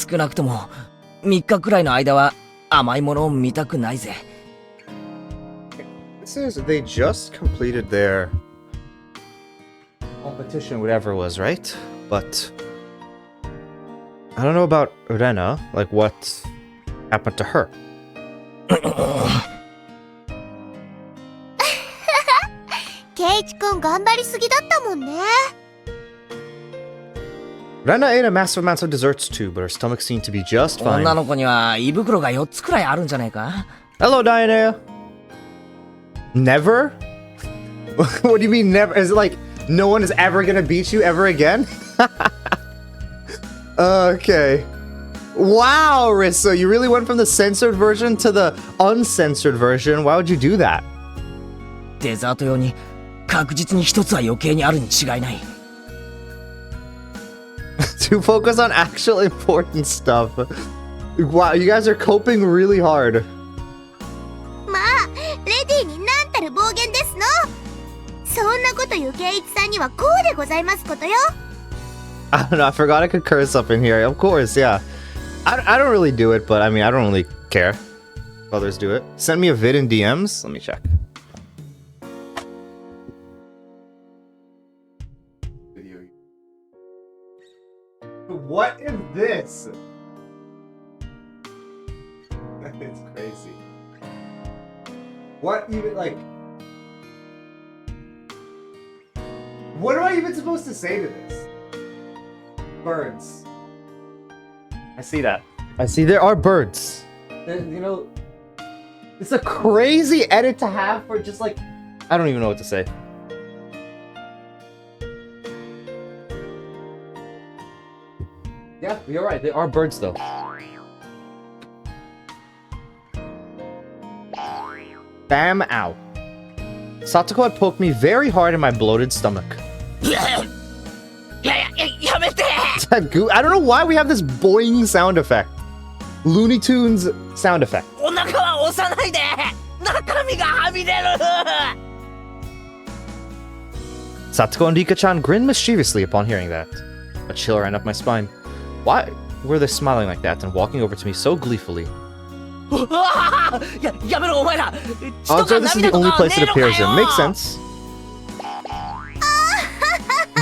少なくとも3日くらいの間は甘いものを見たくないぜ。This is, they just completed their competition, whatever it was, right? But I don't know about Rena, like what happened to her. ケイチくん頑張りすぎだったもんね。Rena ate a massive amount of desserts too, but her stomach seemed to be just fine. 女の子には胃袋が4つくらいあるんじゃないか？ Hello, Diana. Never? What do you mean never? Is it like no one is ever gonna beat you ever again? Okay. Wow, Rissa, you really went from the censored version to the uncensored version. Why would you do that? デザート用に確実に1つは余計にあるに違いない。To focus on actual important stuff. Wow, you guys are coping really hard. まあ、レディになんたる暴言ですの。そんなこと言うケイチさんにはこうでございますことよ。I don't know, I forgot I could curse up in here. Of course, yeah. I don't really do it, but I mean, I don't really care if others do it. Send me a vid in DMs. Let me check. What is this? It's crazy. What even, like... What am I even supposed to say to this? Birds. I see that. I see there are birds. You know, it's a crazy edit to have for just like... I don't even know what to say. Yeah, you're right. They are birds, though. Bam, ow. Satoko had poked me very hard in my bloated stomach. I don't know why we have this boing sound effect. Looney Tunes sound effect. Satoko and Rika-chan grinned mischievously upon hearing that. A chill ran up my spine. Why were they smiling like that and walking over to me so gleefully? Oh, so this is the only place it appears in. Makes sense.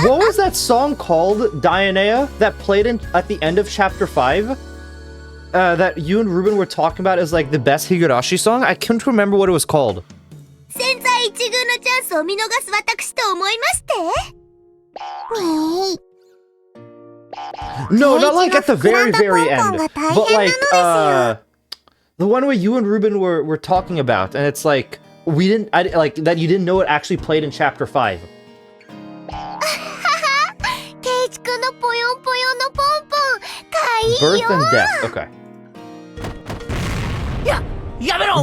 What was that song called, Dianea, that played at the end of Chapter 5? That you and Ruben were talking about as like the best Higurashi song? I can't remember what it was called. No, not like at the very, very end. But like, the one where you and Ruben were talking about, and it's like, like, that you didn't know it actually played in Chapter 5. Birth and death, okay.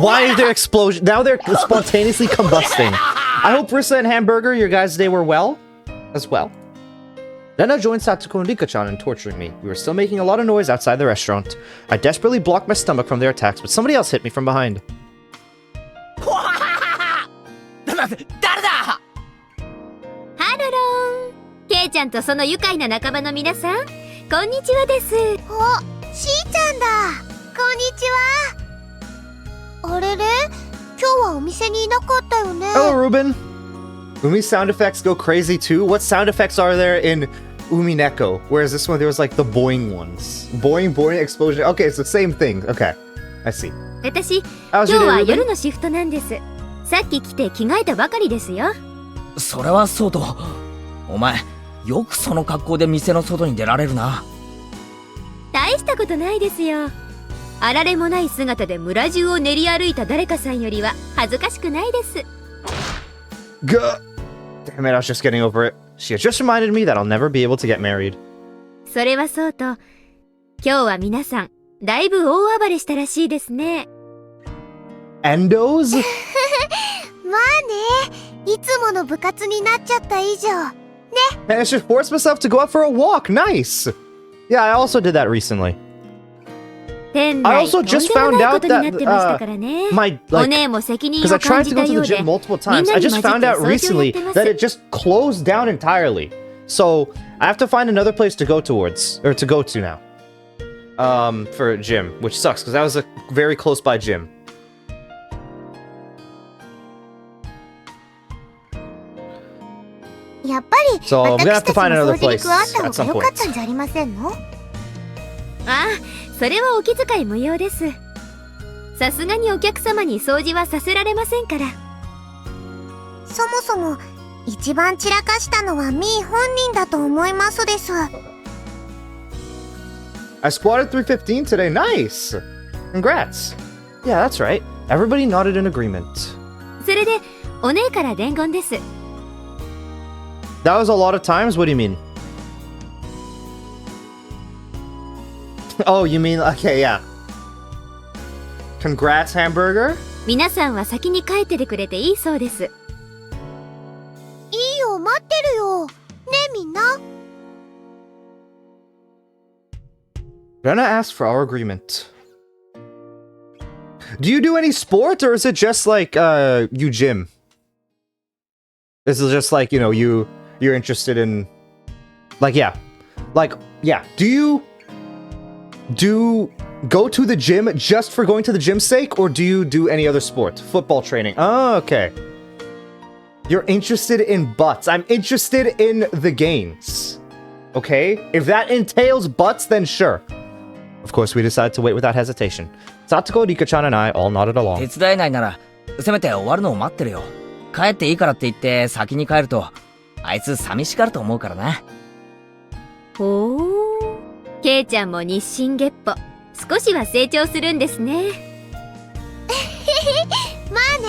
Why is there explosion? Now they're spontaneously combusting. I hope Rissa and Hamburger, your guys' day were well, as well. Then I joined Satsuko and Rika-chan in torturing me. We were still making a lot of noise outside the restaurant. I desperately blocked my stomach from their attacks, but somebody else hit me from behind. Hello! ケイちゃんとその愉快な仲間の皆さん、こんにちはです。お、しーちゃんだ。こんにちは。あれれ？今日はお店にいなかったよね。Hello, Ruben. Umi's sound effects go crazy too. What sound effects are there in Umineko? Whereas this one, there was like the boing ones. Boing, boing, explosion. Okay, it's the same thing. Okay, I see. 私、今日は夜のシフトなんです。さっき来て着替えたばかりですよ。それはそうと、お前、よくその格好で店の外に出られるな。大したことないですよ。あられもない姿で村中を練り歩いた誰かさんよりは恥ずかしくないです。Gah! Damn it, I was just getting over it. She had just reminded me that I'll never be able to get married. それはそうと、今日は皆さん、だいぶ大暴れしたらしいですね。Endos? まあね、いつもの部活になっちゃった以上。ね。And I should force myself to go out for a walk. Nice! Yeah, I also did that recently. I also just found out that my, like, because I tried to go to the gym multiple times, I just found out recently that it just closed down entirely. So I have to find another place to go towards, or to go to now. for gym, which sucks because that was a very close by gym. So I'm gonna have to find another place at some point. ああ、それはお気遣い無用です。さすがにお客様に掃除はさせられませんから。そもそも一番散らかしたのはミー本人だと思いますです。I squatted 315 today. Nice. Congrats. Yeah, that's right. Everybody nodded in agreement. それでお姉から伝言です。That was a lot of times. What do you mean? Oh, you mean okay, yeah. Congrats, hamburger. 皆さんは先に帰っててくれていいそうです。いいよ、待ってるよ。ねえみんな。Rena asked for our agreement. Do you do any sports, or is it just like you gym? Is it just like, you know, you're interested in like yeah. Do you go to the gym just for going to the gym's sake, or do you do any other sport? Football training. Oh, okay. You're interested in butts. I'm interested in the gains. Okay? If that entails butts, then sure. Of course, we decided to wait without hesitation. Satsuko, Rika-chan, and I all nodded along. 手伝えないならせめて終わるのを待ってるよ。帰っていいからって言って先に帰るとあいつ寂しがると思うからな。ほー、ケイちゃんも日進月歩、少しは成長するんですね。まあね。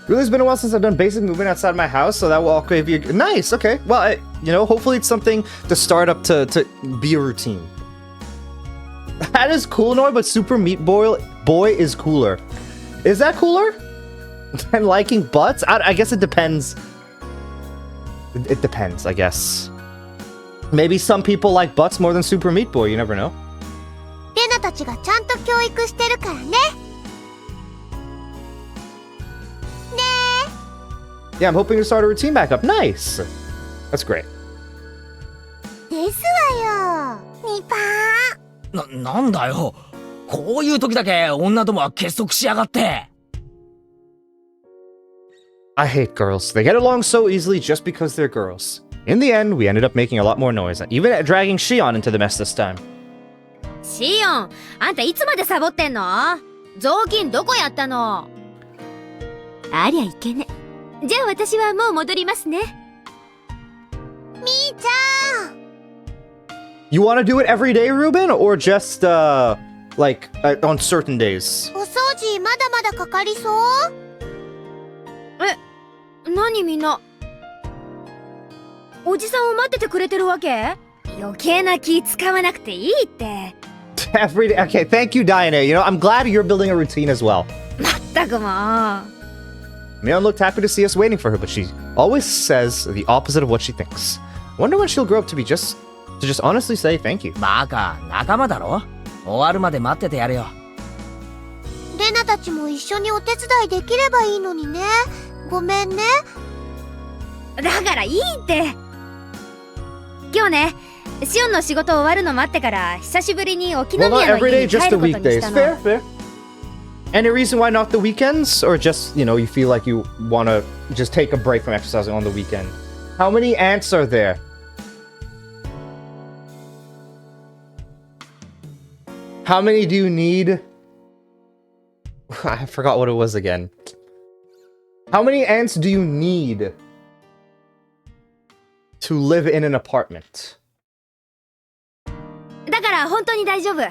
Really, it's been a while since I've done basic movement outside my house, so that will all give you nice. Okay, well, you know, hopefully it's something to start up to be a routine. That is cool, Noy, but Super Meat Boy is cooler. Is that cooler than liking butts? I guess it depends. It depends, I guess. Maybe some people like butts more than Super Meat Boy. You never know. レナたちがちゃんと教育してるからね。Yeah, I'm hoping to start a routine back up. Nice. That's great. ですわよ、ニパー。なんだよ。こういう時だけ女どもは結束しやがって。I hate girls. They get along so easily just because they're girls. In the end, we ended up making a lot more noise, even dragging Shion into the mess this time. シオン、あんたいつまでサボってんの？雑巾どこやったの？ありゃいけね。じゃあ私はもう戻りますね。みーちゃん。You want to do it every day, Ruben, or just like on certain days? お掃除まだまだかかりそう？何みんな。おじさんを待っててくれてるわけ？余計な気使わなくていいって。Every day. Okay, thank you, Diana. You know, I'm glad you're building a routine as well. まったくもう。Mion looked happy to see us waiting for her, but she always says the opposite of what she thinks. Wonder when she'll grow up to just honestly say thank you. バカ、仲間だろ？終わるまで待っててやるよ。レナたちも一緒にお手伝いできればいいのにね。ごめんね。だからいいって。今日ね、シオンの仕事終わるの待ってから久しぶりに沖縄の家に帰ることにしたの。Fair, fair. Any reason why not the weekends? Or just, you know, you feel like you want to just take a break from exercising on the weekend? How many ants are there? How many do you need? I forgot what it was again. How many ants do you need to live in an apartment? だから本当に大丈夫。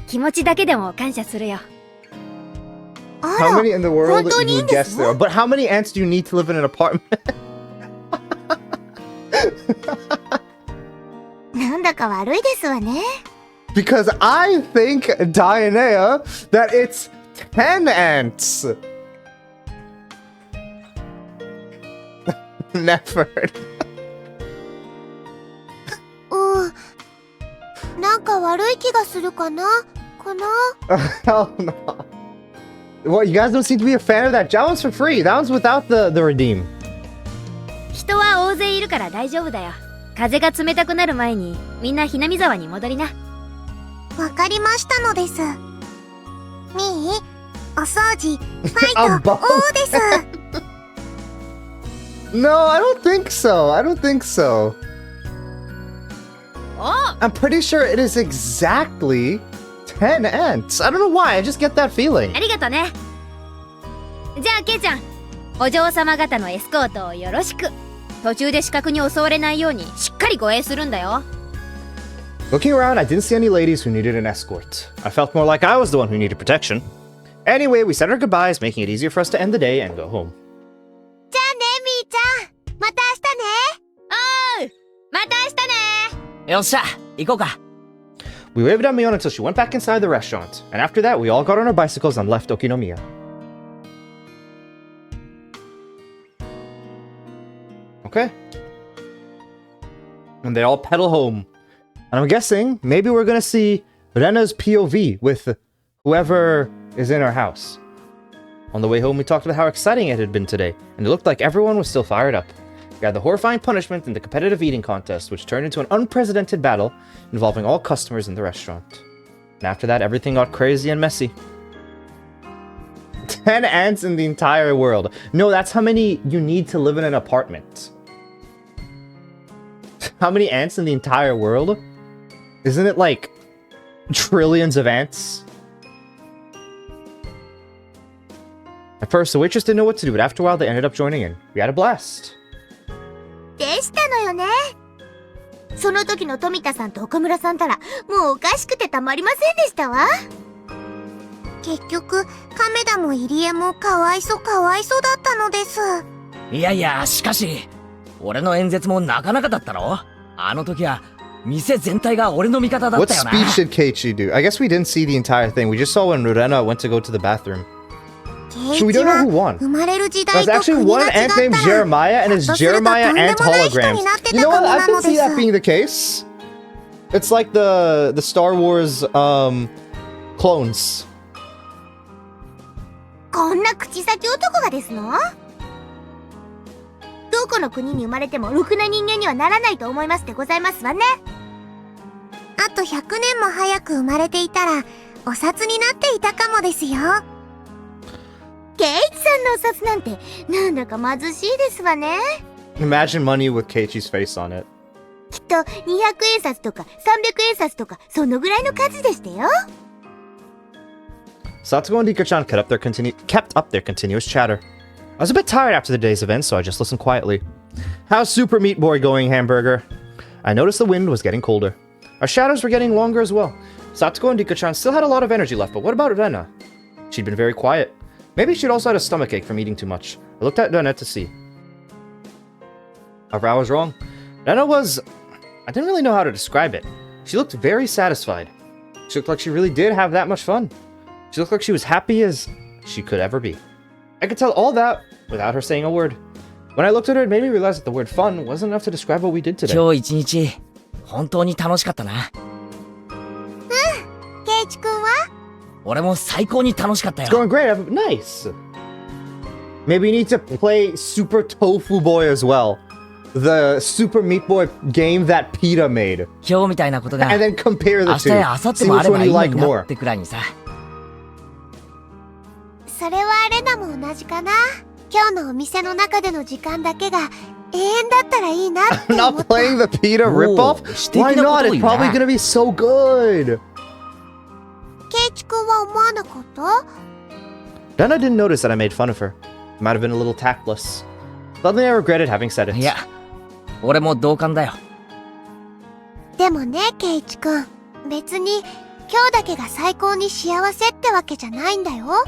気持ちだけでも感謝するよ。How many in the world do you guess there are? But how many ants do you need to live in an apartment? なんだか悪いですわね。Because I think, Diana, that it's 10 ants. Never. なんか悪い気がするかな？Hell no. Well, you guys don't seem to be a fan of that. That one's for free. That one's without the redeem. 人は大勢いるから大丈夫だよ。風が冷たくなる前にみんなひなみ沢に戻りな。わかりましたのです。みー、お掃除、ファイト、おです。No, I don't think so. I don't think so. I'm pretty sure it is exactly 10 ants. I don't know why. I just get that feeling. ありがとね。じゃあ、ケイちゃん、お嬢様方のエスコートをよろしく。途中で死角に襲われないようにしっかり護衛するんだよ。Looking around, I didn't see any ladies who needed an escort. I felt more like I was the one who needed protection. Anyway, we said our goodbyes, making it easier for us to end the day and go home. じゃあね、みーちゃん。また明日ね。おう、また明日ね。よっしゃ、行こうか。We waved at Mion until she went back inside the restaurant, and after that, we all got on our bicycles and left Okinomiya. Okay. And they all pedal home. And I'm guessing maybe we're gonna see Rena's POV with whoever is in our house. On the way home, we talked about how exciting it had been today, and it looked like everyone was still fired up. We had the horrifying punishment in the competitive eating contest, which turned into an unprecedented battle involving all customers in the restaurant. And after that, everything got crazy and messy. 10 ants in the entire world. No, that's how many you need to live in an apartment. How many ants in the entire world? Isn't it like trillions of ants? At first, the waitress didn't know what to do, but after a while, they ended up joining in. We had a blast. でしたのよね。その時の富田さんと岡村さんたら、もうおかしくてたまりませんでしたわ。結局、亀田も入江もかわいそうだったのです。いやいや、しかし、俺の演説もなかなかだったろ。あの時は、店全体が俺の味方だっ What たよな。 speech did Keiichi do? I guess we didn't see the entire thing. We just saw when Rena went to go to the bathroom. So we don't know who won. 生まれる時代 There's と actually 国が one 違った ant named ら、 Jeremiah, and it's ひょっとすると Jeremiah とんで and もない人 holograms. になって You た know か what? も I な can ので see す。 that being the case. It's like the Star Wars clones. こんな口先男がですの？どこの国に生まれてもろくな人間にはならないと思いますでございますわね。あと100年も早く生まれていたらお札になっていたかもですよ。ケイチさんのお札なんてなんだか貧しいですわね。 Imagine money with Keiichi's face on it. きっと200円札とか300円札とかそのぐらいの数でしたよ。 Satsuko and Rika-chan kept up their continuous chatter. I was a bit tired after the day's events, so I just listened quietly. How's Super Meat Boy going, Hamburger? I noticed the wind was getting colder. Our shadows were getting longer as well. Satsuko and Rika-chan still had a lot of energy left, but what about Rena? She'd been very quiet. Maybe she'd also had a stomachache from eating too much. I looked at Rena to see. However, I was wrong. Rena was... I didn't really know how to describe it. She looked very satisfied. She looked like she really did have that much fun. She looked like she was happy as she could ever be. I could tell all that without her saying a word. When I looked at her, it made me realize that the word fun wasn't enough to describe what we did today. 今日一日、本当に楽しかったな。ケイチ君は？俺も最高に楽しかったよ。 It's going great. Nice. Maybe you need to play Super Tofu Boy as well. The Super Meat Boy game that PETA made. 今日みたいなことが、 And then compare 明 the 日や明後 two. 日 See もあ which れば one い you いのに like な more. ってくらいにさ。それはレナも同じかな。今日のお店の中での時間だけが永遠だったらいいなって思 Not った。 playing the PETA ripoff? Why not? It's probably gonna be so good. ケイチ君は思わなかった？ Rena didn't notice that I made fun of her. It might have been a little tactless. Suddenly I regretted having said it. いや、俺も同感だよ。でもね、ケイチ君、別に今日だけが最高に幸せってわけじゃないんだよ。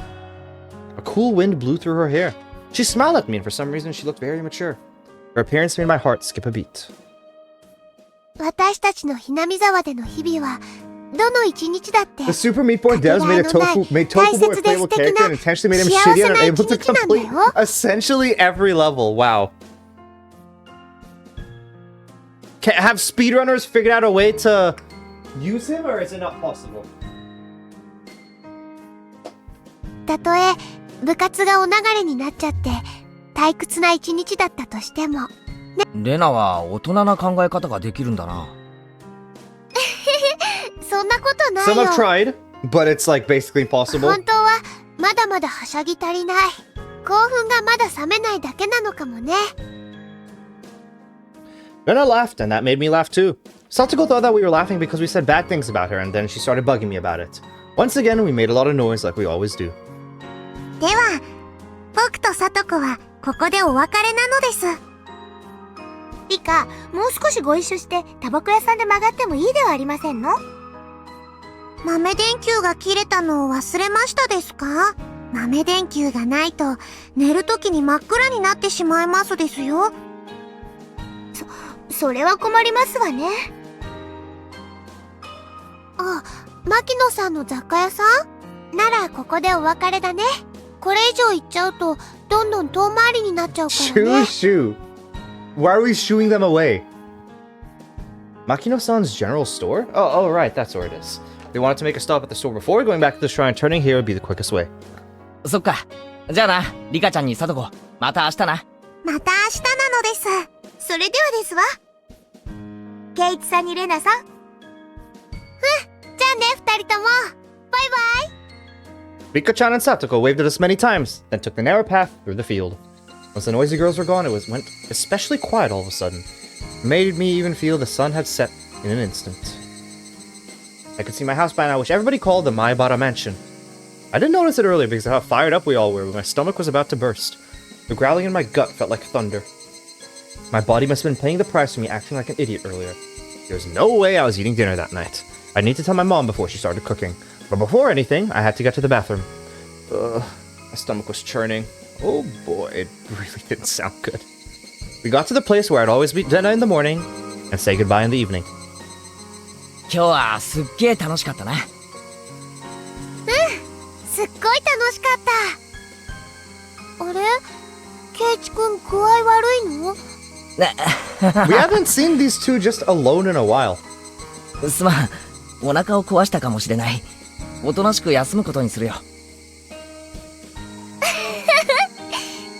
A cool wind blew through her hair. She smiled at me, and for some reason she looked very mature. Her appearance made my heart skip a beat. 私たちのひなみ沢での日々はどの一日だって The Super Meat Boy devs made Tofu Boy a playable character and intentionally made him shitty and unable to complete essentially every level. Wow. Have speedrunners figured out a way to use him, or is it not possible? たとえ部活がお流れになっちゃって退屈な一日だったとしても。レナは大人な考え方ができるんだな。そんなこととない Some よ have tried, but it's like basically impossible. 本当はまだまだはしゃぎ足りない興奮がまだ冷めないだけなのかもね Rena laughed, and that made me laugh too. Satsuko thought that we were laughing because we said bad things about her, and then she started bugging me about it. Once again, we made a lot of noise like we always do. では僕とさとこはここでお別れなのですリカもう少しご一緒してタバコ屋さんで曲がってもいいではありませんの豆電球が切れたのを忘れましたですか豆電球がないと寝るときに真っ暗になってしまいますですよそれは困りますわねあ、牧野さんの雑貨屋さんならここでお別れだねこれ以上行っちゃうとどんどん遠回りになっちゃうからね Shoo! Why are we shooing them away? Makino-san's general store? Oh, right, that's where it is. We wanted to make a stop at the store before going back to the shrine. Turning here would be the quickest way. そっか。じゃあな、リカちゃんにさとこ、また明日な。また明日なのですそれではですわケイチさんにレナさんじゃあね二人ともバイバイ Rika-chan and Satoko waved at us many times, then took the narrow path through the field. Once the noisy girls were gone, it went especially quiet all of a sudden. It made me even feel the sun had set in an instant. I could see my house by now, which everybody called the Maibara Mansion. I didn't notice it earlier because of how fired up we all were, but my stomach was about to burst. The growling in my gut felt like thunder. My body must have been paying the price for me acting like an idiot earlier. There was no way I was eating dinner that night. I'd need to tell my mom before she started cooking. But before anything, I had to get to the bathroom. My stomach was churning. Oh boy, it really didn't sound good. We got to the place where I'd always meet Dena in the morning and say goodbye in the evening. 今日はすっげー楽しかったな。すっごい楽しかったあれケイチくん具合悪いの We haven't seen these two just alone in a while. すまん、お腹を壊したかもしれない。おとなしく休むことにするよ。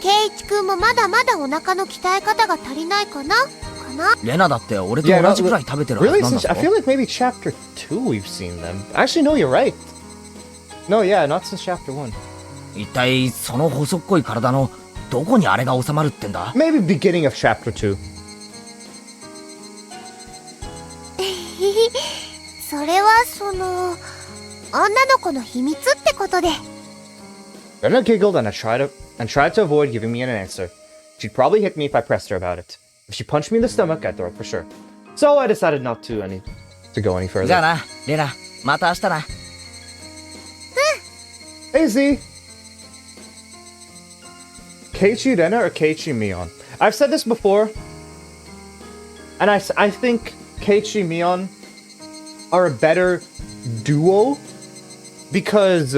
ケイチくんもまだまだお腹の鍛え方が足りないかなレナだって俺と同じぐらい食べてるはず Really? なんだ Since, I ぞ。 feel like maybe chapter 2 we've seen them. Actually, no, you're right. No, yeah, not since chapter 1. 一体その細っこい体のどこにあれが収まるってんだ Maybe beginning of chapter 2. それはその女の子の秘密ってことで Rena giggled and tried to avoid giving me an answer. She'd probably hit me if I pressed her about it. If she punched me in the stomach, I'd throw it for sure. So I decided not to go any じ further. ゃあな、レナ、また明日な。Hey Z! Keiichi Rena or Keiichi Mion? I've said this before, and I think Keiichi Mion are a better duo because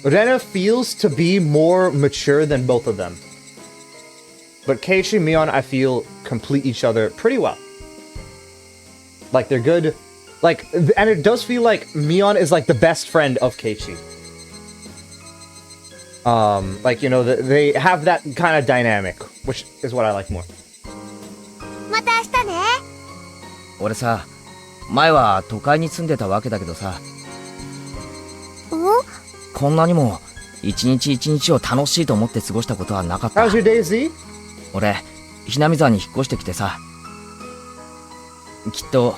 Rena feels to be more mature than both of them. But Keiichi and Mion, I feel, complete each other pretty well. Like, they're good. Like, and it does feel like Mion is like the best friend of Keiichi. Like, you know, they have that kind of dynamic, which is what I like more. また明日ね俺さ、前は都会に住んでたわけだけどさ、こんなにも一日一日を楽しいと思って過ごしたことはなかった。 How's your day, Z? 俺、ひなみ沢に引っ越してきてさ、きっと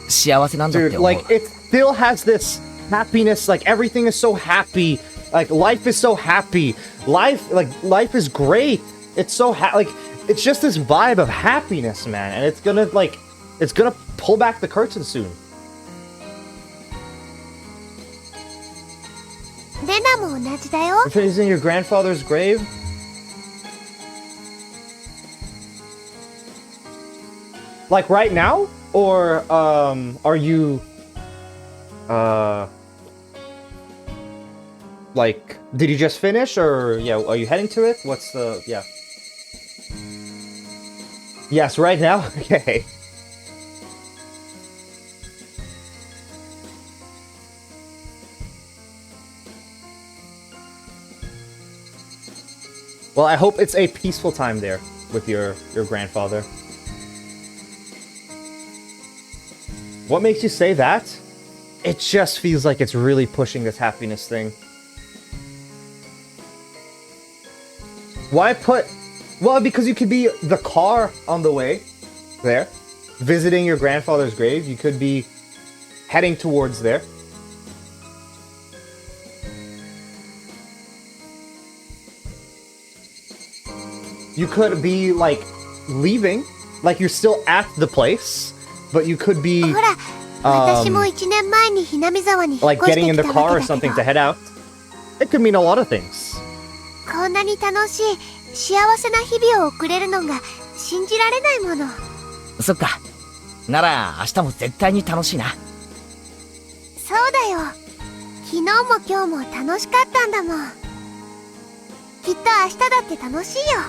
幸せなんだっ Dude, て思う。 like, it still has this happiness, like, everything is so happy. Like, life is so happy. Life is great. It's so like, it's just this vibe of happiness, man. And it's gonna pull back the curtain soon. レナも同じだよ If it is in your grandfather's grave? Like right now? Or, are you, like, did you just finish, or, yeah, are you heading to it? What's the, yeah. Yes, right now? Okay. Well, I hope it's a peaceful time there with your grandfather. What makes you say that? It just feels like it's really pushing this happiness thing. Why put... Well, because you could be the car on the way there, visiting your grandfather's grave. You could be heading towards there. You could be, like, leaving. Like, you're still at the place, but you could be, like, getting in the car or something to head out. It could mean a lot of things. こんなに楽しい幸せな日々を送れるのが信じられないもの。そっか。なら明日も絶対に楽しいな。そうだよ。昨日も今日も楽しかったんだもん。きっと明日だって楽しいよ。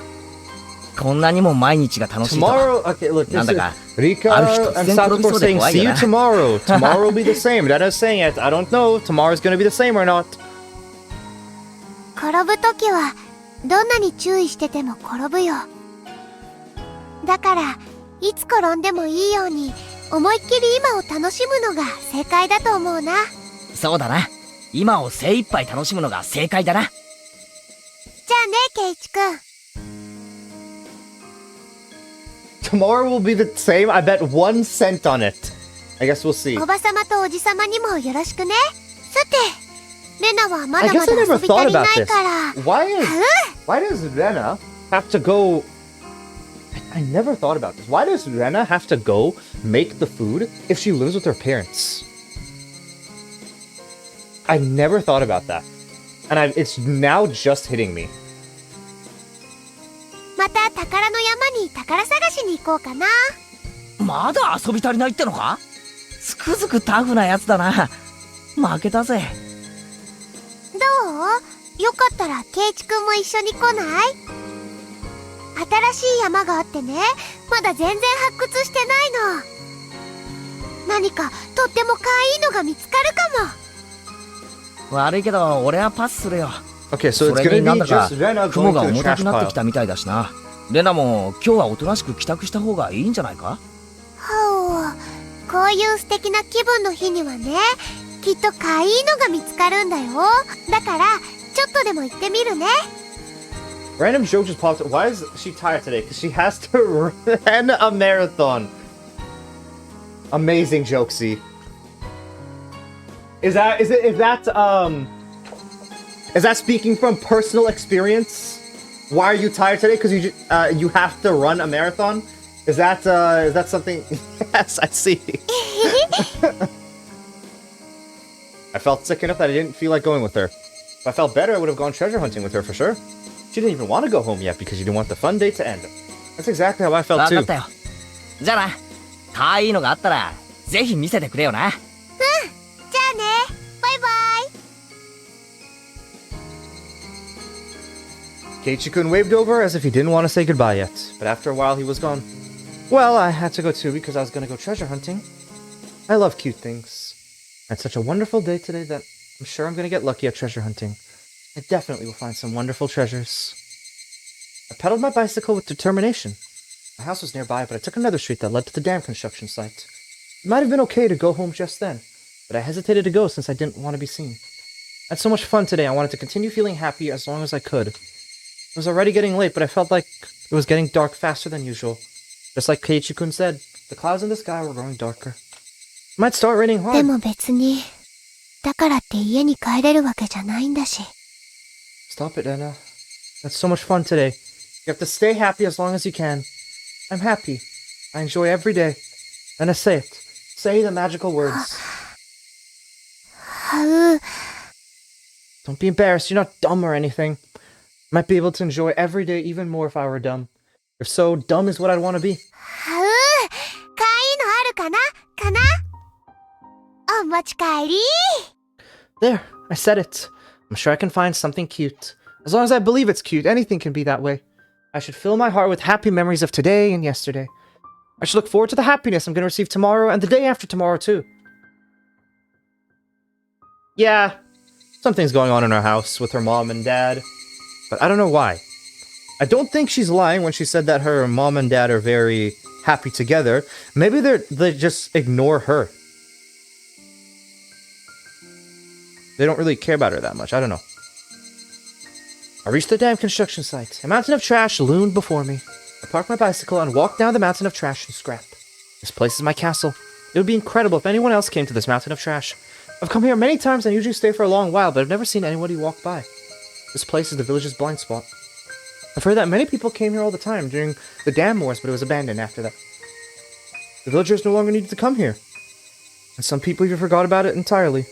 こんなにも毎日が楽しいと。Tomorrow, okay, look, なんだか Rika ある日突 and 然転び Sasuke そう are で saying, 怖い see よ you な。tomorrow. Tomorrow will be the same. Rena's saying it. I don't know. Tomorrow's gonna be the same or not. 転ぶときはどんなに注意してても転ぶよ。だからいつ転んでもいいように思いっきり今を楽しむのが正解だと思うな。そうだな。今を精一杯楽しむのが正解だな。じゃあね、ケイチくん。Tomorrow will be the same. I bet 1 cent on it. I guess we'll see. おばさまとおじさまにもよろしくね。さて、レナはま I だま guess だ I never 遊び足 thought りな about い this. から。Why does Rena have to go... I never thought about this. Why does Rena have to go make the food if she lives with her parents? I never thought about that. And it's now just hitting me. また宝の山に宝探しに行こうかな。まだ遊び足りないってのか？つくづくタフなやつだな。負けたぜ。どう？よかったらケイチくんも一緒に来ない？新しい山があってね、まだ全然発掘してないの。何かとっても可愛いのが見つかるかも。悪いけど俺はパスするよ。Okay, so そ it's れに gonna なん be だか just Rena 雲 going が to the 重た trash くなって pile. きたみたいだしな。レナも今日はおとなしく帰宅した方がいいんじゃないか？ほう、こういう素敵な気分の日にはね、きっと可愛いのが見つかるんだよ。だからちょっとでも行ってみるね。Random joke just popped up. Why is she tired today? Because she has to run a marathon. Amazing jokesy. Is that speaking from personal experience? Why are you tired today? Because you have to run a marathon? Is that something? Yes, I see. I felt sick enough that I didn't feel like going with her. If I felt better, I would have gone treasure hunting with her for sure. She didn't even want to go home yet because she didn't want the fun day to end. That's exactly how I felt 分か too. ったよ。じゃあな。可愛いのがあったらぜひ見せてくれよな。じゃあね、バイバイ。 Keiichi-kun waved over as if he didn't want to say goodbye yet, but after a while he was gone. Well, I had to go too because I was going to go treasure hunting. I love cute things. It's such a wonderful day today that I'm sure I'm going to get lucky at treasure hunting. I definitely will find some wonderful treasures. I pedaled my bicycle with determination. My house was nearby, but I took another street that led to the dam construction site. It might have been okay to go home just then, but I hesitated to go since I didn't want to be seen. I had so much fun today, I wanted to continue feeling happy as long as I could. It was already getting late, but I felt like it was getting dark faster than usual. Just like Keiichi-kun said, the clouds in the sky were growing darker. It might start raining で hard. も別に、だからって家に帰れるわけじゃないんだし。Stop it, Anna. That's so much fun today. You have to stay happy as long as you can. I'm happy. I enjoy every day. Anna, say it. Say the magical words. はう、 Don't be embarrassed. You're not dumb or anything. Might be able to enjoy every day even more if I were dumb. If so, dumb is what I'd want to be. はう、可愛いのあるかなかな。お持ち帰り。 There, I said it. I'm sure I can find something cute. As long as I believe it's cute, anything can be that way. I should fill my heart with happy memories of today and yesterday. I should look forward to the happiness I'm going to receive tomorrow and the day after tomorrow too. Yeah, something's going on in our house with her mom and dad, but I don't know why. I don't think she's lying when she said that her mom and dad are very happy together. Maybe they just ignore her. they don't really care about her that much. I don't know. I reached the damn construction site. A mountain of trash loomed before me. I parked my bicycle and walked down the mountain of trash and scrap. This place is my castle. It would be incredible if anyone else came to this mountain of trash. I've come here many times and usually stay for a long while, but I've never seen anybody walk by. This place is the village's blind spot. I've heard that many people came here all the time during the dam wars, but it was abandoned after that. The villagers no longer needed to come here. And some people even forgot about it entirely.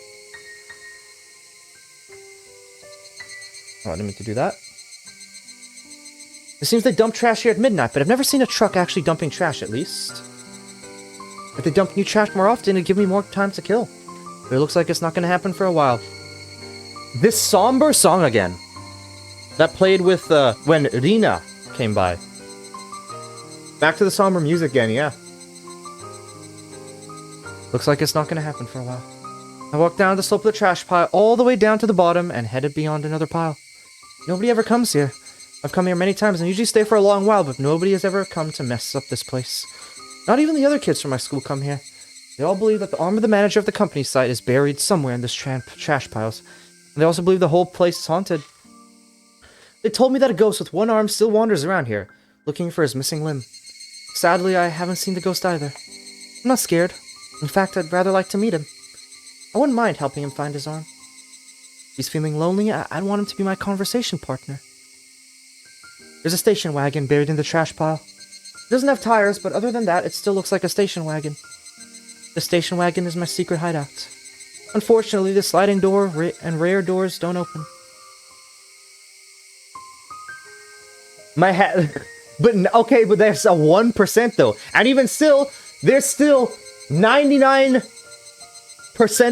Oh, I didn't mean to do that. It seems they dump trash here at midnight, but I've never seen a truck actually dumping trash, at least. If they dump new trash more often, it'd give me more time to kill. But it looks like it's not going to happen for a while. This somber song again. That played with, when Rina came by. Back to the somber music again, yeah. Looks like it's not going to happen for a while. I walked down the slope of the trash pile all the way down to the bottom and headed beyond another pile. Nobody ever comes here. I've come here many times and usually stay for a long while, but nobody has ever come to mess up this place. Not even the other kids from my school come here. They all believe that the arm of the manager of the company site is buried somewhere in this trash piles. And they also believe the whole place is haunted. They told me that a ghost with one arm still wanders around here, looking for his missing limb. Sadly, I haven't seen the ghost either. I'm not scared. In fact, I'd rather like to meet him. I wouldn't mind helping him find his arm. If he's feeling lonely, I'd want him to be my conversation partner. There's a station wagon buried in the trash pile. It doesn't have tires, but other than that, it still looks like a station wagon. The station wagon is my secret hideout. Unfortunately, the sliding door and rare doors don't open. My hat... But, okay, but there's a 1% though. And even still, there's still 99%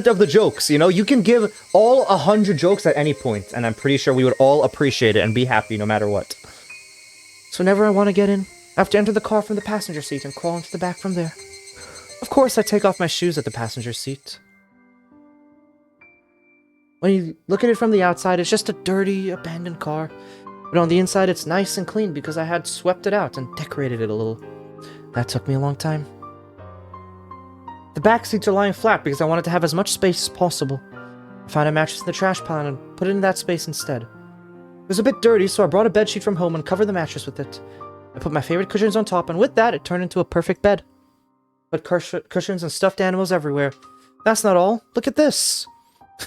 of the jokes, you know? You can give all 100 jokes at any point, and I'm pretty sure we would all appreciate it and be happy no matter what. So whenever I want to get in, I have to enter the car from the passenger seat and crawl into the back from there. Of course, I take off my shoes at the passenger seat. When you look at it from the outside, it's just a dirty, abandoned car. But on the inside, it's nice and clean because I had swept it out and decorated it a little. That took me a long time. The back seats are lying flat because I wanted to have as much space as possible. I found a mattress in the trash pile and put it in that space instead. It was a bit dirty, so I brought a bedsheet from home and covered the mattress with it. I put my favorite cushions on top, and with that, it turned into a perfect bed. But cushions and stuffed animals everywhere. That's not all. Look at this.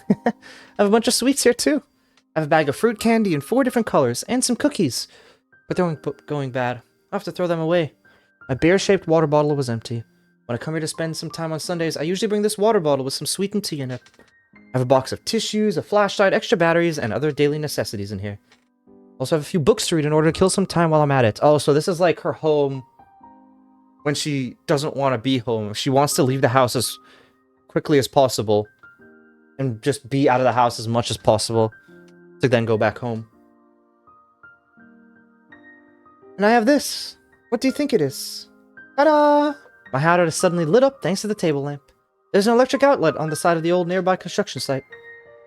I have a bunch of sweets here, too. I have a bag of fruit candy in 4 different colors, and some cookies. But they're going bad. I'll have to throw them away. My bear-shaped water bottle was empty. When I come here to spend some time on Sundays, I usually bring this water bottle with some sweetened tea in it. I have a box of tissues, a flashlight, extra batteries, and other daily necessities in here. Also have a few books to read in order to kill some time while I'm at it. Oh, so this is like her home when she doesn't want to be home. She wants to leave the house as quickly as possible and just be out of the house as much as possible to then go back home. And I have this. What do you think it is? Ta-da! My hideout is suddenly lit up thanks to the table lamp. There's an electric outlet on the side of the old nearby construction site.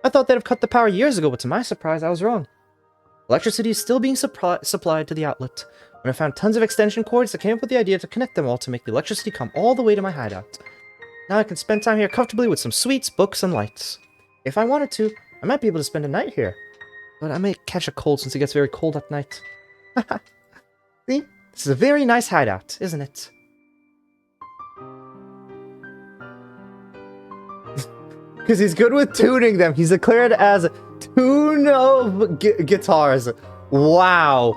I thought they'd have cut the power years ago, but to my surprise, I was wrong. Electricity is still being supplied to the outlet. When I found tons of extension cords, I came up with the idea to connect them all to make the electricity come all the way to my hideout. Now I can spend time here comfortably with some sweets, books, and lights. If I wanted to, I might be able to spend a night here. But I may catch a cold since it gets very cold at night. Haha. See? This is a very nice hideout, isn't it? Because he's good with tuning them. He's declared as tune of guitars. Wow.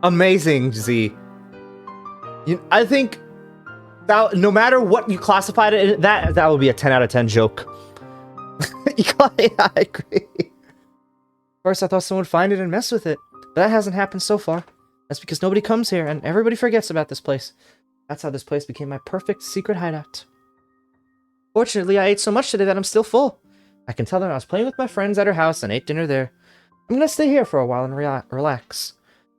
Amazing, Z. I think that no matter what you classified it, that would be a 10 out of 10 joke. Yeah, I agree. First, I thought someone would find it and mess with it, but that hasn't happened so far. That's because nobody comes here and everybody forgets about this place. That's how this place became my perfect secret hideout. Fortunately, I ate so much today that I'm still full. I can tell them I was playing with my friends at her house and ate dinner there. I'm gonna stay here for a while and relax.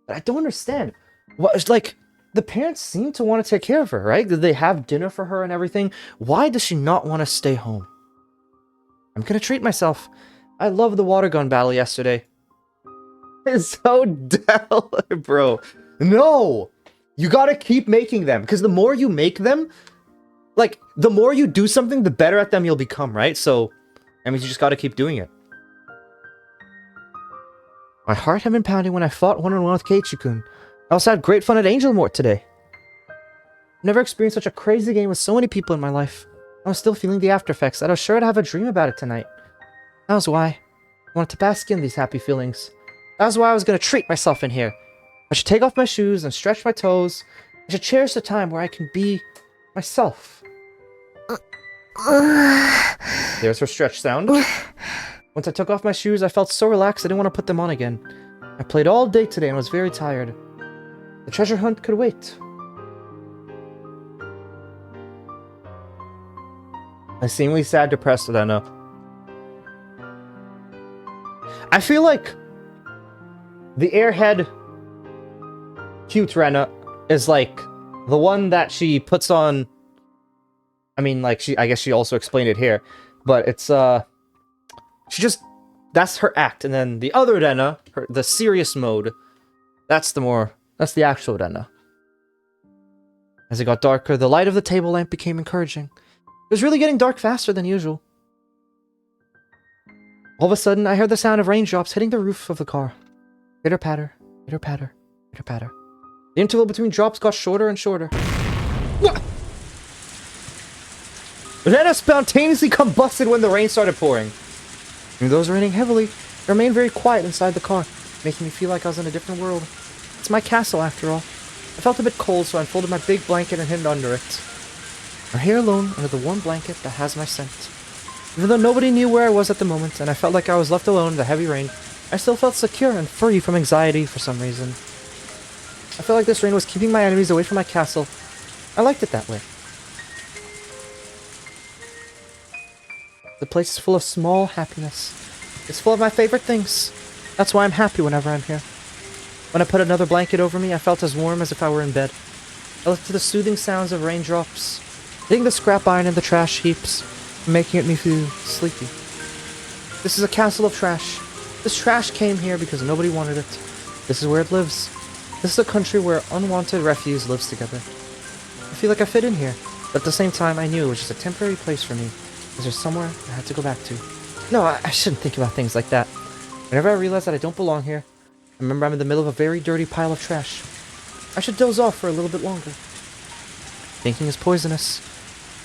But I don't understand. What, like, the parents seem to want to take care of her, right? Did they have dinner for her and everything? Why does she not want to stay home? I'm gonna treat myself. I love the water gun battle yesterday. It's so dull, bro. No! You gotta keep making them, because the more you make them, Like, the more you do something, the better at them you'll become, right? So, that means you just gotta keep doing it. My heart had been pounding when I fought one-on-one with Keiichi-kun. I also had great fun at Angel Mort today. I've never experienced such a crazy game with so many people in my life. I was still feeling the after effects. I was sure I'd have a dream about it tonight. That was why. I wanted to bask in these happy feelings. That was why I was gonna treat myself in here. I should take off my shoes and stretch my toes. I should cherish the time where I can be myself. There's her stretch sound. Once I took off my shoes, I felt so relaxed I didn't want to put them on again. I played all day today and was very tired. The treasure hunt could wait. I seemingly sad, depressed, I don't know. I feel like the airhead cute Rena is like the one that she puts on. I mean, like, I guess she also explained it here, but it's that's her act, and then the other Rena, the serious mode, that's the actual Rena. As it got darker, the light of the table lamp became encouraging. It was really getting dark faster than usual. All of a sudden, I heard the sound of raindrops hitting the roof of the car. Pitter patter, pitter patter, pitter patter. The interval between drops got shorter and shorter. What? Rena spontaneously combusted when the rain started pouring. Even though it was raining heavily, it remained very quiet inside the car, making me feel like I was in a different world. It's my castle, after all. I felt a bit cold, so I unfolded my big blanket and hid under it. I'm here alone, under the warm blanket that has my scent. Even though nobody knew where I was at the moment, and I felt like I was left alone in the heavy rain, I still felt secure and free from anxiety for some reason. I felt like this rain was keeping my enemies away from my castle. I liked it that way. The place is full of small happiness. It's full of my favorite things. That's why I'm happy whenever I'm here. When I put another blanket over me, I felt as warm as if I were in bed. I listened to the soothing sounds of raindrops, hitting the scrap iron in the trash heaps, making it me feel sleepy. This is a castle of trash. This trash came here because nobody wanted it. This is where it lives. This is a country where unwanted refuse lives together. I feel like I fit in here, but at the same time I knew it was just a temporary place for me. Is there somewhere I had to go back to? No, I shouldn't think about things like that. Whenever I realize that I don't belong here, I remember I'm in the middle of a very dirty pile of trash. I should doze off for a little bit longer. Thinking is poisonous.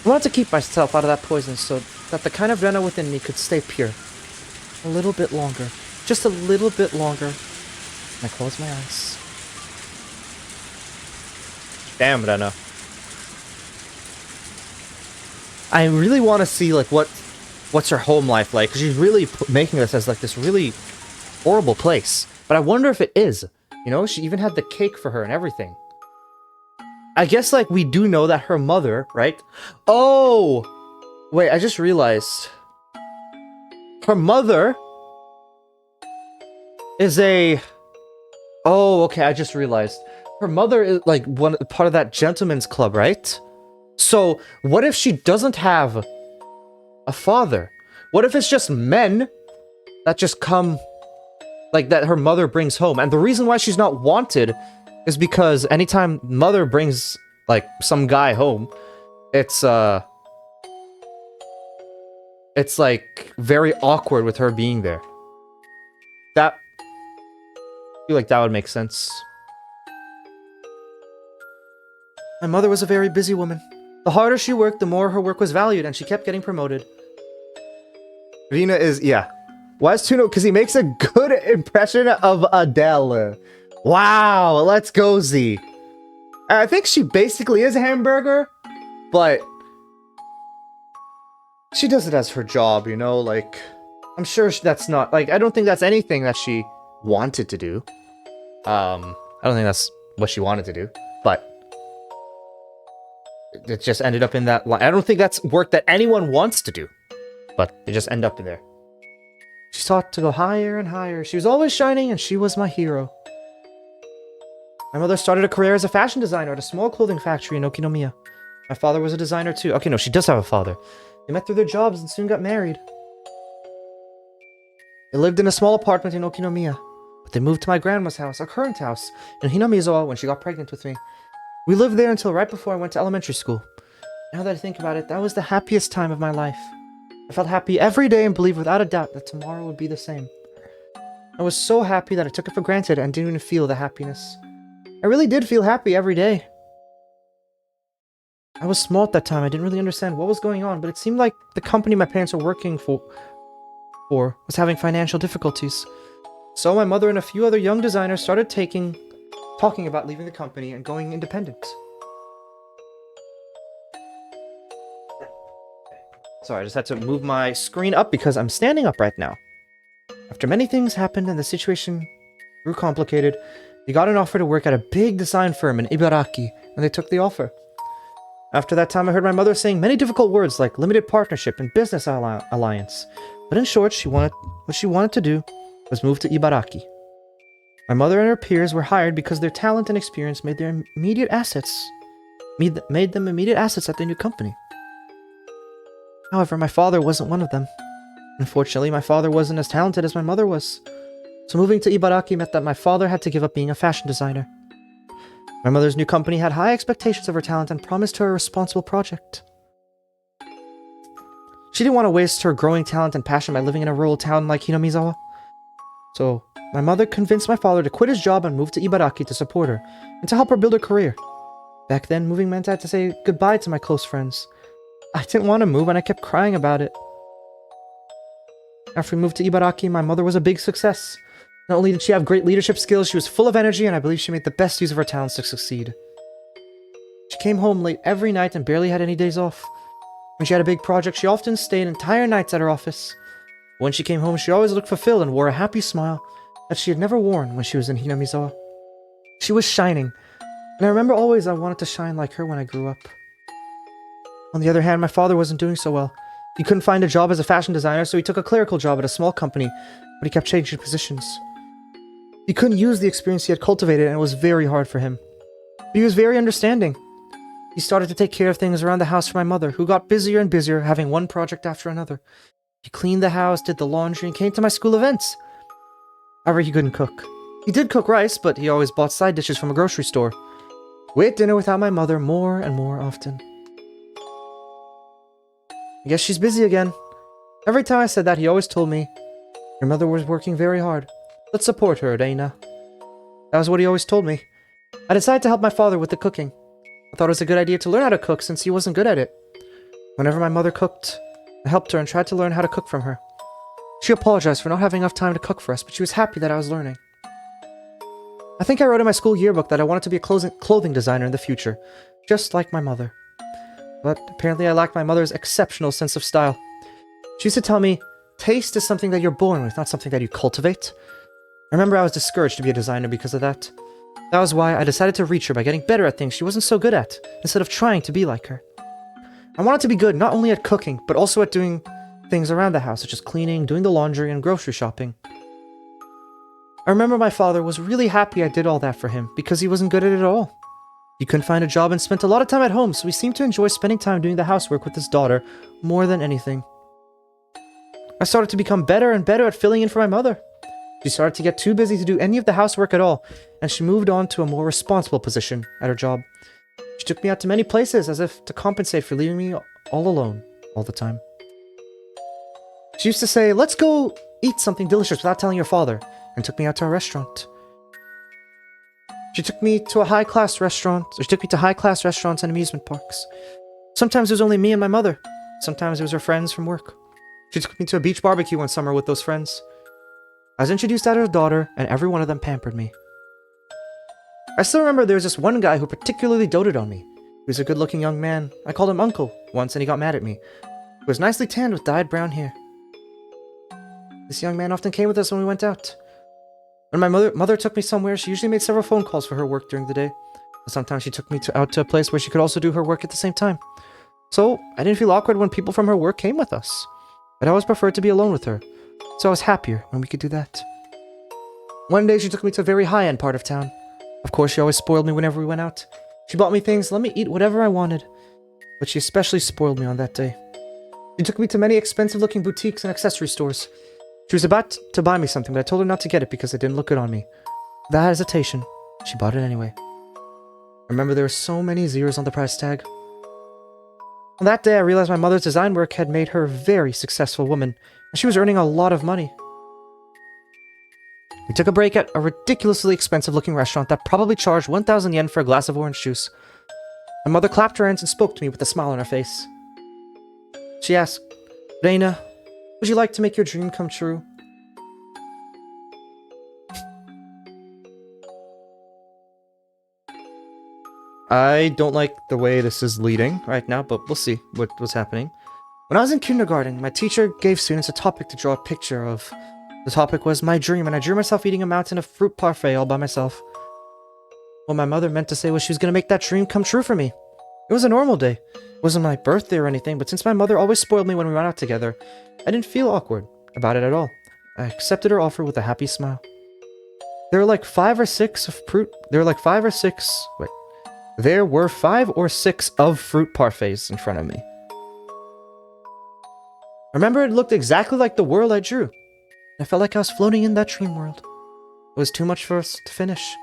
I wanted to keep myself out of that poison so that the kind of Rena within me could stay pure. A little bit longer. Just a little bit longer. And I close my eyes. Damn, Rena. I really want to see, like, what's her home life like, because she's really making this as, like, this really horrible place. But I wonder if it is. You know, she even had the cake for her and everything. I guess, like, we do know that her mother, right? Oh! Wait, I just realized. Her mother is a... Oh, okay, I just realized. Her mother is, like, part of that gentleman's club, right? So, what if she doesn't have a father? What if it's just men that just come, like, that her mother brings home? And the reason why she's not wanted is because anytime mother brings, like, some guy home, it's like, very awkward with her being there. I feel like that would make sense. My mother was a very busy woman. The harder she worked, the more her work was valued, and she kept getting promoted. Rina is, yeah. Why is Tuno? Because he makes a good impression of Adele. Wow, let's go, Z. I think she basically is a hamburger, but she does it as her job, you know? Like, I'm sure that's not, like, I don't think that's anything that she wanted to do. I don't think that's what she wanted to do, but it just ended up in that line. I don't think that's work that anyone wants to do, but it just ended up in there. She sought to go higher and higher. She was always shining, and she was my hero. My mother started a career as a fashion designer at a small clothing factory in Okinomiya. My father was a designer too. Okay, no, she does have a father. They met through their jobs and soon got married. They lived in a small apartment in Okinomiya, but they moved to my grandma's house, our current house, in Hinamizawa when she got pregnant with me. We lived there until right before I went to elementary school. Now that I think about it, that was the happiest time of my life. I felt happy every day and believed without a doubt that tomorrow would be the same. I was so happy that I took it for granted and didn't even feel the happiness. I really did feel happy every day. I was small at that time. I didn't really understand what was going on, but it seemed like the company my parents were working for was having financial difficulties. So my mother and a few other young designers started talking about leaving the company and going independent. Sorry, I just had to move my screen up because I'm standing up right now. After many things happened and the situation grew complicated, they got an offer to work at a big design firm in Ibaraki, and they took the offer. After that time, I heard my mother saying many difficult words like limited partnership and business alliance. But in short, what she wanted to do was move to Ibaraki. My mother and her peers were hired because their talent and experience made them immediate assets at their new company. However, my father wasn't one of them. Unfortunately, my father wasn't as talented as my mother was. So moving to Ibaraki meant that my father had to give up being a fashion designer. My mother's new company had high expectations of her talent and promised her a responsible project. She didn't want to waste her growing talent and passion by living in a rural town like Hinamizawa. So, my mother convinced my father to quit his job and move to Ibaraki to support her and to help her build her career. Back then, moving meant I had to say goodbye to my close friends. I didn't want to move and I kept crying about it. After we moved to Ibaraki, my mother was a big success. Not only did she have great leadership skills, she was full of energy, and I believe she made the best use of her talents to succeed. She came home late every night and barely had any days off. When she had a big project, she often stayed entire nights at her office. When she came home, she always looked fulfilled and wore a happy smile that she had never worn when she was in Hinamizawa. She was shining, and I remember always I wanted to shine like her when I grew up. On the other hand, my father wasn't doing so well. He couldn't find a job as a fashion designer, so he took a clerical job at a small company, but he kept changing positions. He couldn't use the experience he had cultivated, and it was very hard for him. But he was very understanding. He started to take care of things around the house for my mother, who got busier and busier, having one project after another. He cleaned the house, did the laundry, and came to my school events. However, he couldn't cook. He did cook rice, but he always bought side dishes from a grocery store. We ate dinner without my mother more and more often. I guess she's busy again. Every time I said that, he always told me, "Your mother was working very hard. Let's support her, Reina." That was what he always told me. I decided to help my father with the cooking. I thought it was a good idea to learn how to cook since he wasn't good at it. Whenever my mother cooked, I helped her and tried to learn how to cook from her. She apologized for not having enough time to cook for us, but she was happy that I was learning. I think I wrote in my school yearbook that I wanted to be a clothing designer in the future, just like my mother. But apparently I lacked my mother's exceptional sense of style. She used to tell me, taste is something that you're born with, not something that you cultivate. I remember I was discouraged to be a designer because of that. That was why I decided to reach her by getting better at things she wasn't so good at, instead of trying to be like her. I wanted to be good not only at cooking, but also at doing things around the house, such as cleaning, doing the laundry, and grocery shopping. I remember my father was really happy I did all that for him, because he wasn't good at it at all. He couldn't find a job and spent a lot of time at home, so he seemed to enjoy spending time doing the housework with his daughter more than anything. I started to become better and better at filling in for my mother. She started to get too busy to do any of the housework at all, and she moved on to a more responsible position at her job. She took me out to many places as if to compensate for leaving me all alone all the time. She used to say, "Let's go eat something delicious without telling your father," and took me out to a restaurant. She took me to high-class restaurants and amusement parks. Sometimes it was only me and my mother. Sometimes it was her friends from work. She took me to a beach barbecue one summer with those friends. I was introduced to her daughter, and every one of them pampered me. I still remember there was this one guy who particularly doted on me. He was a good-looking young man. I called him Uncle once, and he got mad at me. He was nicely tanned with dyed brown hair. This young man often came with us when we went out. When my mother took me somewhere, she usually made several phone calls for her work during the day. Sometimes she took me out to a place where she could also do her work at the same time. So I didn't feel awkward when people from her work came with us. I'd always preferred to be alone with her, so I was happier when we could do that. One day she took me to a very high-end part of town. Of course, she always spoiled me whenever we went out. She bought me things, let me eat whatever I wanted. But she especially spoiled me on that day. She took me to many expensive-looking boutiques and accessory stores. She was about to buy me something, but I told her not to get it because it didn't look good on me. Without hesitation, she bought it anyway. I remember there were so many zeros on the price tag. On that day, I realized my mother's design work had made her a very successful woman, and she was earning a lot of money. We took a break at a ridiculously expensive-looking restaurant that probably charged 1,000 yen for a glass of orange juice. My mother clapped her hands and spoke to me with a smile on her face. She asked, "Reina, would you like to make your dream come true?" I don't like the way this is leading right now, but we'll see what's happening. When I was in kindergarten, my teacher gave students a topic to draw a picture of. The topic was my dream, and I drew myself eating a mountain of fruit parfait all by myself. What my mother meant to say was she was going to make that dream come true for me. It was a normal day. It wasn't my birthday or anything, but since my mother always spoiled me when we went out together, I didn't feel awkward about it at all. I accepted her offer with a happy smile. There were like 5 or 6 of fruit. There were 5 or 6 of fruit parfaits in front of me. I remember it looked exactly like the world I drew. I felt like I was floating in that dream world. It was too much for us to finish.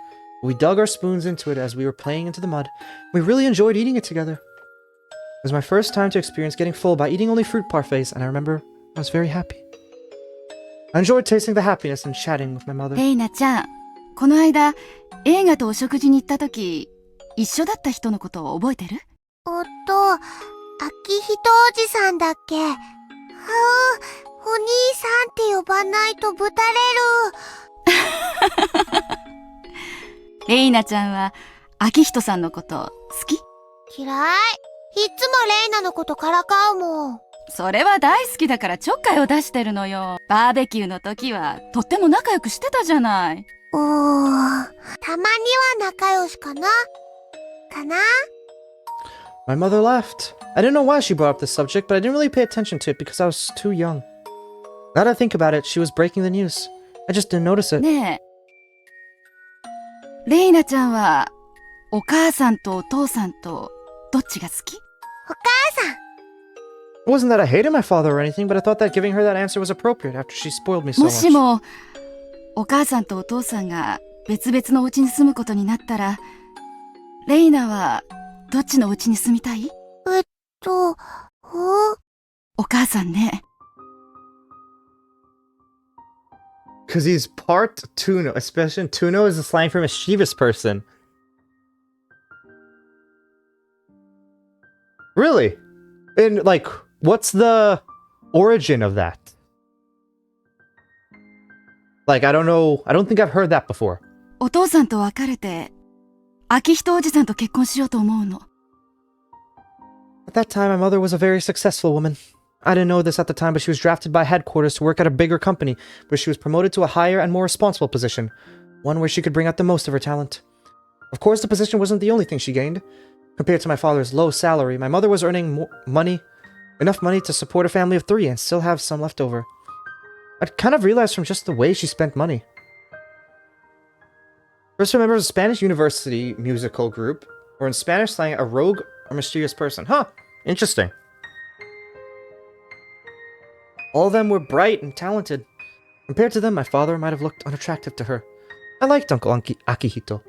We dug our spoons into it as we were playing into the mud. We really enjoyed eating it together. It was my first time to experience getting full by eating only fruit parfaits, and I remember I was very happy. I enjoyed tasting the happiness and chatting with my mother. レイナちゃん、この間映画とお食事に行った時、一緒だった人のことを覚えてる？秋人おじさんだっけ？お兄さんって呼ばないとぶたれる。レイナちゃんは秋人さんのこと好き？嫌い。いつもレイナのことからかうもん。それは大好きだからちょっかいを出してるのよ。バーベキューの時はとっても仲良くしてたじゃない。たまには仲良しかな？かな？ My mother laughed. I didn't know why she brought up this subject, but I didn't really pay attention to it because I was too young. Now that I think about it, she was breaking the news. I just didn't notice it. ねえ、レイナちゃんはお母さんとお父さんとどっちが好き？お母さん。It wasn't that I hated my father or anything, but I thought that giving her that answer was appropriate after she spoiled me so も much. しもお母さんとお父さんが別々のお家に住むことになったら、レイナはどっちのお家に住みたい？お母さんね。Because he's part Tuno, especially Tuno is a slang for mischievous person. Really? And what's the origin of that? I don't know. I don't think I've heard that before. お父さんと別れて、秋人おじさんと結婚しようと思うの。At that time, my mother was a very successful woman. I didn't know this at the time, but she was drafted by headquarters to work at a bigger company, where she was promoted to a higher and more responsible position, one where she could bring out the most of her talent. Of course, the position wasn't the only thing she gained. Compared to my father's low salary, my mother was earning enough money to support a family of 3 and still have some left over. I'd kind of realized from just the way she spent money. First, remember a Spanish university musical group, or in Spanish slang, a rogue or mysterious person. Huh, interesting. All of them were bright and talented. Compared to them, my father might have looked unattractive to her. I liked Uncle Akihito,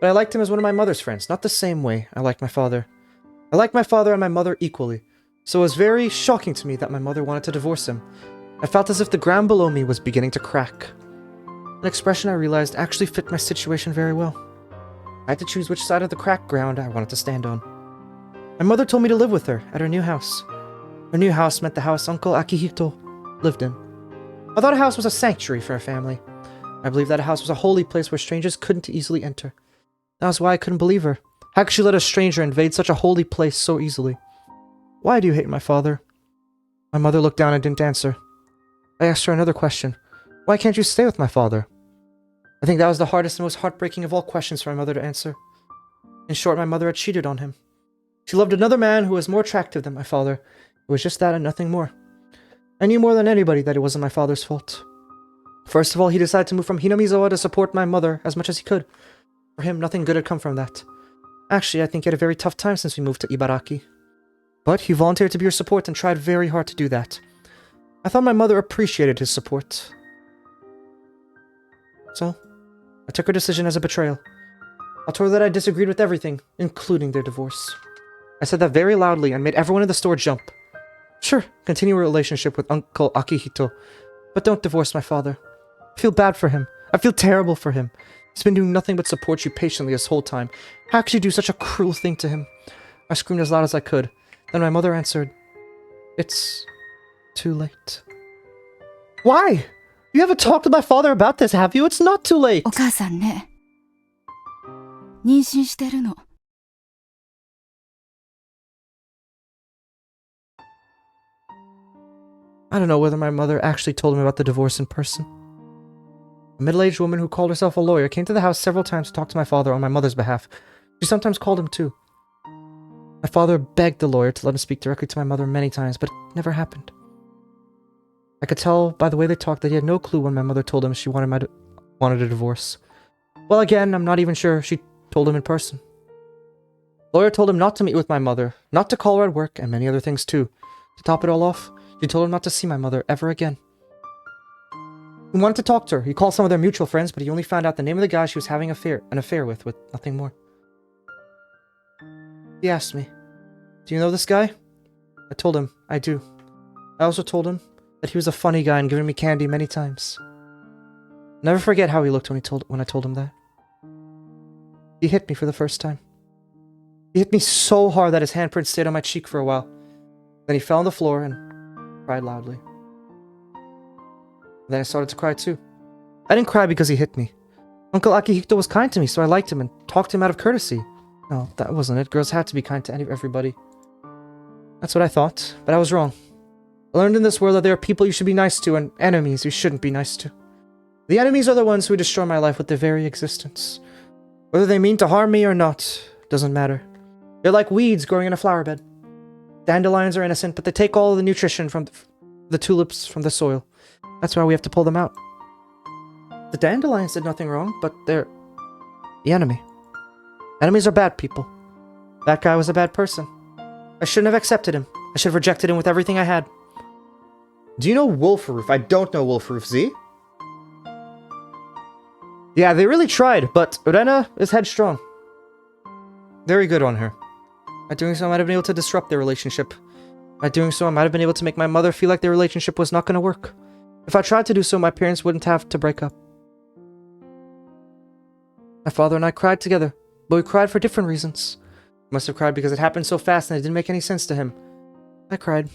but I liked him as one of my mother's friends, not the same way I liked my father. I liked my father and my mother equally, so it was very shocking to me that my mother wanted to divorce him. I felt as if the ground below me was beginning to crack. An expression I realized actually fit my situation very well. I had to choose which side of the cracked ground I wanted to stand on. My mother told me to live with her at her new house. Her new house meant the house Uncle Akihito lived in. I thought a house was a sanctuary for a family. I believed that a house was a holy place where strangers couldn't easily enter. That was why I couldn't believe her. How could she let a stranger invade such a holy place so easily? Why do you hate my father? My mother looked down and didn't answer. I asked her another question. Why can't you stay with my father? I think that was the hardest and most heartbreaking of all questions for my mother to answer. In short, my mother had cheated on him. She loved another man who was more attractive than my father. It was just that and nothing more. I knew more than anybody that it wasn't my father's fault. First of all, he decided to move from Hinamizawa to support my mother as much as he could. For him, nothing good had come from that. Actually, I think he had a very tough time since we moved to Ibaraki. But he volunteered to be her support and tried very hard to do that. I thought my mother appreciated his support. So, I took her decision as a betrayal. I told her that I disagreed with everything, including their divorce. I said that very loudly and made everyone in the store jump. Sure, continue a relationship with Uncle Akihito, but don't divorce my father. I feel bad for him. I feel terrible for him. He's been doing nothing but support you patiently this whole time. How could you do such a cruel thing to him? I screamed as loud as I could. Then my mother answered, It's too late. Why? You haven't talked to my father about this, have you? It's not too late. お母さんね、妊娠してるの。I don't know whether my mother actually told him about the divorce in person. A middle-aged woman who called herself a lawyer came to the house several times to talk to my father on my mother's behalf. She sometimes called him too. My father begged the lawyer to let him speak directly to my mother many times, but it never happened. I could tell by the way they talked that he had no clue when my mother told him she wanted a divorce. Well, again, I'm not even sure she told him in person. The lawyer told him not to meet with my mother, not to call her at work, and many other things too. To top it all off, she told him not to see my mother ever again. He wanted to talk to her. He called some of their mutual friends, but he only found out the name of the guy she was having an affair with nothing more. He asked me, Do you know this guy? I told him, I do. I also told him that he was a funny guy and given me candy many times. I'll never forget how he looked when I told him that. He hit me for the first time. He hit me so hard that his handprint stayed on my cheek for a while. Then he fell on the floor and cried loudly. Then I started to cry too. I didn't cry because he hit me. Uncle Akihito was kind to me, so I liked him and talked to him out of courtesy. No, that wasn't it. Girls had to be kind to everybody. That's what I thought, but I was wrong. I learned in this world that there are people you should be nice to and enemies you shouldn't be nice to. The enemies are the ones who destroy my life with their very existence. Whether they mean to harm me or not, doesn't matter. They're like weeds growing in a flower bed. Dandelions are innocent, but they take all the nutrition from the tulips from the soil. That's why we have to pull them out. The dandelions did nothing wrong, but they're the enemy. Enemies are bad people. That guy was a bad person. I shouldn't have accepted him. I should have rejected him with everything I had. Do you know Wolferoof? I don't know Wolferoof, Z? Yeah, they really tried, but Urena is headstrong. Very good on her. By doing so, I might have been able to disrupt their relationship. By doing so, I might have been able to make my mother feel like their relationship was not going to work. If I tried to do so, my parents wouldn't have to break up. My father and I cried together, but we cried for different reasons. I must have cried because it happened so fast and it didn't make any sense to him. I cried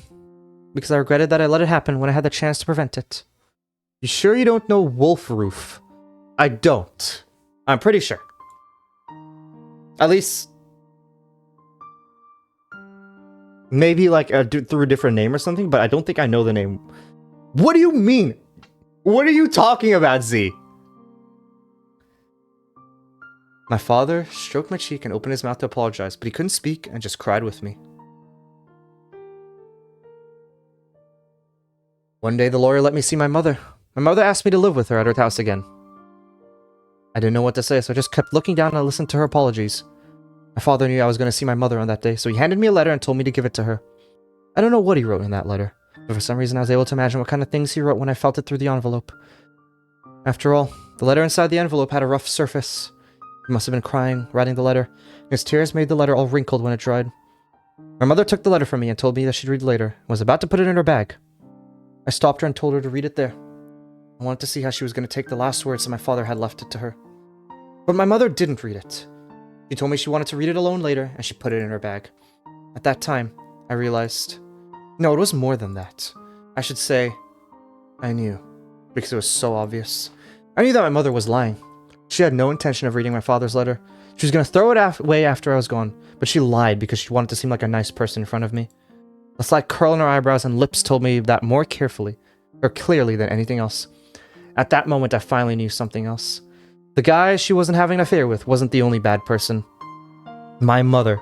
because I regretted that I let it happen when I had the chance to prevent it. You sure you don't know Wolferoof? I don't. I'm pretty sure. At least... maybe like through a different name or something, but I don't think I know the name. What do you mean? What are you talking about, Z? My father stroked my cheek and opened his mouth to apologize, but he couldn't speak and just cried with me. One day, the lawyer let me see my mother. My mother asked me to live with her at her house again. I didn't know what to say, so I just kept looking down and listened to her apologies. My father knew I was going to see my mother on that day, so he handed me a letter and told me to give it to her. I don't know what he wrote in that letter, but for some reason I was able to imagine what kind of things he wrote when I felt it through the envelope. After all, the letter inside the envelope had a rough surface. He must have been crying, writing the letter. His tears made the letter all wrinkled when it dried. My mother took the letter from me and told me that she'd read it later, and was about to put it in her bag. I stopped her and told her to read it there. I wanted to see how she was going to take the last words that my father had left it to her. But my mother didn't read it. She told me she wanted to read it alone later, and she put it in her bag. At that time, I realized... no, it was more than that. I should say, I knew, because it was so obvious. I knew that my mother was lying. She had no intention of reading my father's letter. She was going to throw it away after I was gone, but she lied because she wanted to seem like a nice person in front of me. A slight curl in her eyebrows and lips told me that more carefully, or clearly than anything else. At that moment, I finally knew something else. The guy she wasn't having an affair with wasn't the only bad person. My mother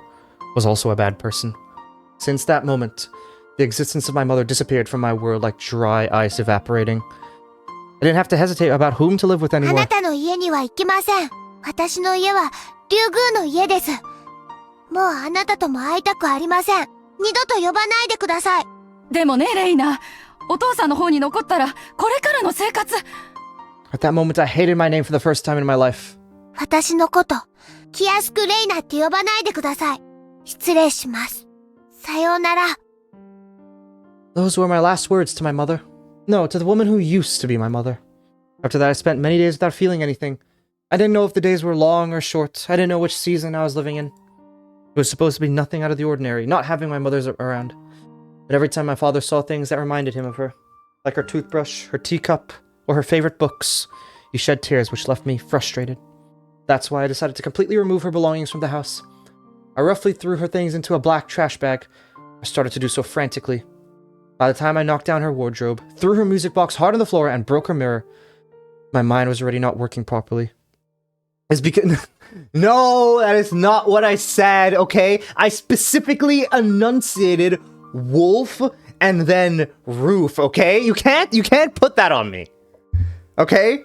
was also a bad person. Since that moment, the existence of my mother disappeared from my world like dry ice evaporating. I didn't have to hesitate about whom to live with あ anymore. なたの家には行きません。私の家は竜宮の家です。もうあなたとも会いたくありません。二度と呼ばないでください。でもね、レイナ、お父さんの方に残ったら、これからの生活。At that moment, I hated my name for the first time in my life. 私のこと、気安くレイナって呼ばないでください。失礼します。さようなら。 Those were my last words to my mother. No, to the woman who used to be my mother. After that, I spent many days without feeling anything. I didn't know if the days were long or short. I didn't know which season I was living in. It was supposed to be nothing out of the ordinary, not having my mother's around. But every time my father saw things that reminded him of her, like her toothbrush, her teacup, or her favorite books, he shed tears which left me frustrated. That's why I decided to completely remove her belongings from the house. I roughly threw her things into a black trash bag. I started to do so frantically. By the time I knocked down her wardrobe, threw her music box hard on the floor, and broke her mirror, my mind was already not working properly. It's because... No, that is not what I said, okay? I specifically enunciated wolf and then roof, okay? You can't put that on me. Okay?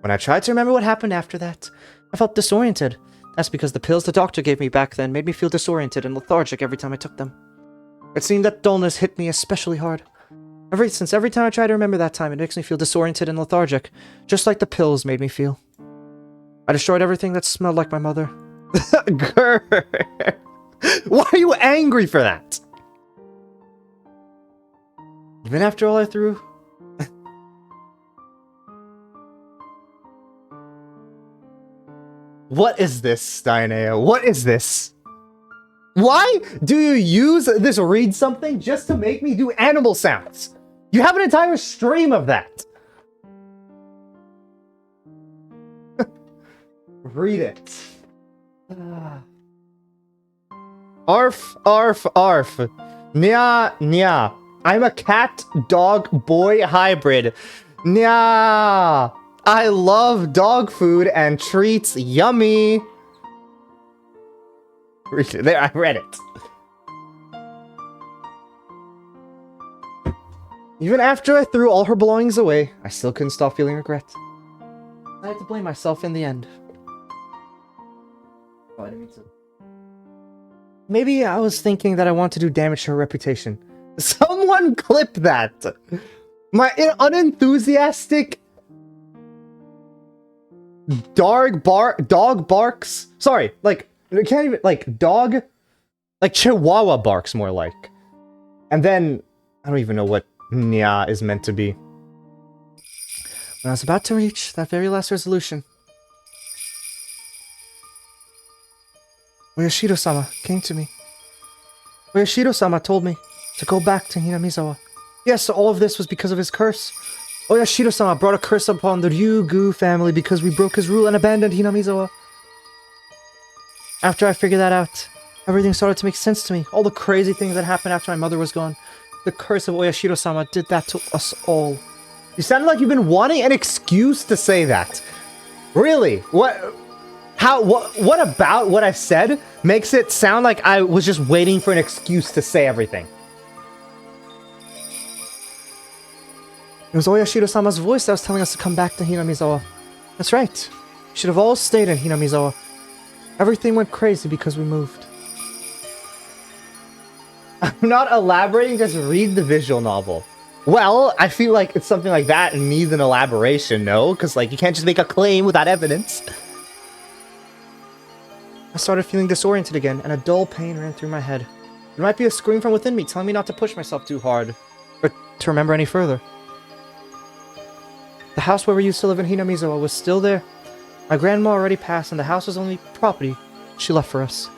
When I tried to remember what happened after that, I felt disoriented. That's because the pills the doctor gave me back then made me feel disoriented and lethargic every time I took them. It seemed that dullness hit me especially hard. Every time I try to remember that time, it makes me feel disoriented and lethargic, just like the pills made me feel. I destroyed everything that smelled like my mother. Grr. Why are you angry for that? Even after all I threw... What is this, Steinea? What is this? Why do you use this read something just to make me do animal sounds? You have an entire stream of that. Read it. Arf, arf, arf. Nya, nya. I'm a cat-dog-boy hybrid. Nya. I love dog food and treats. Yummy. There, I read it. Even after I threw all her belongings away, I still couldn't stop feeling regret. I had to blame myself in the end. Oh, I didn't mean to. Maybe I was thinking that I want to do damage to her reputation. Someone clip that! My unenthusiastic... dog barks? Sorry, like... I can't even, like, dog? Like, Chihuahua barks, more like. And then, I don't even know what nya is meant to be. When I was about to reach that very last resolution, Oyashiro-sama came to me. Oyashiro-sama told me to go back to Hinamizawa. Yes, so all of this was because of his curse. Oyashiro-sama brought a curse upon the Ryugu family because we broke his rule and abandoned Hinamizawa. After I figured that out, everything started to make sense to me. All the crazy things that happened after my mother was gone. The curse of Oyashiro-sama did that to us all. You sounded like you've been wanting an excuse to say that. Really? What about what I said makes it sound like I was just waiting for an excuse to say everything? It was Oyashiro-sama's voice that was telling us to come back to Hinamizawa. That's right. We should have all stayed in Hinamizawa. Everything went crazy because we moved. I'm not elaborating, just read the visual novel. Well, I feel like it's something like that and needs an elaboration, no? Because, like, you can't just make a claim without evidence. I started feeling disoriented again, and a dull pain ran through my head. It might be a scream from within me telling me not to push myself too hard, or to remember any further. The house where we used to live in Hinamizawa was still there. My grandma already passed, and the house was only property she left for us.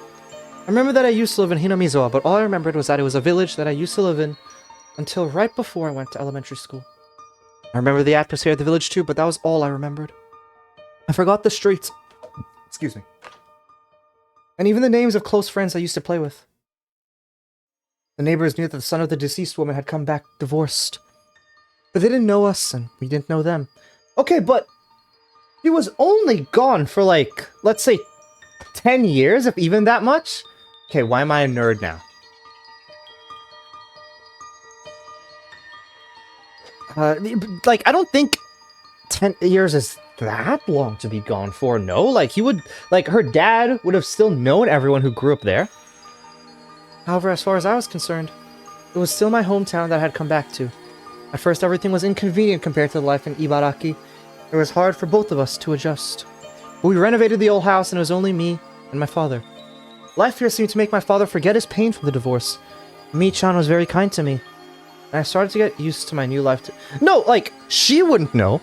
I remember that I used to live in Hinamizawa, but all I remembered was that it was a village that I used to live in until right before I went to elementary school. I remember the atmosphere of the village too, but that was all I remembered. I forgot the streets. Excuse me. And even the names of close friends I used to play with. The neighbors knew that the son of the deceased woman had come back divorced. But they didn't know us, and we didn't know them. Okay, but he was only gone for, like, let's say 10 years, if even that much? Okay, why am I a nerd now? Like, I don't think 10 years is that long to be gone for, no? Like, he would, like, her dad would have still known everyone who grew up there. However, as far as I was concerned, it was still my hometown that I had come back to. At first, everything was inconvenient compared to the life in Ibaraki. It was hard for both of us to adjust. But we renovated the old house, and it was only me and my father. Life here seemed to make my father forget his pain from the divorce. Mi-chan was very kind to me. And I started to get used to my new life too. No, like, she wouldn't know.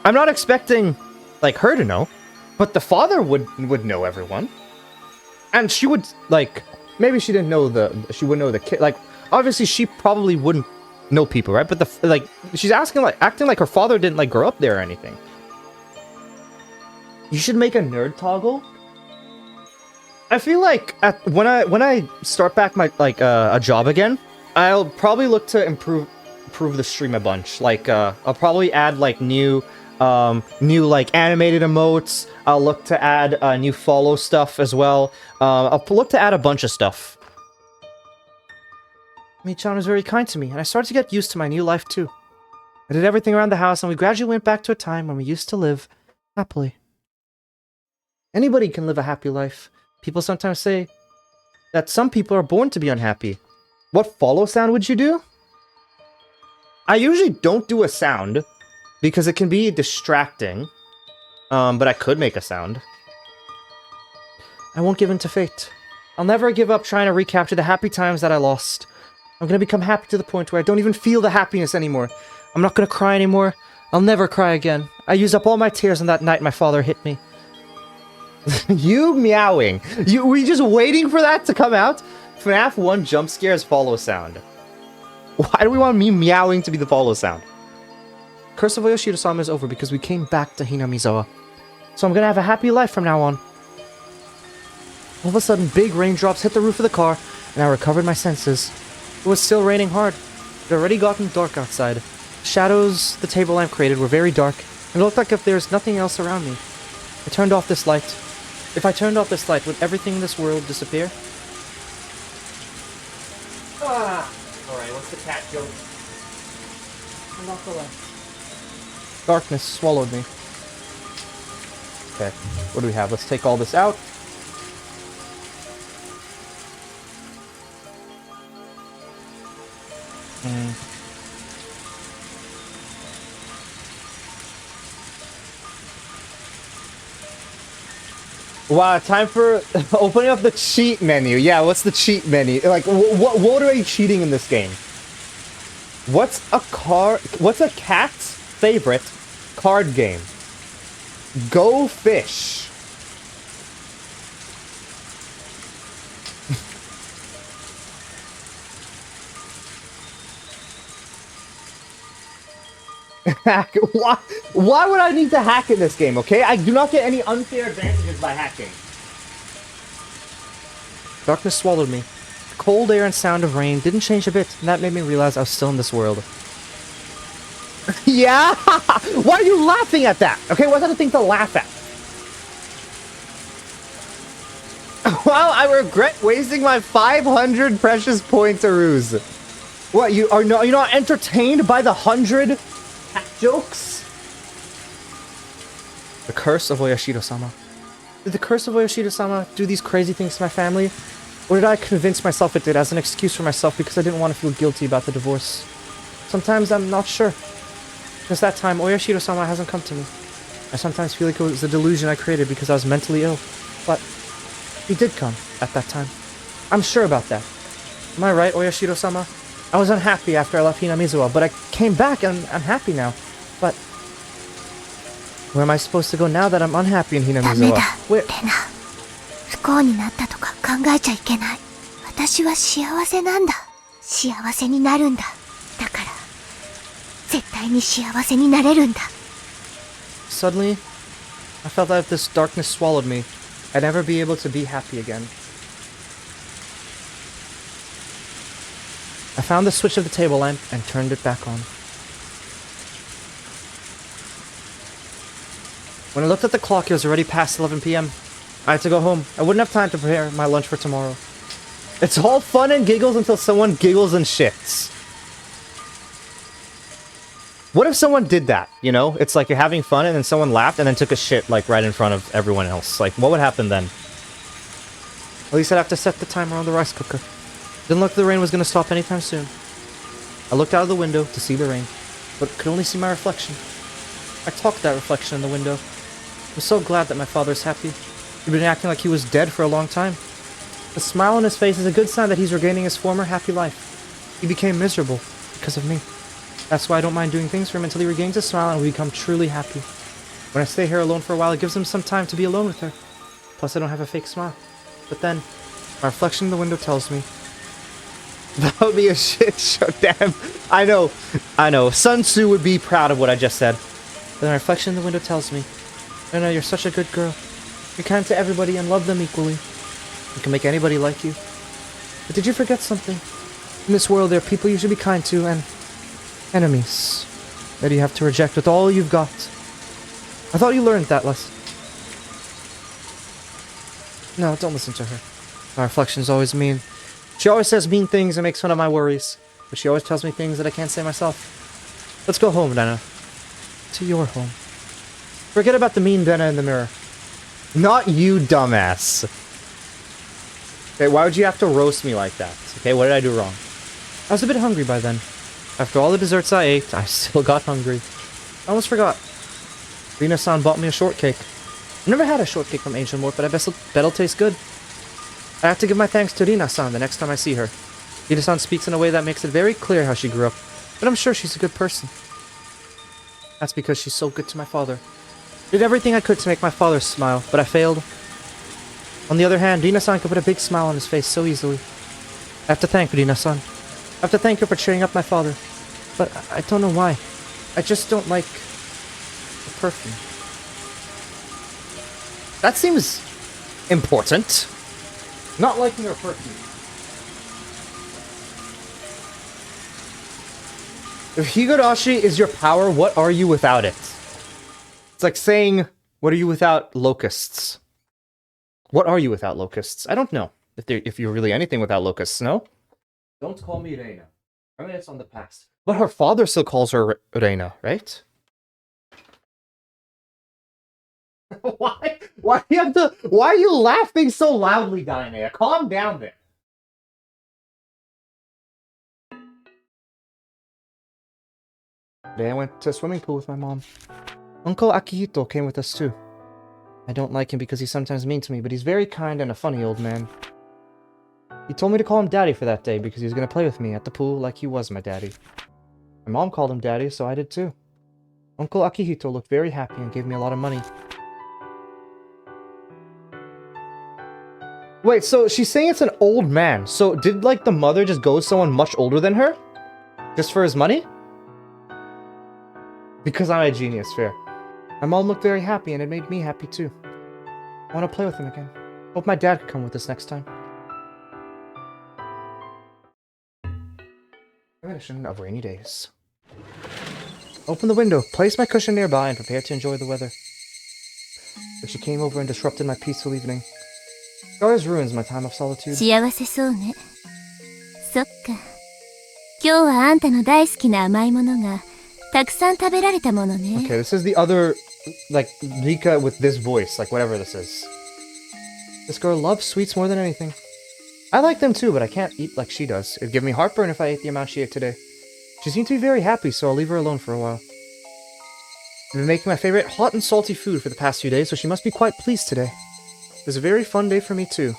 I'm not expecting, like, her to know. But the father would know everyone. And she would, like, maybe she didn't know she wouldn't know the kid. Like, obviously she probably wouldn't know people, right? But she's acting like her father didn't, like, grow up there or anything. You should make a nerd toggle. I feel like when I start back my a job again, I'll probably look to improve the stream a bunch. Like I'll probably add like new like animated emotes. I'll look to add new follow stuff as well. I'll look to add a bunch of stuff. Mi-chan was very kind to me, and I started to get used to my new life too. I did everything around the house, and we gradually went back to a time when we used to live happily. Anybody can live a happy life. People sometimes say that some people are born to be unhappy. What follow sound would you do? I usually don't do a sound because it can be distracting. But I could make a sound. I won't give in to fate. I'll never give up trying to recapture the happy times that I lost. I'm gonna become happy to the point where I don't even feel the happiness anymore. I'm not gonna cry anymore. I'll never cry again. I used up all my tears on that night my father hit me. You meowing. Were you just waiting for that to come out? FNAF 1 jump scares follow sound. Why do we want me meowing to be the follow sound? Curse of Yoshida-sama is over because we came back to Hinamizawa. So I'm gonna have a happy life from now on. All of a sudden, big raindrops hit the roof of the car, and I recovered my senses. It was still raining hard. It had already gotten dark outside. The shadows the table lamp created were very dark, and it looked like if there was nothing else around me. I turned off this light. If I turned off this light, would everything in this world disappear? Alright, what's the cat joke? Turn off the light. Darkness swallowed me. Okay, what do we have? Let's take all this out. Wow, time for opening up the cheat menu. Yeah, what's the cheat menu? Like, what are you cheating in this game? What's a cat's favorite card game? Go Fish. Hack. Why would I need to hack in this game, okay? I do not get any unfair advantages by hacking. Darkness swallowed me. The cold air and sound of rain didn't change a bit, and that made me realize I was still in this world. Yeah? Why are you laughing at that? Okay, what's that a thing to laugh at? Well, I regret wasting my 500 precious points to ruse. What, you're not entertained by the 100 jokes? The curse of Oyashiro-sama. Did the curse of Oyashiro-sama do these crazy things to my family? Or did I convince myself it did as an excuse for myself because I didn't want to feel guilty about the divorce? Sometimes I'm not sure. Since that time, Oyashiro-sama hasn't come to me. I sometimes feel like it was a delusion I created because I was mentally ill. But he did come at that time. I'm sure about that. Am I right, Oyashiro-sama? I was unhappy after I left Hinamizawa, but I came back and I'm happy now. But where am I supposed to go now that I'm unhappy in Hinamizawa? Where? 不幸になったとか考えちゃいけない。私は幸せなんだ。幸せになるんだ。だから絶対に幸せになれるんだ。Suddenly, I felt that if this darkness swallowed me, I'd never be able to be happy again. I found the switch of the table lamp and turned it back on. When I looked at the clock, it was already past 11 p.m. I had to go home. I wouldn't have time to prepare my lunch for tomorrow. It's all fun and giggles until someone giggles and shits. What if someone did that, you know? It's like you're having fun and then someone laughed and then took a shit, like, right in front of everyone else. Like, what would happen then? At least I'd have to set the timer on the rice cooker. Didn't look like the rain was going to stop anytime soon. I looked out of the window to see the rain, but could only see my reflection. I talked to that reflection in the window. I'm so glad that my father's happy. He'd been acting like he was dead for a long time. The smile on his face is a good sign that he's regaining his former happy life. He became miserable because of me. That's why I don't mind doing things for him until he regains his smile and we become truly happy. When I stay here alone for a while, it gives him some time to be alone with her. Plus, I don't have a fake smile. But then, my reflection in the window tells me that would be a shit show. Damn. I know. Sun Tzu would be proud of what I just said. But my reflection in the window tells me, no, you're such a good girl. You're kind to everybody and love them equally. You can make anybody like you. But did you forget something? In this world, there are people you should be kind to and enemies that you have to reject with all you've got. I thought you learned that lesson. No, don't listen to her. My reflection's always mean. She always says mean things and makes fun of my worries. But she always tells me things that I can't say myself. Let's go home, Dana. To your home. Forget about the mean Dana in the mirror. Not you, dumbass. Okay, why would you have to roast me like that? Okay, what did I do wrong? I was a bit hungry by then. After all the desserts I ate, I still got hungry. I almost forgot. Rina-san bought me a shortcake. I've never had a shortcake from Ancient Mort, but I bet it'll taste good. I have to give my thanks to Rina-san the next time I see her. Rina-san speaks in a way that makes it very clear how she grew up, but I'm sure she's a good person. That's because she's so good to my father. I did everything I could to make my father smile, but I failed. On the other hand, Rina-san could put a big smile on his face so easily. I have to thank Rina-san. I have to thank her for cheering up my father. But I don't know why. I just don't like the perfume. That seems important. Not liking her perfume. If Higurashi is your power, what are you without it? It's like saying, what are you without locusts? What are you without locusts? I don't know if you're really anything without locusts, no? Don't call me Reina. I mean, it's on the past. But her father still calls her Reina, right? Why? Why do you have to? Why are you laughing so loudly, Dynea? Calm down there. Today I went to a swimming pool with my mom. Uncle Akihito came with us too. I don't like him because he's sometimes mean to me, but he's very kind and a funny old man. He told me to call him Daddy for that day because he was going to play with me at the pool like he was my daddy. My mom called him Daddy, so I did too. Uncle Akihito looked very happy and gave me a lot of money. Wait, so she's saying it's an old man. So did, like, the mother just go with someone much older than her? Just for his money? Because I'm a genius, fair. My mom looked very happy and it made me happy too. I want to play with him again. Hope my dad could come with us next time. Premonition of rainy days. Open the window, place my cushion nearby, and prepare to enjoy the weather. But she came over and disrupted my peaceful evening. She always ruins my time of solitude. 幸せそうね。そっか。今日はあんたの大好きな甘いものがたくさん食べられたものね。Okay, this is the other, like, Rika with this voice, like whatever this is. This girl loves sweets more than anything. I like them too, but I can't eat like she does. It'd give me heartburn if I ate the amount she ate today. She seemed to be very happy, so I'll leave her alone for a while. I've been making my favorite hot and salty food for the past few days, so she must be quite pleased today. It was a very fun day for me too.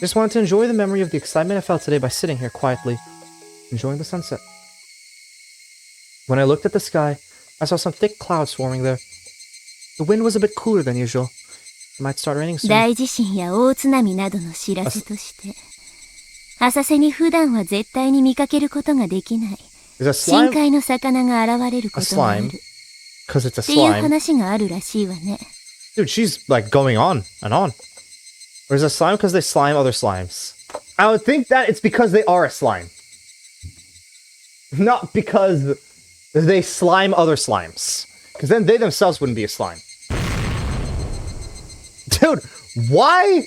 Just wanted to enjoy the memory of the excitement I felt today by sitting here quietly, enjoying the sunset. When I looked at the sky, I saw some thick clouds swarming there. The wind was a bit cooler than usual. It might start raining soon. 大地震や大津波などの知らせとして、浅瀬に普段は絶対に見かけることができない深海の魚が現れることがあるっていう話があるらしいわね。Dude, she's like going on and on. Or is it a slime because they slime other slimes? I would think that it's because they are a slime. Not because they slime other slimes. Because then they themselves wouldn't be a slime. Dude, why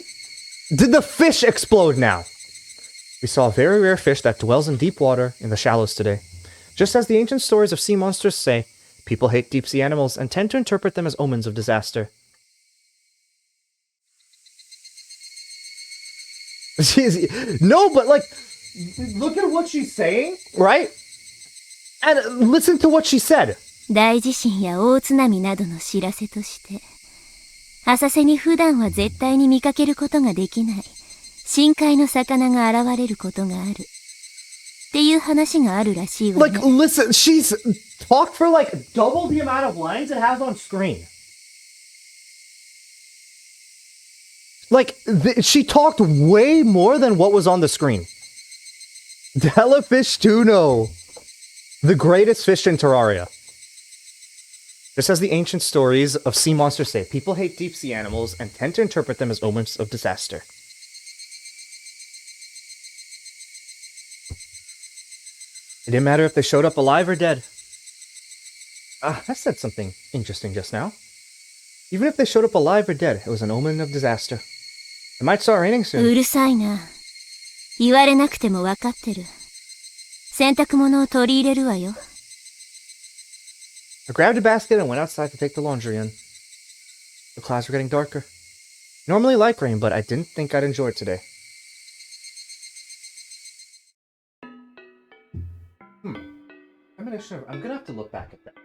did the fish explode now? We saw a very rare fish that dwells in deep water in the shallows today. Just as the ancient stories of sea monsters say, people hate deep sea animals and tend to interpret them as omens of disaster. No, but like, look at what she's saying, right? And listen to what she said. 大地震や大津波などの知らせとして、浅瀬に普段は絶対に見かけることができない深海の魚が現れることがある。っていう話があるらしいわね。Like, listen, she's talked for like double the amount of lines it has on screen. Like, she talked way more than what was on the screen. Telefish Tuno. The greatest fish in Terraria. Just as the ancient stories of sea monsters say, people hate deep sea animals and tend to interpret them as omens of disaster. It didn't matter if they showed up alive or dead. I said something interesting just now. Even if they showed up alive or dead, it was an omen of disaster. It might start raining soon. うるさいな。言われなくてもわかってる。洗濯物を取り入れるわよ。I grabbed a basket and went outside to take the laundry in. The clouds were getting darker. I normally like rain, but I didn't think I'd enjoy it today. I'm gonna have to look back at that.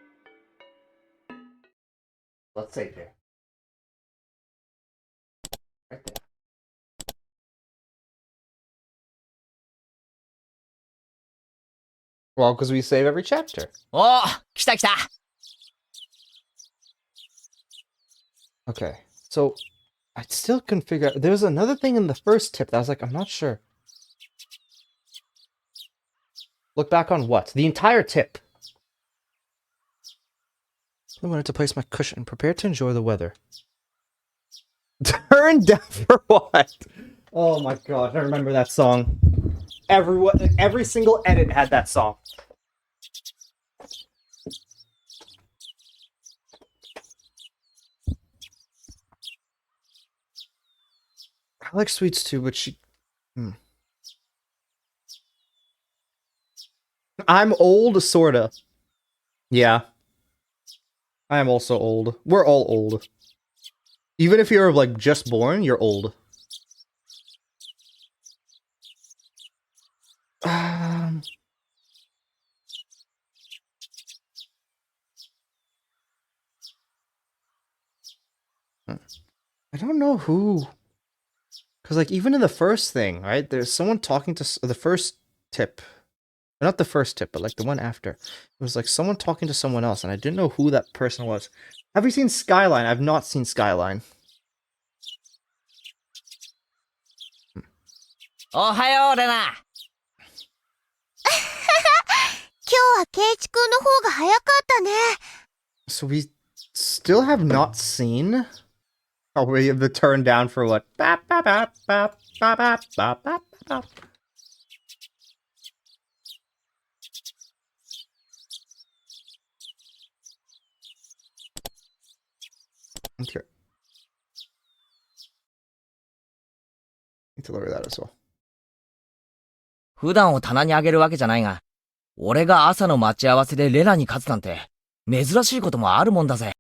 Let's save here. Right there. Well, because we save every chapter. おー、来た来た。 Okay, so I still couldn't figure out. There was another thing in the first tip that I was like, I'm not sure. Look back on what? The entire tip. I wanted to place my cushion, prepared to enjoy the weather. Turn down for what? Oh my god, I remember that song. Every single edit had that song. I like sweets too, but she... I'm old, sorta. Yeah. I am also old. We're all old. Even if you're, like, just born, you're old. I don't know who... Because, like, even in the first thing, right? There's someone talking to... The first tip... Not the first tip, but like the one after. It was like someone talking to someone else, and I didn't know who that person was. Have you seen Skyline? I've not seen Skyline. おはよう、レナ。今日はケイチ君の方が早かったね。So we still have not seen... Oh, we have the turn down for what? Bap, bap, bap, bap, bap, bap, bap, bap, bap. Okay. Need to lower that as well. 普段を棚にあげるわけじゃないが、俺が朝の待ち合わせでレナに勝つなんて、珍しいこともあるもんだぜ。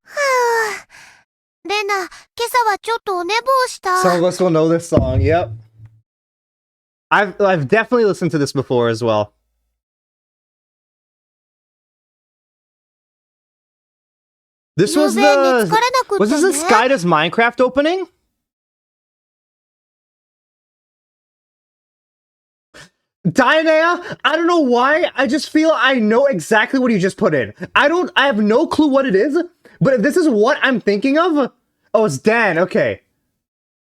レナ、今朝はちょっとお寝坊した。Some of us will know this song, yep. I've definitely listened to this before as well. This was the... Was this the Skyda's Minecraft opening? Dianea, I don't know why, I just feel I know exactly what you just put in. I have no clue what it is, but if this is what I'm thinking of... Oh, it's Dan, okay.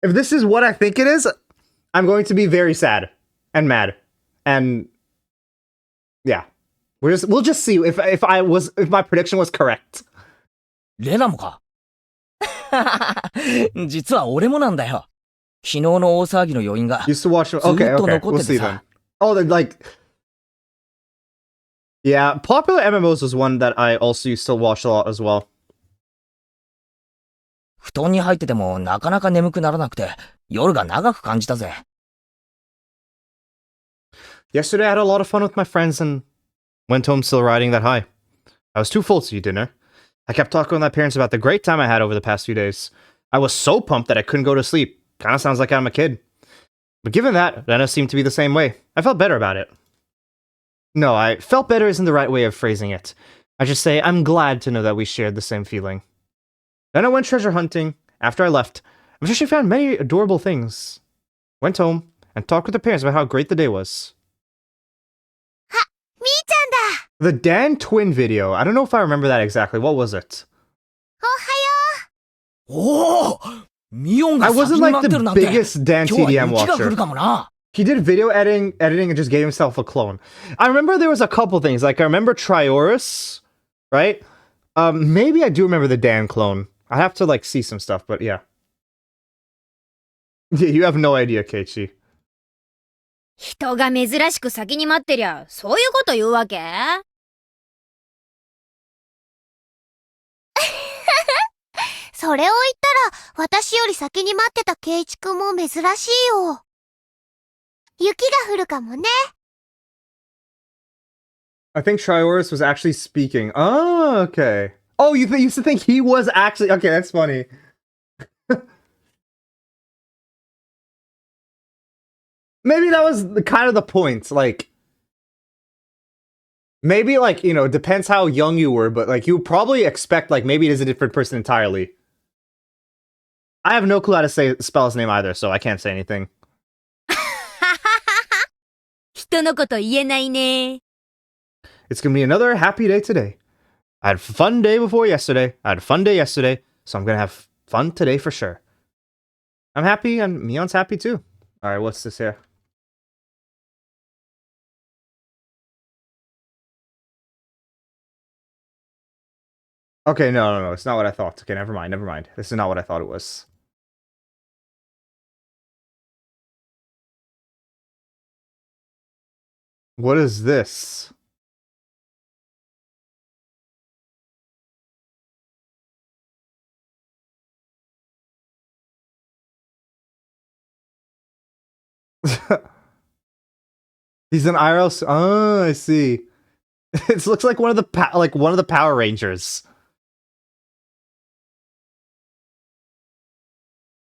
If this is what I think it is, I'm going to be very sad and mad. And... Yeah. We'll just see if my prediction was correct. レナもか実は俺もなんだよ。昨日の大騒ぎの余韻が Used to watch... Okay, okay, we'll see then. Oh, they're like... Yeah, popular MMOs was one that I also used to watch a lot as well. 布団に入っててもなかなか眠くならなくて、夜が長く感じたぜ。Yesterday I had a lot of fun with my friends and went home still riding that high. I was too full to eat dinner. I kept talking with my parents about the great time I had over the past few days. I was so pumped that I couldn't go to sleep. Kinda sounds like I'm a kid. But given that, Lena seemed to be the same way. I felt better about it. No, I felt better isn't the right way of phrasing it. I should say I'm glad to know that we shared the same feeling. Then I went treasure hunting. After I left, I'm sure she found many adorable things. went home, and talked with her parents about how great the day was. みーちゃんだ The Dan twin video. I don't know if I remember that exactly. What was it? おはよおおミオン I が先 wasn't に like 待って the るなんて biggest Dan 今日は TDM 雪が降 watcher. るかもな He did video editing and just gave himself a clone. I remember there was a couple things. Like, I remember Triorus, right? Maybe I do remember the Dan clone. I have to, like, see some stuff, but yeah. Yeah, you have no idea, Keiichi. 人が珍しく先に待ってりゃそういうこと言うわけそれを言ったら私より先に待ってたケイチくんも珍しいよ雪が降るかもね I think Triorus was actually speaking. Oh, okay. Oh, you used to think he was actually... Okay, that's funny. Maybe that was kind of the point, like... Maybe, like, you know, it depends how young you were, but, like, you would probably expect, like, maybe it is a different person entirely. I have no clue how to spell his name either, so I can't say anything. 人のこと言えないね It's gonna be another happy day today. I had a fun day before yesterday. I had a fun day yesterday, so I'm gonna have fun today for sure. I'm happy, and Mion's happy too. Alright, what's this here? Okay, no, it's not what I thought. Okay, never mind. This is not what I thought it was. What is this? He's an IRL. Oh, I see. It looks like one of the Power Rangers.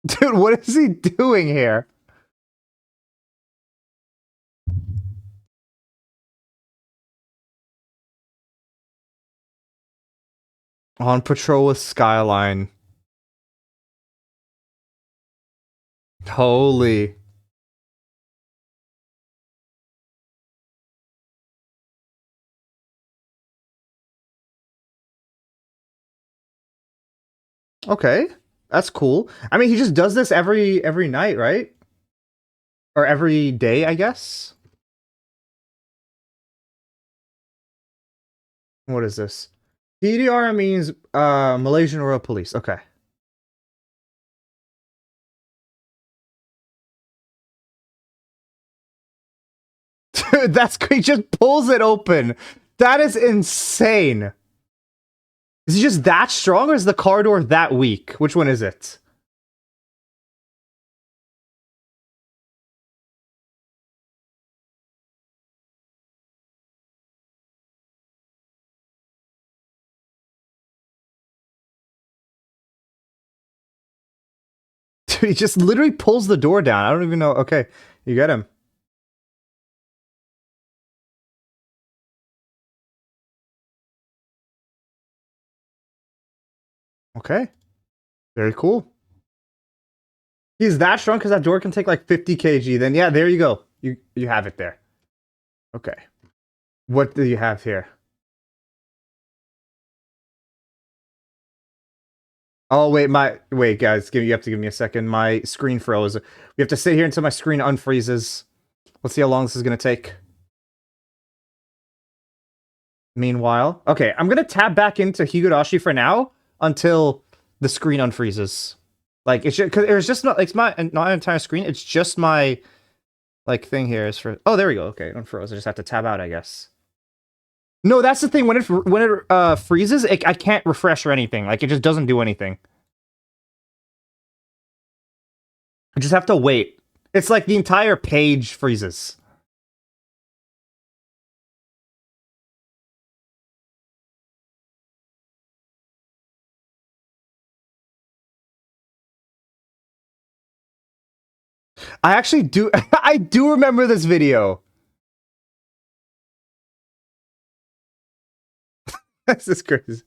Dude, what is he doing here? On patrol with Skyline. Holy. Okay, that's cool. I mean, he just does this every night, right? Or every day, I guess. What is this? PDR means Malaysian Royal Police. Okay. Dude, that's he just pulls it open. That is insane. Is he just that strong, or is the car door that weak? Which one is it? Dude, he just literally pulls the door down. I don't even know. Okay, you get him. Okay. Very cool. He's that strong because that door can take like 50 kg. Then yeah, there you go. You have it there. Okay. What do you have here? Oh wait, guys, you have to give me a second. My screen froze. We have to sit here until my screen unfreezes. Let's see how long this is gonna take. Meanwhile, okay, I'm gonna tab back into Higurashi for now until the screen unfreezes. Like it's just because it's just not not an entire screen. It's just my like thing here is for. Oh, there we go. Okay, unfroze. I just have to tab out, I guess. No, that's the thing. When it freezes, I can't refresh or anything. Like it just doesn't do anything. I just have to wait. It's like the entire page freezes. I actually do. I do remember this video. This is crazy.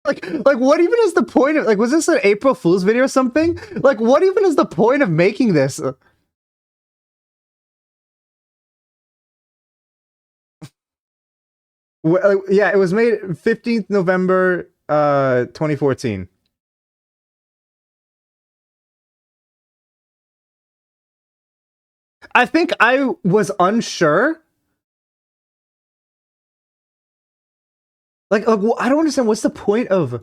Like, what even is the point of, like, was this an April Fool's video or something? Like, what even is the point of making this? Well, yeah, it was made 15th November, 2014. I think I was unsure. Like, I don't understand. What's the point of...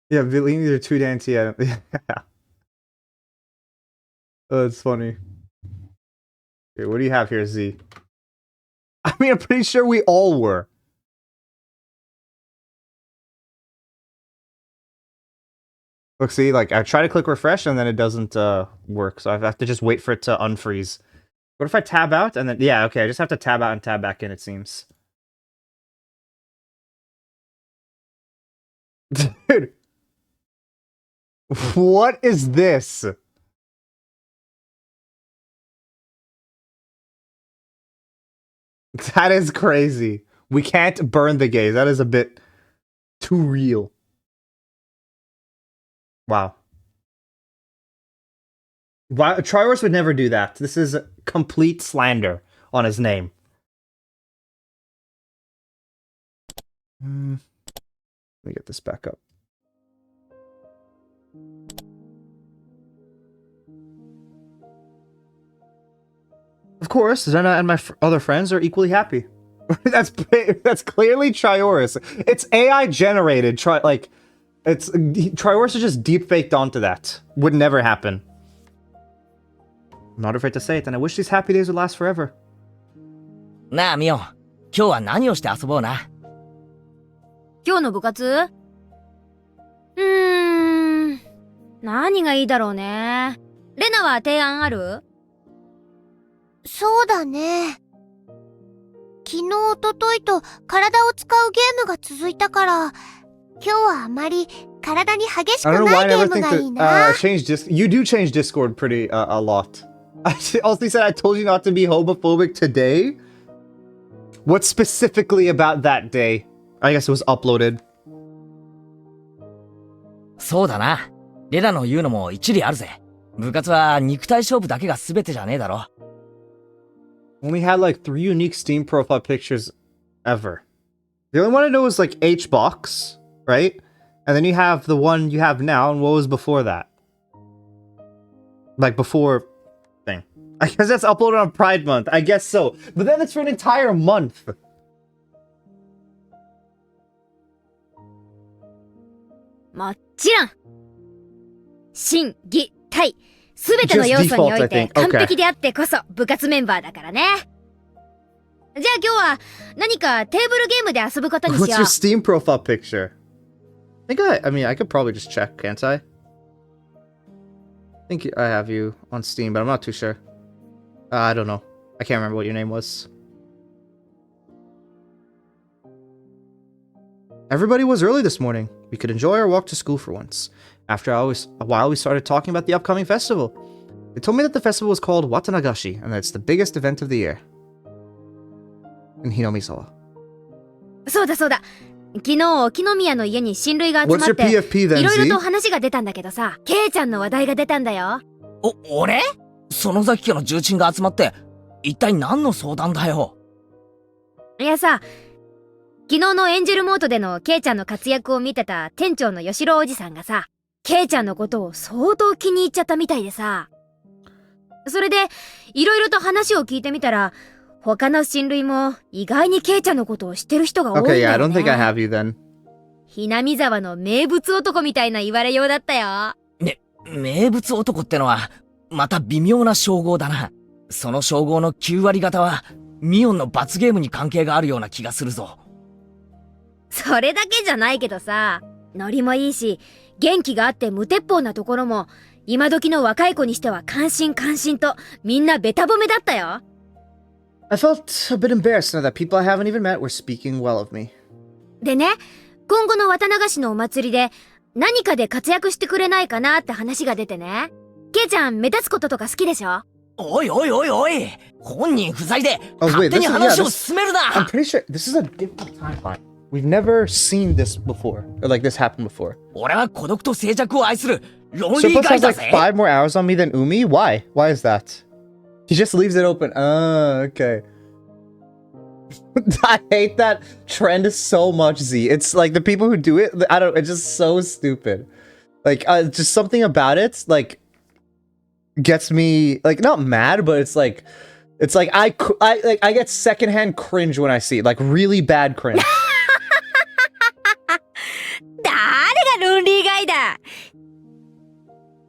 Yeah, Bellini are too dainty. Yeah. Oh, that's funny. Okay, what do you have here, Z? I mean, I'm pretty sure we all were. Look, see, like, I try to click refresh and then it doesn't work, so I have to just wait for it to unfreeze. What if I tab out and then... Yeah, okay, I just have to tab out and tab back in, it seems. Dude. What is this? That is crazy. We can't burn the gays. That is a bit too real. Wow. Why, Triorus would never do that. This is complete slander on his name. Let me get this back up. Of course, Zena and my other friends are equally happy. That's clearly Triorus. It's AI generated. Triorus is just deep faked onto that. Would never happen. I'm not afraid to say it, and I wish these happy days would last forever. なあ、ミオ。今日は何をして遊ぼうな。今日の部活？何がいいだろうね。レナは提案ある？そうだね。昨日、おとといと体を使うゲームが続いたから、今日はあまり体に激しくないゲームがいいな。You do change Discord pretty a lot. I also said I told you not to be homophobic today. What specifically about that day? I guess it was uploaded. そうだな。レナの言うのも一理あるぜ。部活は肉体勝負だけが全てじゃねえだろ。Only had like 3 unique Steam profile pictures ever. The only one I know was like Hbox, right? And then you have the one you have now, and what was before that? Like before thing. I guess that's uploaded on Pride Month. I guess so. But then it's for an entire month. もちろん。心、技、体。すべての要素において完璧であってこそ部活メンバーだからね。じゃあ今日は何かテーブルゲームで遊ぶことにしよう。What's your Steam profile picture? I mean, I could probably just check, can't I? I think I have you on Steam, but I'm not too sure. I don't know. I can't remember what your name was. Everybody was early this morning. We could enjoy our walk to school for once. After a while, we started talking about the upcoming festival. They told me that the festival was called Watanagashi, and that it's the biggest event of the year. In Hinomizawa. そうだそうだ。昨日、沖宮の家に親類が集まって、いろいろと話が出たんだけどさ、ケイちゃんの話題が出たんだよ。俺？園崎家の重鎮が集まって、一体何の相談だよ。いやさ、昨日のエンジェルモートでのケイちゃんの活躍を見てた店長の吉郎おじさんがさ、ケイちゃんのことを相当気に入っちゃったみたいでさ。それで、いろいろと話を聞いてみたら、他の親類も意外にケイちゃんのことを知ってる人が多いんだよね。Okay, yeah, I don't think I have you then. ひなみ沢の名物男みたいな言われようだったよ。名物男ってのは、また微妙な称号だな。その称号の9割方は、ミオンの罰ゲームに関係があるような気がするぞ。それだけじゃないけどさ、ノリもいいし、元気があって無鉄砲なところも、今時の若い子にしては関心と、みんなベタ褒めだったよ。I felt a bit embarrassed now that people I haven't even met were speaking well of me. でね、今後の渡流しのお祭りで、何かで活躍してくれないかなって話が出てね。ケイちゃん、目立つこととか好きでしょ？おいおいおいおい！本人不在で、勝手に話を進めるな！ I'm pretty sure this is a different timeline. We've never seen this before. Or like this happen before. 俺は孤独と静寂を愛するロンリー Supposed ガ has イだ like ぜ。 5 more hours on me than Umi? Why? Why is that? He just leaves it open. Okay. I hate that trend so much, Z. It's like the people who do it, I don't, it's just so stupid. Like, just something about it, like, gets me, like, not mad, but it's like I get secondhand cringe when I see it, like, really bad cringe. 誰がロンリーガイだ。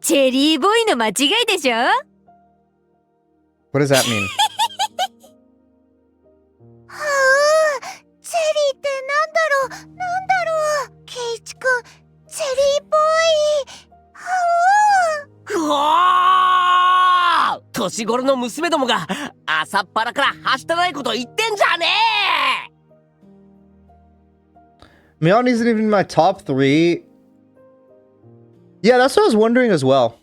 チェリーボーイの間違いでしょ。 What does that mean? はあ、チェリーってなんだろう。ケイチくん、チェリーボーイ。はあ。うおー、年頃の娘どもが朝っぱらからはしたないこと言ってんじゃねえ。 Mion isn't even in my top 3. Yeah, that's what I was wondering as well.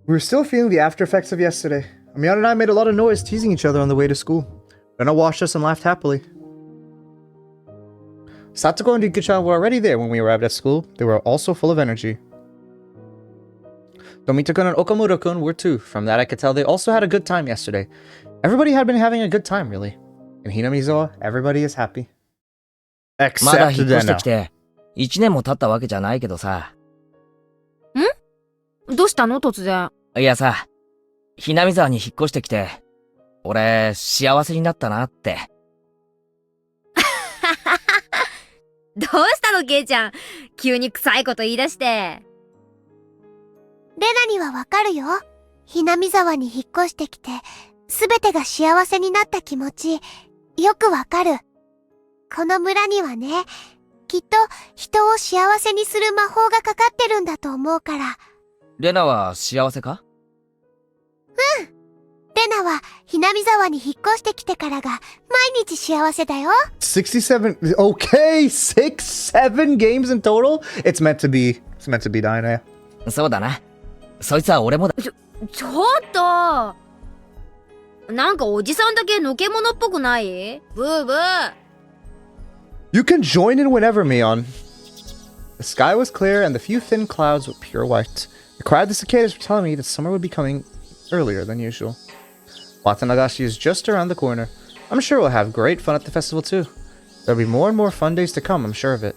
We were still feeling the after effects of yesterday. Mion and I made a lot of noise teasing each other on the way to school. Rena watched us and laughed happily. Satoko and Rika-chan were already there when we arrived at school. They were also full of energy. Tomita-kun and Okamura-kun were too. From that I could tell they also had a good time yesterday. Everybody had been having a good time, really. In Hinamizawa, everybody is happy. まだ Except 引っ越して Deno. きて1年も経ったわけじゃないけどさ。どうしたの突然。いやさ、ひなみ沢に引っ越してきて、俺幸せになったなって。どうしたのケイちゃん。急に臭いこと言い出して。レナにはわかるよ。ひなみ沢に引っ越してきて、すべてが幸せになった気持ち、よくわかる。この村にはね、きっと人を幸せにする魔法がかかってるんだと思うから。レナは幸せか？レナはひなみ沢に引っ越してきてからが毎日幸せだよ。67. Okay, 7 games in total. It's meant to be. It's meant to be Dino. そうだな。そいつは俺もだ。ちょっとなんかおじさんだけのけ者っぽくない？ブーブー。 You can join in whenever, Mion. The sky was clear and the few thin clouds were pure white. The cry of the cicadas were telling me that summer would be coming earlier than usual. Watanagashi is just around the corner. I'm sure we'll have great fun at the festival too. There'll be more and more fun days to come, I'm sure of it.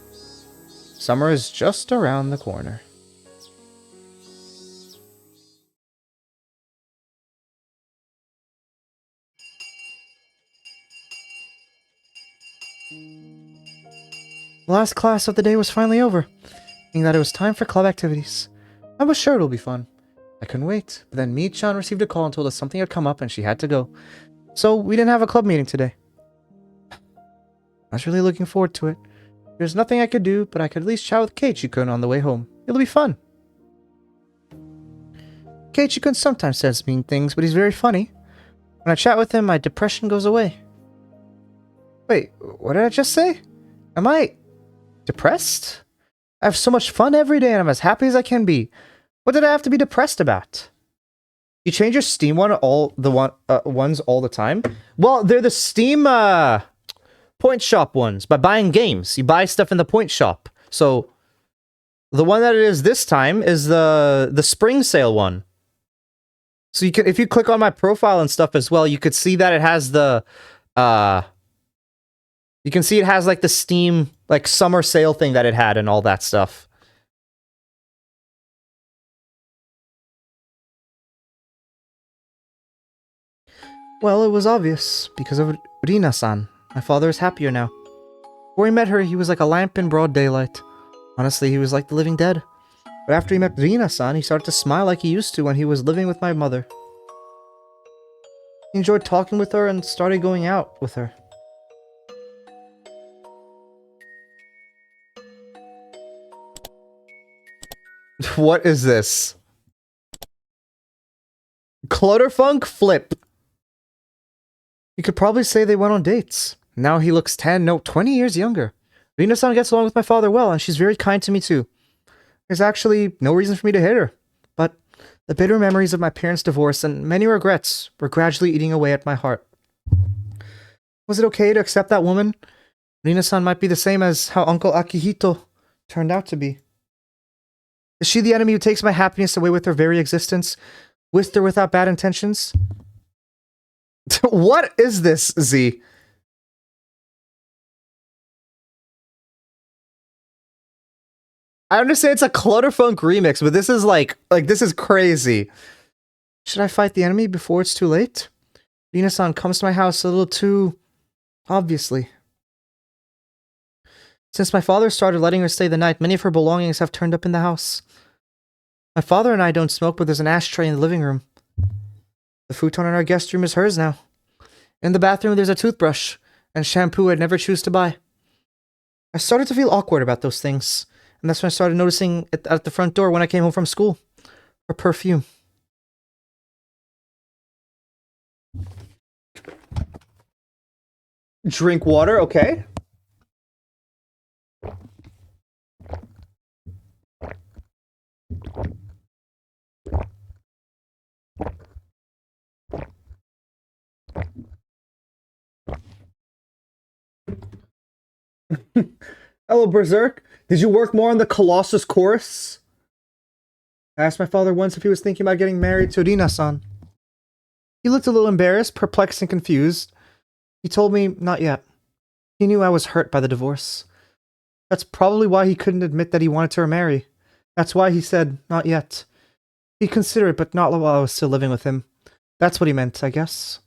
Summer is just around the corner. The last class of the day was finally over, meaning that it was time for club activities. I was sure it'll be fun. I couldn't wait, but then Mi-chan received a call and told us something had come up and she had to go. So we didn't have a club meeting today. I was really looking forward to it. There's nothing I could do, but I could at least chat with Keiichi-kun on the way home. It'll be fun. Keiichi-kun sometimes says mean things, but he's very funny. When I chat with him, my depression goes away. Wait, what did I just say? Am I depressed? I have so much fun every day and I'm as happy as I can be. What did I have to be depressed about? You change your Steam ones all the time? Well, they're the Steam point shop ones by buying games. You buy stuff in the point shop. So the one that it is this time is the spring sale one. So you can, if you click on my profile and stuff as well, you could see that it has the you can see it has like the Steam like summer sale thing that it had and all that stuff. Well, it was obvious because of Rina-san. My father is happier now. Before he met her, he was like a lamp in broad daylight. Honestly, he was like the living dead. But after he met Rina-san, he started to smile like he used to when he was living with my mother. He enjoyed talking with her and started going out with her. What is this? Clutterfunk Flip. You could probably say they went on dates. Now he looks 20 years younger. Rina-san gets along with my father well, and she's very kind to me too. There's actually no reason for me to hate her. But The bitter memories of my parents' divorce and many regrets were gradually eating away at my heart. Was it okay to accept that woman? Rina-san might be the same as how Uncle Akihito turned out to be. Is she the enemy who takes my happiness away with her very existence, with or without bad intentions? What is this, Z? I understand it's a Clutterfunk remix, but this is like this is crazy. Should I fight the enemy before it's too late? Rina-san comes to my house a little too obviously. Since my father started letting her stay the night, many of her belongings have turned up in the house. My father and I don't smoke, but there's an ashtray in the living room. The futon in our guest room is hers now. In the bathroom, there's a toothbrush and shampoo I'd never choose to buy. I started to feel awkward about those things, and that's when I started noticing it at the front door when I came home from school. Her perfume. Drink water, okay. Hello, Berserk. Did you work more on the Colossus chorus? I asked my father once if he was thinking about getting married to Rina-san. He looked a little embarrassed, perplexed, and confused. He told me not yet. He knew I was hurt by the divorce. That's probably why he couldn't admit that he wanted to remarry. That's why he said, not yet. He'd consider it, but not while I was still living with him. That's what he meant, I guess.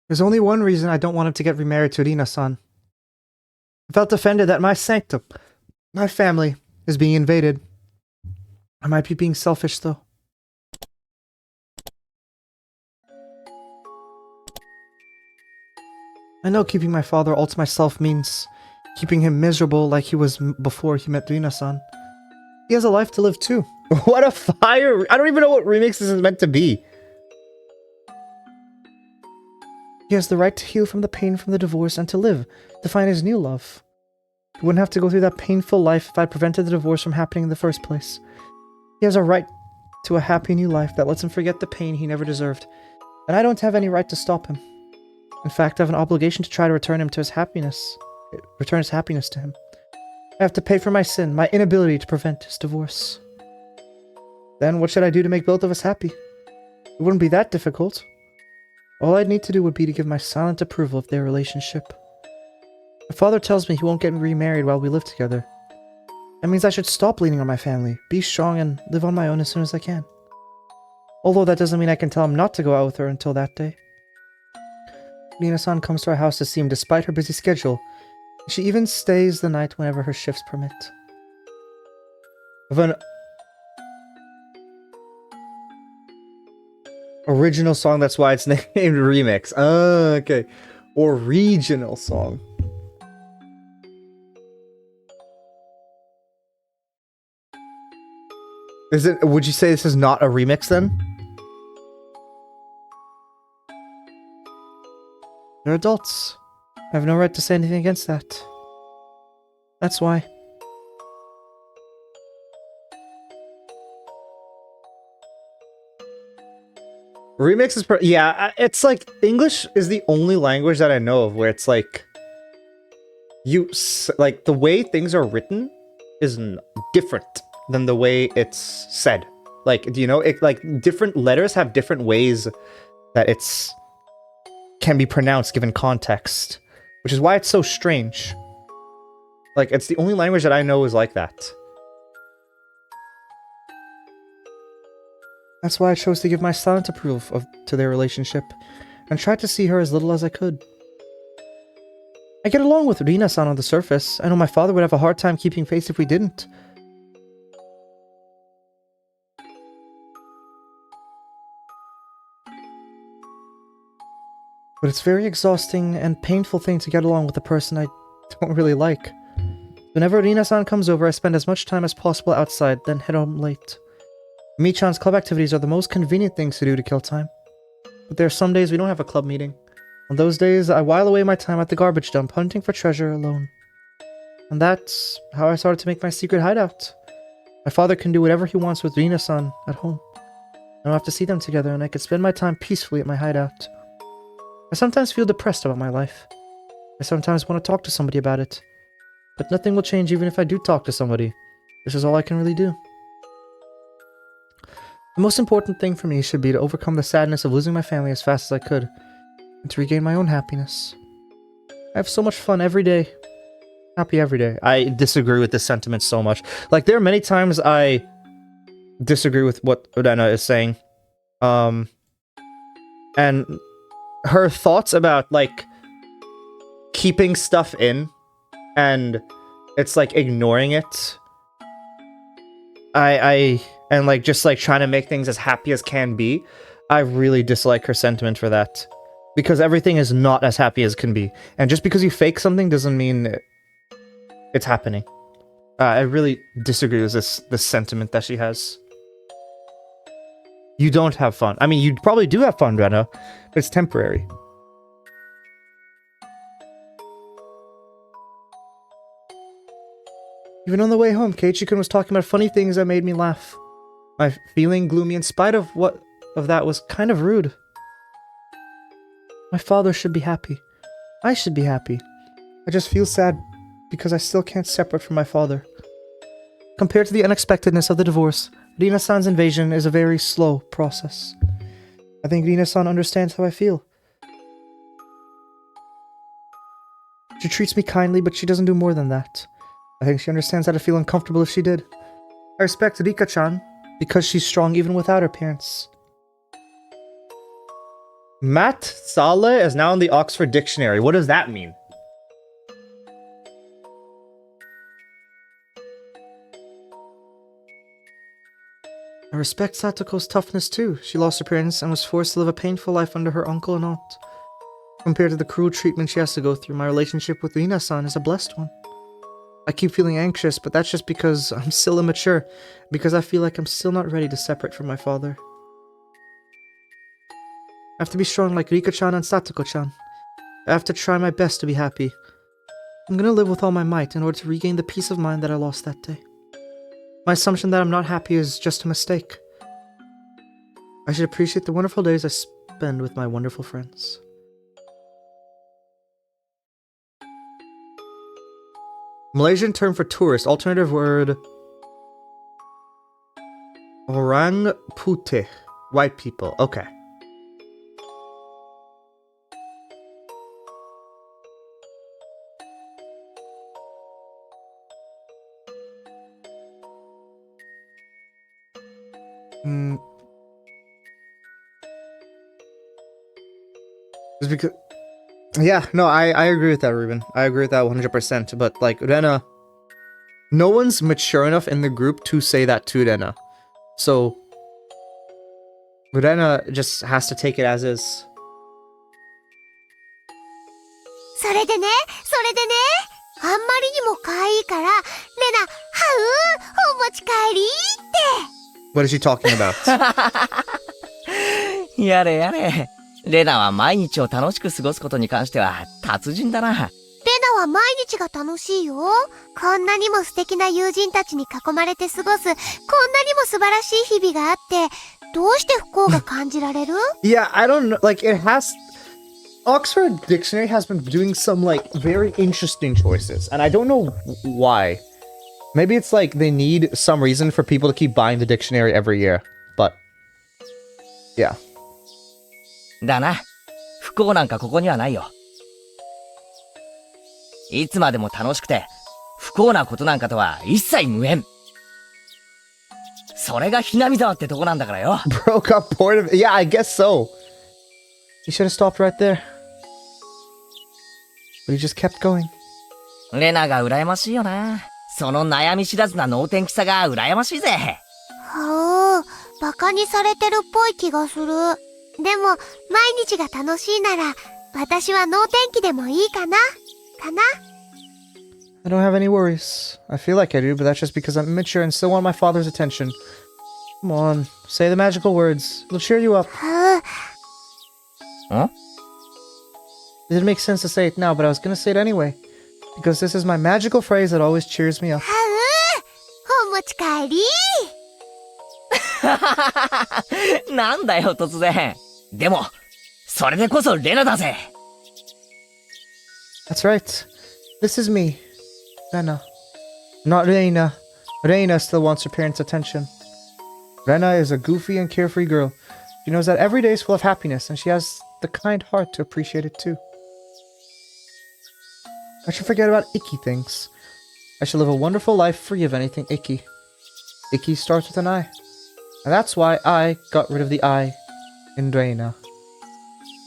There's only one reason I don't want him to get remarried to Rina-san. I felt offended that my sanctum, my family, is being invaded. I might be being selfish, though. I know keeping my father all to myself means keeping him miserable like he was before he met Rina-san. He has a life to live too. What a fire! I don't even know what remix this is meant to be. He has the right to heal from the pain from the divorce and to live, to find his new love. He wouldn't have to go through that painful life if I prevented the divorce from happening in the first place. He has a right to a happy new life that lets him forget the pain he never deserved, and I don't have any right to stop him. In fact, I have an obligation to try to return his happiness to him. I have to pay for my sin, my inability to prevent his divorce. Then what should I do to make both of us happy? It wouldn't be that difficult. All I'd need to do would be to give my silent approval of their relationship. My father tells me he won't get me remarried while we live together. That means I should stop leaning on my family, be strong, and live on my own as soon as I can. Although that doesn't mean I can tell him not to go out with her until that day. Rina-san comes to our house to see him despite her busy schedule. She even stays the night whenever her shifts permit. Of an original song, that's why it's named Remix. Oh, okay. Or regional song. Is it? Would you say this is not a remix then? They're adults. I have no right to say anything against that. That's why. Remix is yeah, it's like English is the only language that I know of where it's like like the way things are written is different than the way it's said. Like, do you know, it like different letters have different ways that it's can be pronounced given context, which is why it's so strange. Like, it's the only language that I know is like that. That's why I chose to give my silent approval to their relationship, and tried to see her as little as I could. I get along with Rina-san on the surface. I know my father would have a hard time keeping face if we didn't. But it's very exhausting and painful thing to get along with a person I don't really like. Whenever Rina-san comes over, I spend as much time as possible outside, then head home late. Michan's club activities are the most convenient things to do to kill time. But there are some days we don't have a club meeting. On those days, I while away my time at the garbage dump, hunting for treasure alone. And that's how I started to make my secret hideout. My father can do whatever he wants with Rina-san at home. I don't have to see them together, and I can spend my time peacefully at my hideout. I sometimes feel depressed about my life. I sometimes want to talk to somebody about it. But nothing will change even if I do talk to somebody. This is all I can really do. The most important thing for me should be to overcome the sadness of losing my family as fast as I could, and to regain my own happiness. I have so much fun every day. Happy every day. I disagree with this sentiment so much. Like, there are many times I disagree with what Urena is saying. And her thoughts about, like, keeping stuff in, and it's, like, ignoring it. And, like, just, like, trying to make things as happy as can be. I really dislike her sentiment for that. Because everything is not as happy as can be. And just because you fake something doesn't mean it's happening. I really disagree with this sentiment that she has. You don't have fun. I mean, you probably do have fun, Rena, but it's temporary. Even on the way home, Keiichi-kun was talking about funny things that made me laugh. My feeling gloomy in spite of that was kind of rude. My father should be happy. I should be happy. I just feel sad because I still can't separate from my father. Compared to the unexpectedness of the divorce, Rina-san's invasion is a very slow process. I think Rina-san understands how I feel. She treats me kindly, but she doesn't do more than that. I think she understands how to feel uncomfortable if she did. I respect Rika-chan because she's strong even without her parents. Matt Saleh is now in the Oxford Dictionary. What does that mean? I respect Satoko's toughness too. She lost her parents and was forced to live a painful life under her uncle and aunt. Compared to the cruel treatment she has to go through, my relationship with Rina-san is a blessed one. I keep feeling anxious, but that's just because I'm still immature, because I feel like I'm still not ready to separate from my father. I have to be strong like Rika-chan and Satoko-chan. I have to try my best to be happy. I'm gonna live with all my might in order to regain the peace of mind that I lost that day. My assumption that I'm not happy is just a mistake. I should appreciate the wonderful days I spend with my wonderful friends. Malaysian term for tourist, alternative word orang putih, white people. Okay. It's because, yeah, no, I agree with that, Ruben. I agree with that 100%. But like Rena, no one's mature enough in the group to say that to Rena. So Rena just has to take it as is. それでね、あんまりにも可愛いから、レナ、ハウお持ち帰りって。What is she talking about? やれやれ。レナは毎日を楽しく過ごすことに関しては達人だな。レナは毎日が楽しいよ。こんなにも素敵な友人たちに囲まれて過ごす、こんなにも素晴らしい日々があって、どうして不幸が感じられる？ Yeah, I don't know. Like, it has... Oxford Dictionary has been doing some, like, very interesting choices. And I don't know why. Maybe it's like they need some reason for people to keep buying the dictionary every year. But, yeah. だな。不幸なんかここにはないよ。いつまでも楽しくて、不幸なことなんかとは一切無縁。それがひなみ沢ってとこなんだからよ。Broke up bored of... Yeah, I guess so. He should have stopped right there. But he just kept going. レナが羨ましいよな。その悩み知らずな能天気さが羨ましいぜ。はあ、バカにされてるっぽい気がする。でも、毎日が楽しいなら、私は能天気でもいいかな I don't have any worries. I feel like I do, but that's just because I'm immature and still want my father's attention. Come on, say the magical words. It'll cheer you up. Huh? Huh? It didn't make sense to say it now, but I was gonna say it anyway. Because this is my magical phrase that always cheers me up. はうお持持ち帰り。なんだよ、突然。でも、それでこそレナだぜ。That's right. This is me, Rena. Not Reina. Reina still wants her parents' attention. Rena is a goofy and carefree girl. She knows that every day is full of happiness, and she has the kind heart to appreciate it too. I should forget about icky things. I should live a wonderful life free of anything icky. Icky starts with an I. And that's why I got rid of the I in Reina.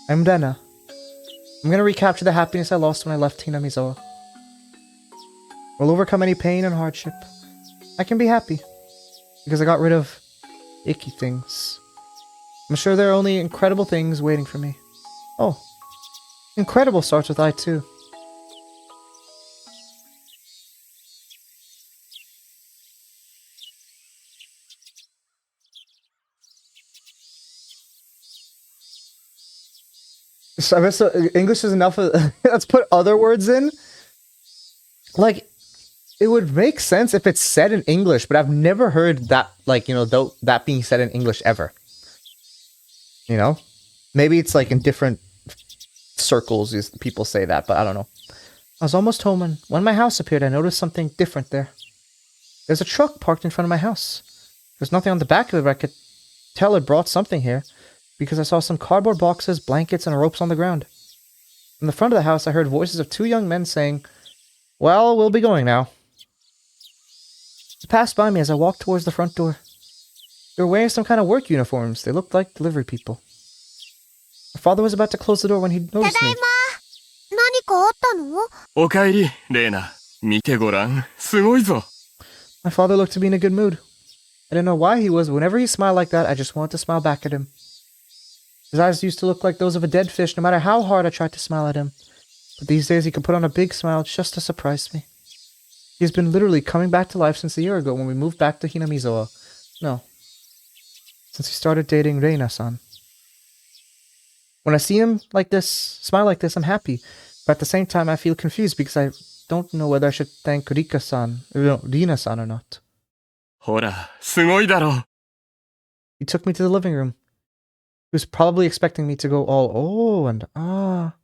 I'm Rena. I'm gonna recapture the happiness I lost when I left Hinamizawa. We'll overcome any pain and hardship. I can be happy because I got rid of icky things. I'm sure there are only incredible things waiting for me. Oh, incredible starts with I too. So I guess English is enough. Let's put other words in. Like, it would make sense if it's said in English, but I've never heard that, like, you know, that being said in English ever. You know? Maybe it's like in different circles people say that, but I don't know. I was almost home, and when my house appeared, I noticed something different there. There's a truck parked in front of my house. There's nothing on the back of it, but I could tell it brought something here, because I saw some cardboard boxes, blankets, and ropes on the ground. From the front of the house, I heard voices of two young men saying, "Well, we'll be going now." They passed by me as I walked towards the front door. They were wearing some kind of work uniforms. They looked like delivery people. My father was about to close the door when he noticed me. 何かあったの？おかえり、レーナ。見てごらん。すごいぞ。My father looked to be in a good mood. I didn't know why he was, but whenever he smiled like that, I just wanted to smile back at him. His eyes used to look like those of a dead fish, no matter how hard I tried to smile at him. But these days he could put on a big smile just to surprise me. He has been literally coming back to life since a year ago when we moved back to Hinamizawa. No. Since he started dating Reina-san. When I see him like this, smile like this, I'm happy. But at the same time, I feel confused because I don't know whether I should thank Rina-san or not. ほら、すごいだろ。He took me to the living room. He was probably expecting me to go all oh and ah.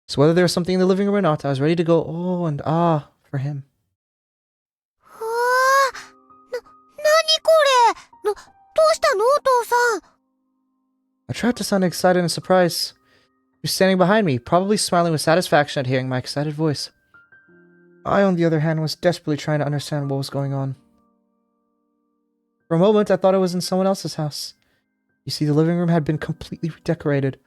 So whether there was something in the living room or not, I was ready to go oh and ah for him. はあ、何これ？どうしたのお父さん？ I tried to sound excited and surprised. He was standing behind me, probably smiling with satisfaction at hearing my excited voice. I, on the other hand, was desperately trying to understand what was going on. For a moment, I thought I was in someone else's house. You see, the living room had been completely redecorated.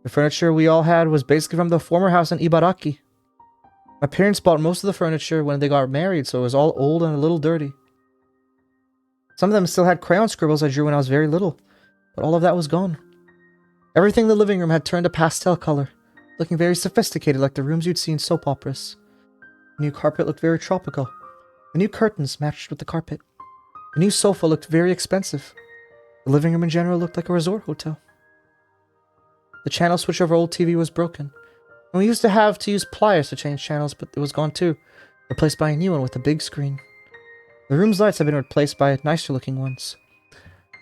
The furniture we all had was basically from the former house in Ibaraki. My parents bought most of the furniture when they got married, so it was all old and a little dirty. Some of them still had crayon scribbles I drew when I was very little, but all of that was gone. Everything in the living room had turned a pastel color, looking very sophisticated like the rooms you'd see in soap operas. The new carpet looked very tropical. The new curtains matched with the carpet. The new sofa looked very expensive. The living room in general looked like a resort hotel. The channel switch of our old TV was broken, and we used to have to use pliers to change channels, but it was gone too, replaced by a new one with a big screen. The room's lights had been replaced by nicer looking ones.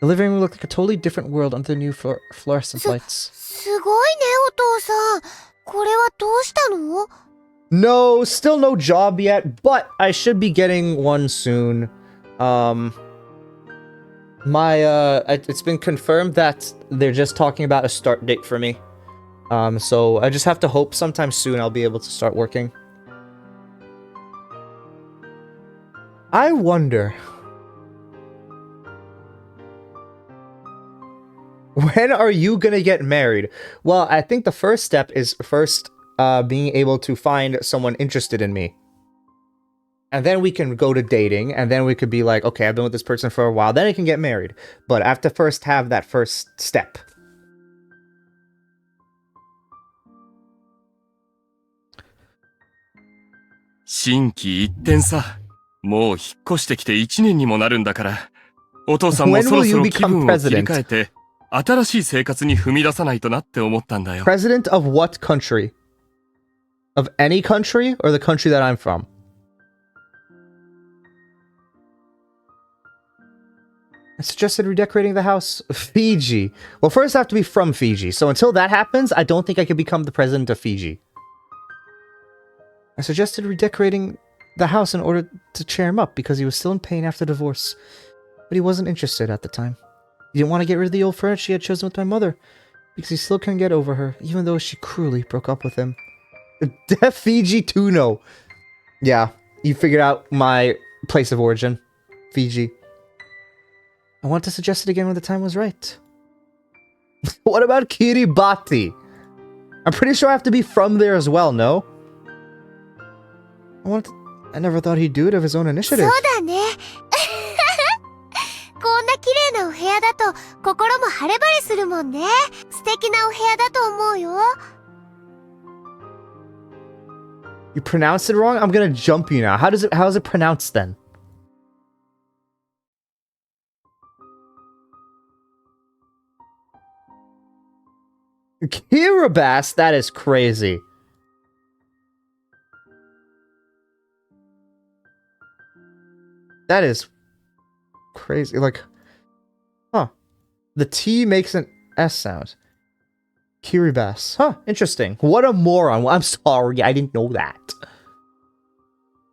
The living room looked like a totally different world under the new fluorescent lights. すごいねお父さん。これはどうしたの？ No, still no job yet, but I should be getting one soon. It's been confirmed that they're just talking about a start date for me. So I just have to hope sometime soon I'll be able to start working. I wonder, when are you gonna get married? Well, I think the first step is being able to find someone interested in me. And then we can go to dating, and then we could be like, okay, I've been with this person for a while, then I can get married. But I have to first have that first step. 心機一転さ。もう引っ越してきて1年にもなるんだから、お父さんもそろそろ気分を切り替えて、新しい生活に踏み出さないとなって思ったんだよ。President of what country? Of any country, or the country that I'm from? I suggested redecorating the house. Fiji. Well, first I have to be from Fiji. So until that happens, I don't think I can become the president of Fiji. I suggested redecorating the house in order to cheer him up because he was still in pain after divorce. But he wasn't interested at the time. He didn't want to get rid of the old furniture he had chosen with my mother because he still couldn't get over her, even though she cruelly broke up with him. Def Fiji Tuno. Yeah, you figured out my place of origin. Fiji. I want to suggest it again when the time was right. What about Kiribati? I'm pretty sure I have to be from there as well, no? I never thought he'd do it of his own initiative. そうだね。こんな綺麗なお部屋だと心も晴れ晴れするもんね。素敵なお部屋だと思うよ。You pronounced it wrong? I'm gonna jump you now. How is it pronounced then? Kiribati? That is crazy. That is crazy. Like, huh. The T makes an S sound. Kiribati. Huh, interesting. What a moron. I'm sorry, I didn't know that.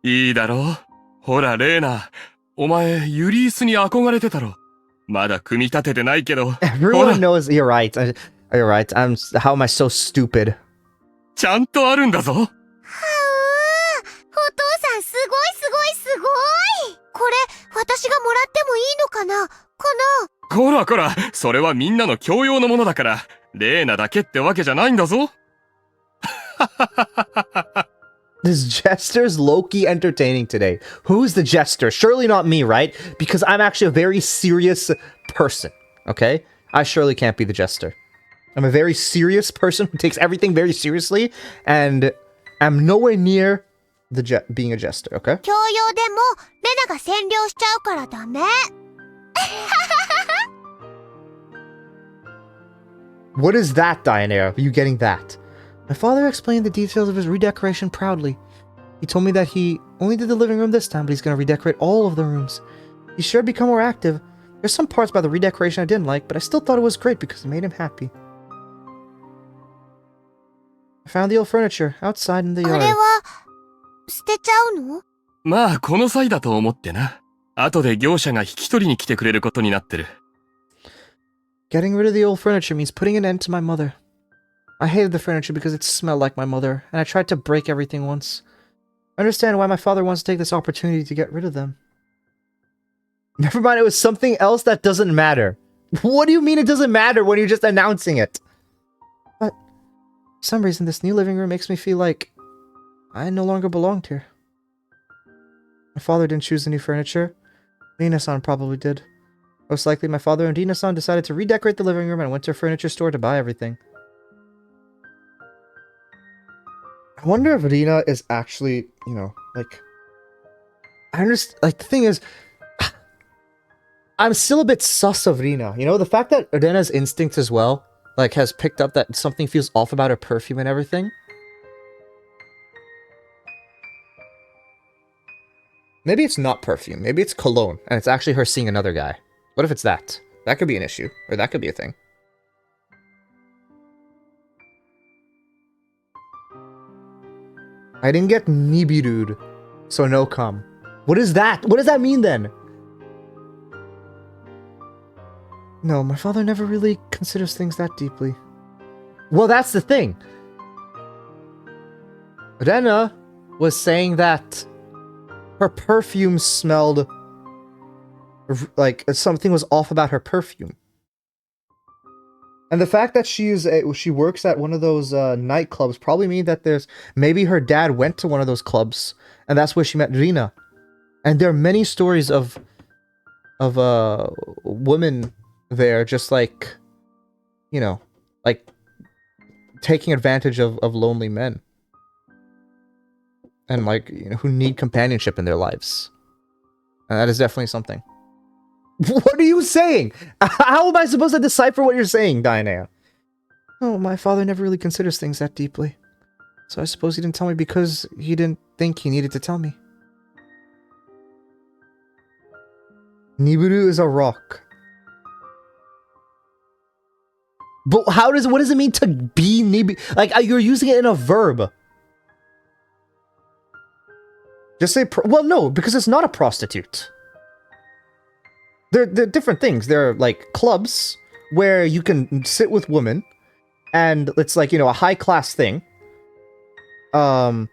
いいだろう。ほら、レーナ。お前、ユリースに憧れてたろ。まだ組み立ててないけど。Everyone knows you're right. You're right. How am I so stupid? ちゃんとあるんだぞ。はうー。お父さんすごいすごいすごい。これ、私がもらってもいいのかな？こらこら、それはみんなの共用のものだから、レーナだけってわけじゃないんだぞ。This jester's low-key entertaining today. Who's the jester? Surely not me, right? Because I'm actually a very serious person, okay? I surely can't be the jester. I'm a very serious person who takes everything very seriously, and I'm nowhere near being a jester, okay? 共用でも、レナが占領しちゃうからダメ。What is that, Diana? Are you getting that? My father explained the details of his redecoration proudly. He told me that he only did the living room this time, but he's going to redecorate all of the rooms. He sure become more active. There's some parts about the redecoration I didn't like, but I still thought it was great because it made him happy. I found the old furniture outside in the こ yard. れは、捨てちゃうの？まあ、この際だと思ってな。後で業者が引き取りに来てくれることになってる。Getting rid of the old furniture means putting an end to my mother. I hated the furniture because it smelled like my mother, and I tried to break everything once. I understand why my father wants to take this opportunity to get rid of them. Never mind, it was something else that doesn't matter. What do you mean it doesn't matter when you're just announcing it? But, for some reason, this new living room makes me feel like I no longer belonged here. My father didn't choose the new furniture. Nina-san probably did. Most likely, my father and Dina-san decided to redecorate the living room and went to a furniture store to buy everything. I wonder if Rina is actually, you know, like... I understand, like, the thing is... I'm still a bit sus of Rina, you know? The fact that Rena's instinct as well, like, has picked up that something feels off about her perfume and everything. Maybe it's not perfume, maybe it's cologne, and it's actually her seeing another guy. What if it's that? That could be an issue, or that could be a thing. I didn't get Nibiru'd, so no come. What is that? What does that mean then? No, my father never really considers things that deeply. Well, that's the thing. Rena was saying that her perfume smelled like something was off about her perfume. And the fact that she works at one of those nightclubs probably means that maybe her dad went to one of those clubs and that's where she met Rina. And there are many stories of women there just like, you know, like taking advantage of lonely men. And like, you know, who need companionship in their lives. And that is definitely something. What are you saying? How am I supposed to decipher what you're saying, Diana? Oh, my father never really considers things that deeply. So I suppose he didn't tell me because he didn't think he needed to tell me. Nibiru is a rock. But what does it mean to be nibi? Like, you're using it in a verb. Just say, well, no, because it's not a prostitute. They're different things. They're like clubs where you can sit with women, and it's like, you know, a high class thing. And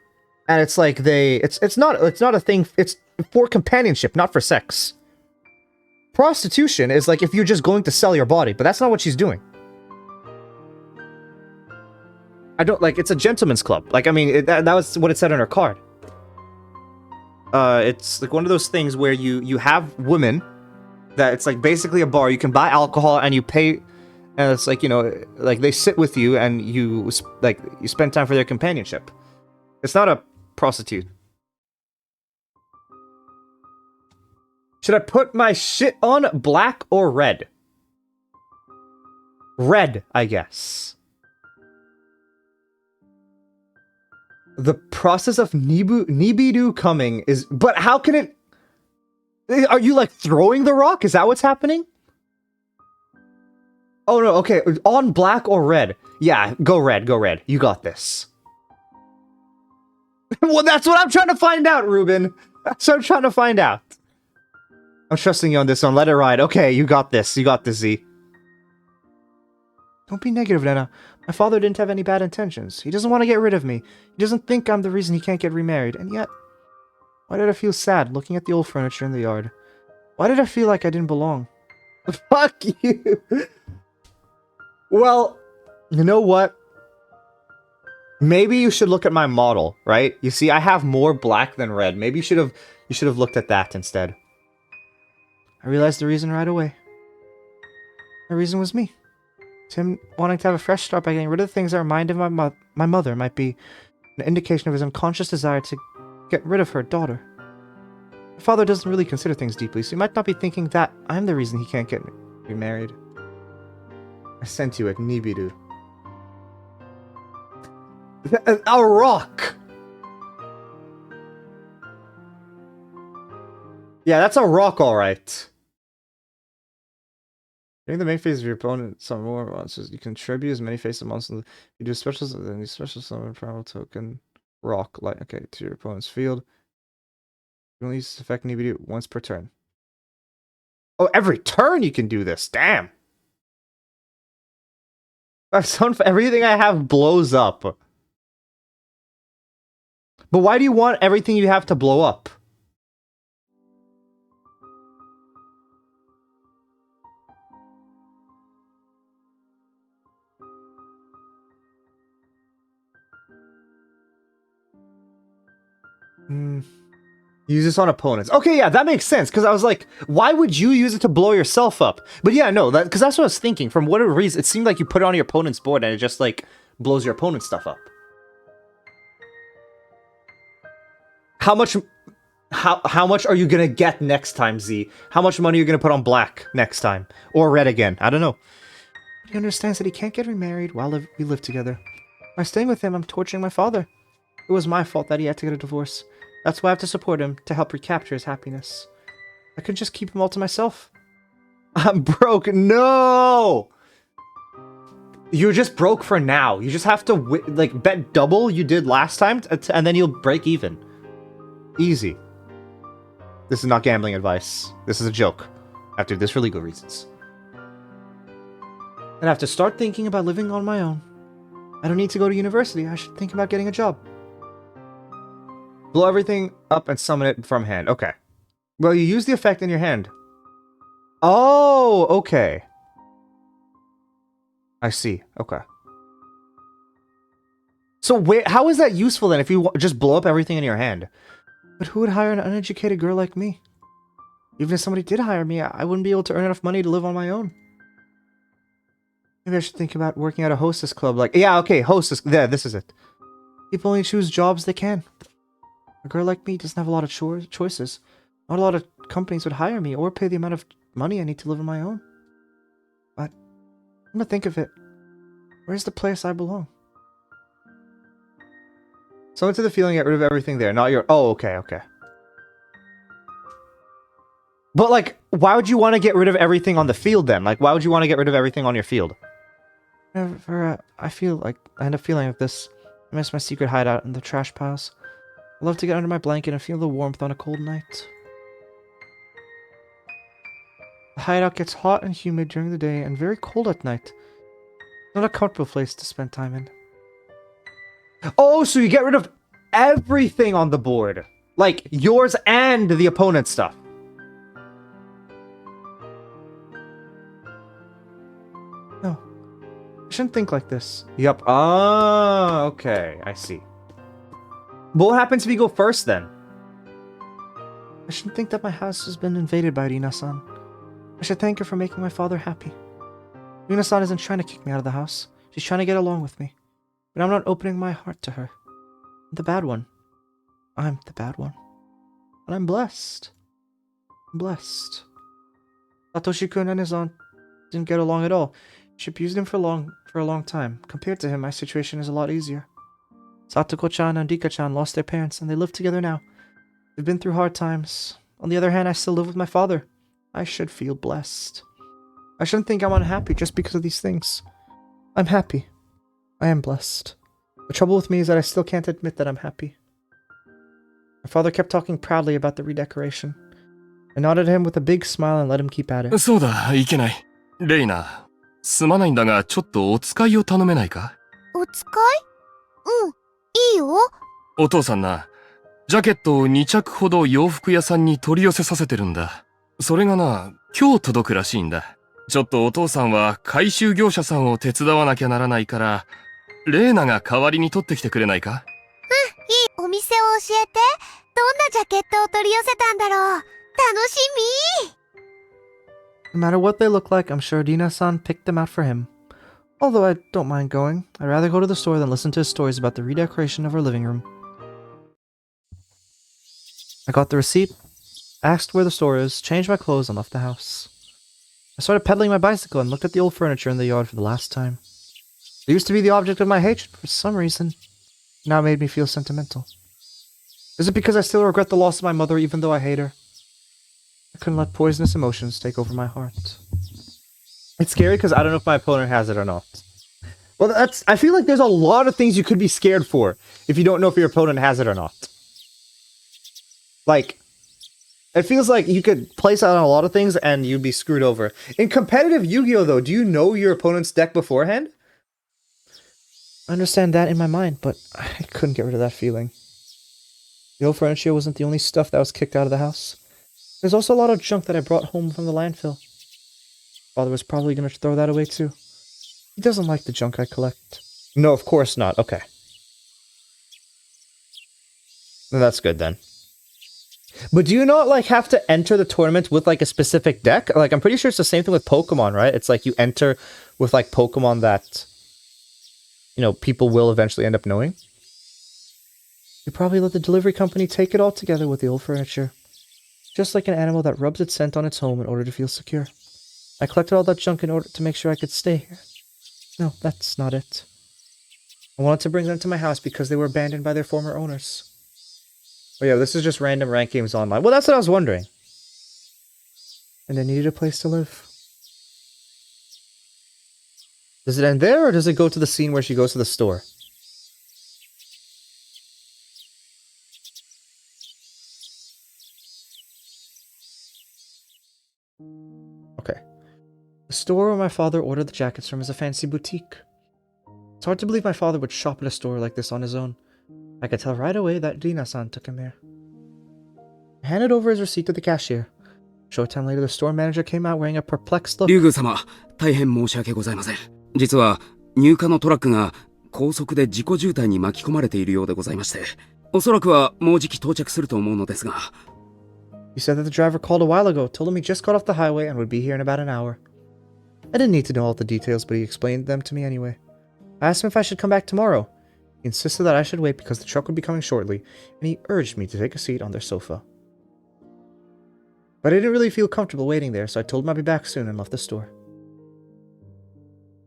it's like it's not a thing. It's for companionship, not for sex. Prostitution is like if you're just going to sell your body, but that's not what she's doing. I don't like. It's a gentleman's club. Like, I mean, that was what it said on her card. It's like one of those things where you have women that it's like basically a bar. You can buy alcohol and you pay, and it's like, you know, like they sit with you and you spend time for their companionship. It's not a prostitute. Should I put my shit on black or red? Red, I guess. The process of Nibiru coming is... But how can it... Are you, like, throwing the rock? Is that what's happening? Oh, no, okay. On black or red? Yeah, go red, go red. You got this. Well, that's what I'm trying to find out, Ruben. That's what I'm trying to find out. I'm trusting you on this one. Let it ride. Okay, you got this. You got this, Z. Don't be negative, Nana. My father didn't have any bad intentions. He doesn't want to get rid of me. He doesn't think I'm the reason he can't get remarried. And yet, why did I feel sad looking at the old furniture in the yard? Why did I feel like I didn't belong? Fuck you. Well, you know what? Maybe you should look at my model, right? You see, I have more black than red. Maybe you should have looked at that instead. I realized the reason right away. The reason was me. Him wanting to have a fresh start by getting rid of the things that reminded him of my mother might be an indication of his unconscious desire to get rid of her daughter. My father doesn't really consider things deeply, so he might not be thinking that I'm the reason he can't get remarried. I sent you a Nibiru. A rock! Yeah, that's a rock, alright. Getting the main phase of your opponent some more monsters. You contribute as many faces monsters. You do specials, then you special summon primal token rock light. Okay, to your opponent's field. You only use this effect Nibiru once per turn. Oh, every turn you can do this. Damn. Everything I have blows up. But why do you want everything you have to blow up? Use this on opponents. Okay, yeah, that makes sense. Because I was like, why would you use it to blow yourself up? But yeah, no, because that's what I was thinking. From whatever reason, it seemed like you put it on your opponent's board and it just like blows your opponent's stuff up. How much are you gonna get next time, Z? How much money are you gonna put on black next time? Or red again? I don't know. He understands that he can't get remarried while we live together. By staying with him, I'm torturing my father. It was my fault that he had to get a divorce. That's why I have to support him, to help recapture his happiness. I could just keep him all to myself. I'm broke. No! You're just broke for now. You just have to, like, bet double you did last time, and then you'll break even. Easy. This is not gambling advice. This is a joke. I have to do this for legal reasons. And I have to start thinking about living on my own. I don't need to go to university. I should think about getting a job. Blow everything up and summon it from hand. Okay. Well, you use the effect in your hand. Oh, okay. I see. Okay. So wait, how is that useful then if you just blow up everything in your hand? But who would hire an uneducated girl like me? Even if somebody did hire me, I wouldn't be able to earn enough money to live on my own. Maybe I should think about working at a hostess club. Like, yeah, okay, hostess. There, this is it. People only choose jobs they can. A girl like me doesn't have a lot of choices. Not a lot of companies would hire me or pay the amount of money I need to live on my own. But, I'm gonna think of it. Where's the place I belong? So into the feeling, get rid of everything there, not your... Oh, okay, okay. But, like, why would you want to get rid of everything on the field, then? Like, why would you want to get rid of everything on your field? Whenever I end up feeling like this, I miss my secret hideout in the trash piles. I love to get under my blanket and feel the warmth on a cold night. The hideout gets hot and humid during the day and very cold at night. Not a comfortable place to spend time in. Oh, so you get rid of everything on the board. Like, yours and the opponent's stuff. No. I shouldn't think like this. Yup. Ah, okay. I see. But what happens if you go first, then? I shouldn't think that my house has been invaded by Rina-san. I should thank her for making my father happy. Rina-san isn't trying to kick me out of the house. She's trying to get along with me. But I'm not opening my heart to her. I'm the bad one. I'm the bad one. And I'm blessed. I'm blessed. Satoshi-kun and his aunt didn't get along at all. She abused him for a long time. Compared to him, my situation is a lot easier. Satoko-chan and Rika-chan lost their parents, and they live together now. They've been through hard times. On the other hand, I still live with my father. I should feel blessed. I shouldn't think I'm unhappy just because of these things. I'm happy. I am blessed. The trouble with me is that I still can't admit that I'm happy. My father kept talking proudly about the redecoration. I nodded at him with a big smile and let him keep at it. そうだ、いけない。レイナ、すまないんだが、ちょっとお使いを頼めないか？お使い？うん、いいよ。お父さんな、ジャケットを2着ほど洋服屋さんに取り寄せさせてるんだ。それがな、今日届くらしいんだ。ちょっとお父さんは回収業者さんを手伝わなきゃならないから、レイナが代わりに取ってきてくれないか？いい。お店を教えて。どんなジャケットを取り寄せたんだろう。楽しみ。No matter what they look like, I'm sure Rina-san picked them out for him. Although I don't mind going, I'd rather go to the store than listen to his stories about the redecoration of our living room. I got the receipt, asked where the store is, changed my clothes, and left the house. I started pedaling my bicycle and looked at the old furniture in the yard for the last time. It used to be the object of my hatred for some reason. Now it made me feel sentimental. Is it because I still regret the loss of my mother even though I hate her? I couldn't let poisonous emotions take over my heart. It's scary because I don't know if my opponent has it or not. Well, I feel like there's a lot of things you could be scared for if you don't know if your opponent has it or not. Like, it feels like you could place out on a lot of things and you'd be screwed over. In competitive Yu-Gi-Oh! Though, do you know your opponent's deck beforehand? I understand that in my mind, but I couldn't get rid of that feeling. The old furniture wasn't the only stuff that was kicked out of the house. There's also a lot of junk that I brought home from the landfill. Father was probably going to throw that away too. He doesn't like the junk I collect. No, of course not. Okay. Well, that's good then. But do you not, like, have to enter the tournament with, like, a specific deck? Like, I'm pretty sure it's the same thing with Pokemon, right? It's like you enter with, like, Pokemon that, you know, people will eventually end up knowing. You probably let the delivery company take it all together with the old furniture. Just like an animal that rubs its scent on its home in order to feel secure. I collected all that junk in order to make sure I could stay here. No, that's not it. I wanted to bring them to my house because they were abandoned by their former owners. Oh yeah, this is just random rank games online. Well, that's what I was wondering. And they needed a place to live. Does it end there, or does it go to the scene where she goes to the store? Okay. The store where my father ordered the jackets from is a fancy boutique. It's hard to believe my father would shop at a store like this on his own. I could tell right away that Rina-san took him there. I handed over his receipt to the cashier. A short time later, the store manager came out wearing a perplexed look. リュウグ様、大変申し訳ございません。実は入荷のトラックが高速で事故渋滞に巻き込まれているようでございまして、おそらくはもうじき到着すると思うのですが。He said that the driver called a while ago, told him he just got off the highway and would be here in about an hour. I didn't need to know all the details, but he explained them to me anyway. I asked him if I should come back tomorrow. He insisted that I should wait because the truck would be coming shortly, and he urged me to take a seat on their sofa. But I didn't really feel comfortable waiting there, so I told him I'd be back soon and left the store.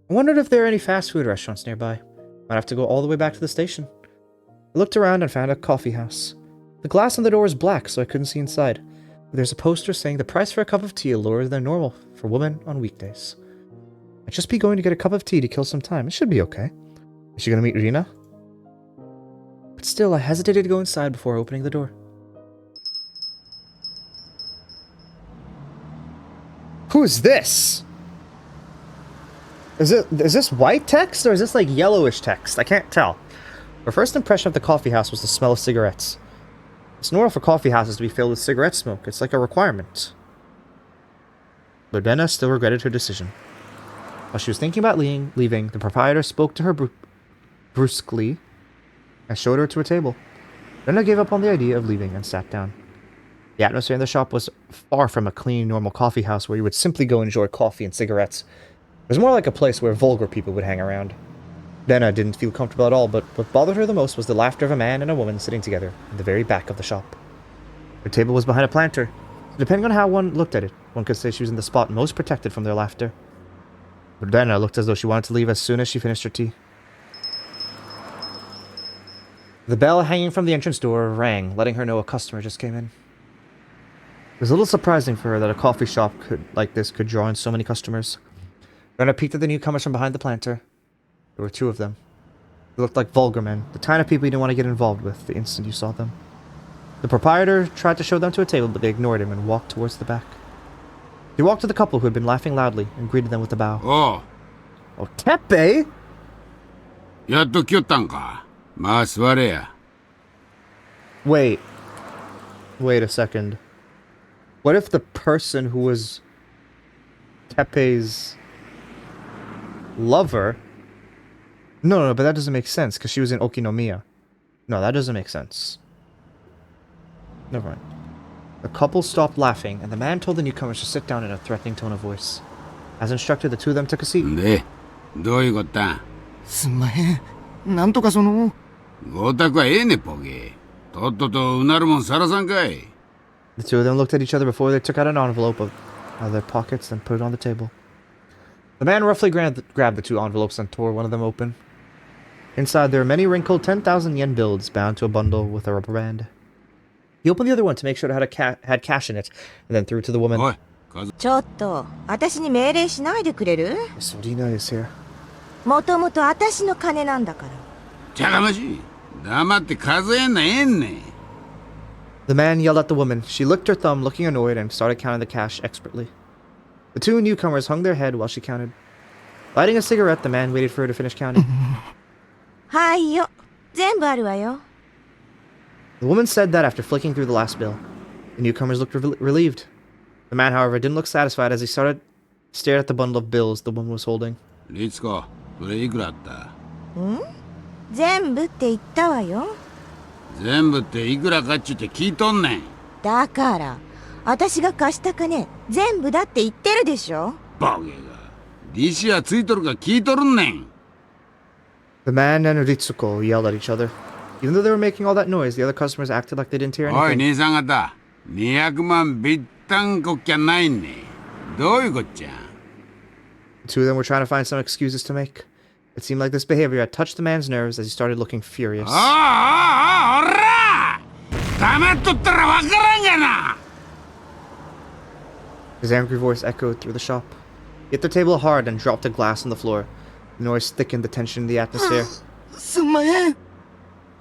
I wondered if there are any fast food restaurants nearby. Might have to go all the way back to the station. I looked around and found a coffee house. The glass on the door was black, so I couldn't see inside. But there's a poster saying the price for a cup of tea is lower than normal for women on weekdays. I'd just be going to get a cup of tea to kill some time. It should be okay. Is she gonna meet Rina? But still, I hesitated to go inside before opening the door. Who is this? Is this white text or is this like yellowish text? I can't tell. Her first impression of the coffee house was the smell of cigarettes. It's normal for coffee houses to be filled with cigarette smoke. It's like a requirement. But Benna still regretted her decision. While she was thinking about leaving, the proprietor spoke to her brusquely and showed her to a table. Benna gave up on the idea of leaving and sat down. The atmosphere in the shop was far from a clean, normal coffee house where you would simply go enjoy coffee and cigarettes. It was more like a place where vulgar people would hang around. Benna didn't feel comfortable at all, but what bothered her the most was the laughter of a man and a woman sitting together in the very back of the shop. Her table was behind a planter, so depending on how one looked at it, one could say she was in the spot most protected from their laughter. But Benna looked as though she wanted to leave as soon as she finished her tea. The bell hanging from the entrance door rang, letting her know a customer just came in. It was a little surprising for her that a coffee shop like this could draw in so many customers. Benna peeked at the newcomers from behind the planter. There were two of them. They looked like vulgar men, the kind of people you didn't want to get involved with the instant you saw them. The proprietor tried to show them to a table, but they ignored him and walked towards the back. He walked to the couple who had been laughing loudly and greeted them with a bow. Oh. Oh, Teppei! やっと来よったんか。まあ座れや。Wait a second. What if the person who was Teppei's lover... No, but that doesn't make sense, because she was in Okinomiya. No, that doesn't make sense. Never mind. The couple stopped laughing, and the man told the newcomers to sit down in a threatening tone of voice. As instructed, the two of them took a seat. で、どういうことだ。すんまへん。なんとかその。ごたくはええね、ポゲ。とっととうなるもんさらさんかい。The two of them looked at each other before they took out an envelope out of their pockets and put it on the table. The man roughly grabbed the two envelopes and tore one of them open. Inside, there were many wrinkled 10,000 yen bills bound to a bundle with a rubber band. He opened the other one to make sure it had cash in it, and then threw it to the woman. おい、数。ちょっと、私に命令しないでくれる？ So Rina is here. もともと私の金なんだから。じゃがましい。黙って数えんなええんね。The man yelled at the woman. She licked her thumb, looking annoyed, and started counting the cash expertly. The two newcomers hung their head while she counted. Lighting a cigarette, the man waited for her to finish counting. はいよ。全部あるわよ。The woman said that after flicking through the last bill. The newcomers looked relieved. The man, however, didn't look satisfied as he stared at the bundle of bills the woman was holding. リツコ、それいくらあった？ん？全部って言ったわよ。全部っていくらかっちゅって聞いとんねん。だから、私が貸した金、全部だって言ってるでしょ。バゲが。利子はついとるか聞いとるんねん。The man and Ritsuko yelled at each other. Even though they were making all that noise, the other customers acted like they didn't hear おい、 anything. 兄さん方。200万ビッタンこっきゃないんね。どういうこっちゃ？ The two of them were trying to find some excuses to make. It seemed like this behavior had touched the man's nerves as he started looking furious. おら！黙っとったらわからんがな！ His angry voice echoed through the shop. He hit the table hard and dropped a glass on the floor. The noise thickened the tension in the atmosphere. すんまへん。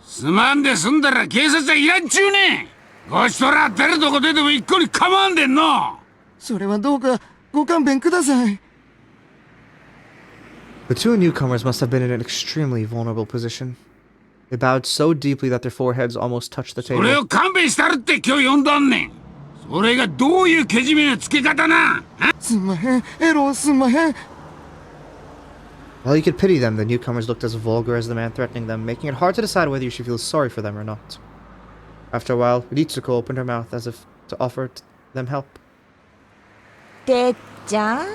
すまんで済んだら警察はいらんちゅうねん。こちとら出るとこ出ても一個に構わんでんの。それはどうかご勘弁ください。The two newcomers must have been in an extremely vulnerable position. They bowed so deeply that their foreheads almost touched the それ table. を勘弁したるって今日呼んだんねん。それがどういうけじめのつけ方な。すんまへん。エロすんまへん。 While you could pity them, the newcomers looked as vulgar as the man threatening them, making it hard to decide whether you should feel sorry for them or not. After a while, Ritsuko opened her mouth as if to offer them help. てっちゃん、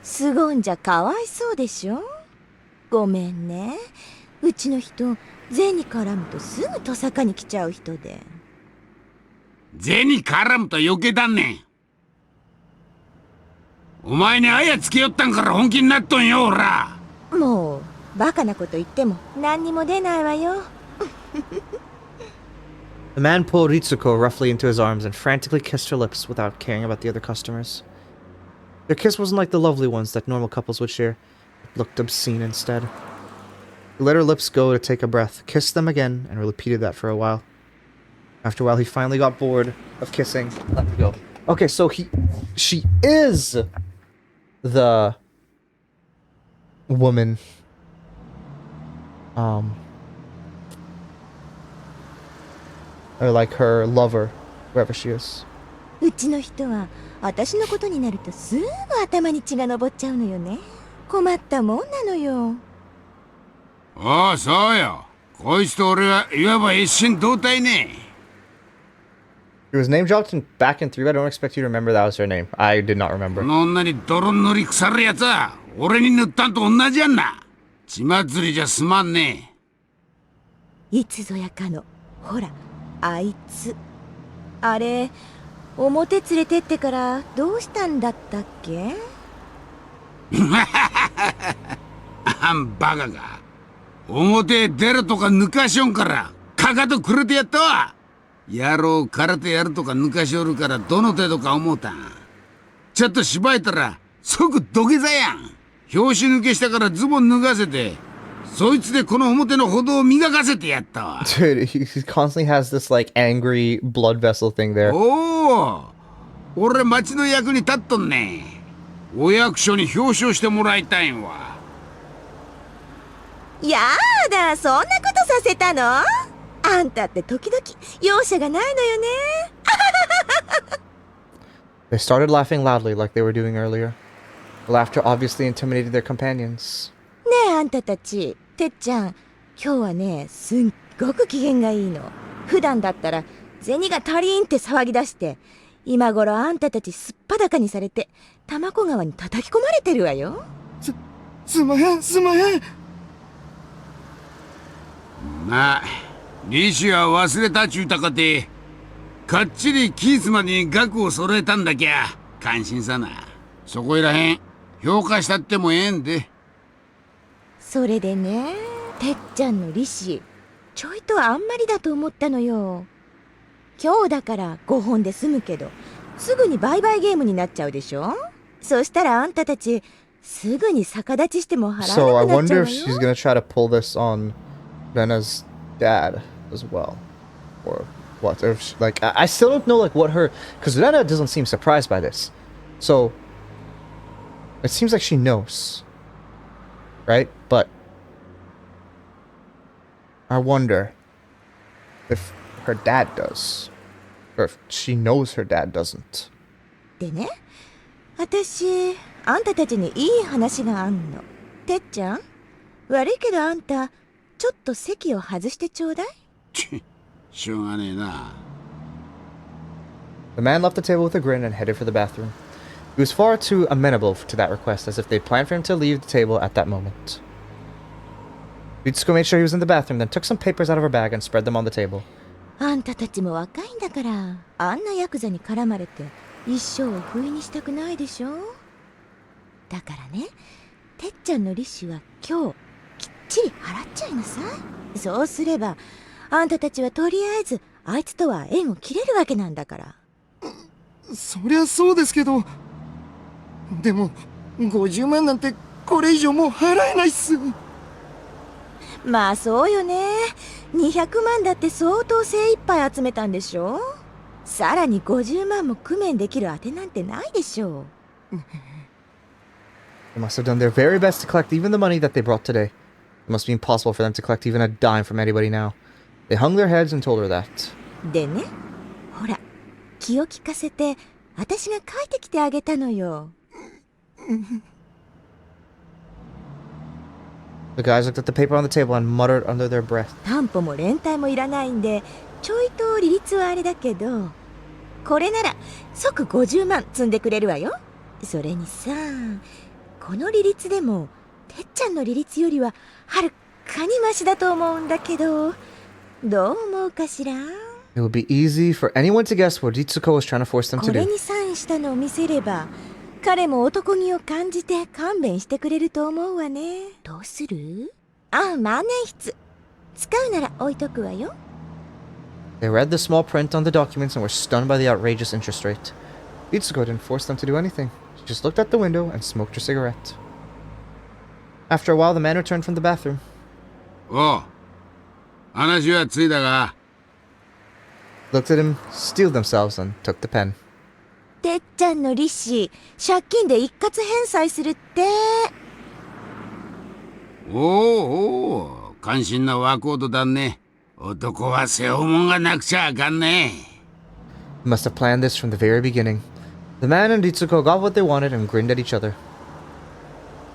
すごんじゃかわいそうでしょ。ごめんね。うちの人、銭絡むとすぐトサカに来ちゃう人で。銭絡むと余計だんねん。お前にあやつけよったんから本気になっとんよ、おら。もう、バカなこと言っても何にも出ないわよ。The man pulled Ritsuko roughly into his arms and frantically kissed her lips without caring about the other customers. Their kiss wasn't like the lovely ones that normal couples would share. It looked obscene instead. He let her lips go to take a breath, kissed them again, and repeated that for a while. After a while, he finally got bored of kissing. Let me go. Okay, so she is the woman. Or like her lover, wherever she is. うちの人は私のことになるとすぐ頭に血が上っちゃうのよね。困ったもんなのよ。ああ、そうよ。こいつと俺はいわば一心同体ね。It was name dropped back in 3. I don't expect you to remember that was her name. I did not remember. この女に泥塗り腐るやつは俺に塗ったんと同じやんな。血祭りじゃすまんね。いつぞやかの、ほら、あいつ。あれ、表連れてってからどうしたんだったっけ？バカか。表出るとか抜かしょんからかかとくれてやったわ。野郎空手やるとか抜かしおるからどの程度か思うたん。ちょっとしばいたら即土下座やん。拍子抜けしたからズボン脱がせてそいつでこの表の歩道を磨かせてやったわ。Dude, he constantly has this like angry blood vessel thing there. おお、俺町の役に立っとんね。お役所に表彰してもらいたいんわ。やだ、そんなことさせたの？あんたって時々容赦がないのよね。They started laughing loudly like they were doing earlier. The laughter obviously intimidated their companions. ねえあんたたち、てっちゃん、今日はね、すっごく機嫌がいいの。普段だったら銭が足りんって騒ぎ出して、今頃あんたたちすっぱだかにされて玉子川に叩き込まれてるわよ。すまへん、すまへん。まあ、利子は忘れたちゅうたかて、かっちり期日までに額を揃えたんだきゃ感心さな。そこいらへん評価したってもええんで。それでね、てっちゃんの利子ちょいとあんまりだと思ったのよ。今日だから5本で済むけど、すぐに売買ゲームになっちゃうでしょ。そしたらあんたたちすぐに逆立ちしても払 So わ I なくなっちゃ wonder う if わ she's よ。 gonna try to pull this on Rena's dad as well. Or what? Or if she, like, I still don't know like what her... Because Rena doesn't seem surprised by this. So, it seems like she knows. Right? But I wonder if her dad does. Or if she knows her dad doesn't. でね、私あんたたちにいい話があんの。てっちゃん、悪いけどあんたちょっと席を外してちょうだい。しょうがねえな。The man left the table with a grin and headed for the bathroom. He was far too amenable to that request, as if they'd planned for him to leave the table at that moment. Ritsuko made sure he was in the bathroom, then took some papers out of her bag and spread them on the table. あんたたちも若いんだから、あんなヤクザに絡まれて一生を不意にしたくないでしょ。だからね、てっちゃんの利子は今日きっちり払っちゃいなさい。そうすればあんたたちはとりあえずあいつとは縁を切れるわけなんだから。そりゃそうですけど、でも50万なんてこれ以上もう払えないっす。まあそうよね。200万だって相当精一杯集めたんでしょ。さらに50万も工面できる当てなんてないでしょう。 They must have done their very best to collect even the money that they brought today. It must be impossible for them to collect even a dime from anybody now. They hung their heads and told her that. でね、ほら、気を利かせて私が書いてきてあげたのよ。The guys looked at the paper on the table and muttered under their breath. 担保も連帯もいらないんで、ちょいと利率はあれだけど、これなら即50万積んでくれるわよ。それにさ、この利率でもてっちゃんの利率よりははるかにマシだと思うんだけど、どう思うかしら。 It would be easy for anyone to guess what Ritsuko was trying to force them こ to れ do. にサインしたのを見せれば、彼も男気を感じて勘弁してくれると思うわね。どうする？あ、万年筆。使うなら置いとくわよ。 They read the small print on the documents and were stunned by the outrageous interest rate. Ritsuko didn't force them to do anything. She just looked out the window and smoked her cigarette. After a while, the man returned from the bathroom. おう、話はついたが。Looked at him, steeled themselves, and took the pen. てっちゃんの利子、借金で一括返済するって。おお、関心な若人だね。男は背負うもんがなくちゃあかんね。He must have planned this from the very beginning. The man and Ritsuko got what they wanted and grinned at each other.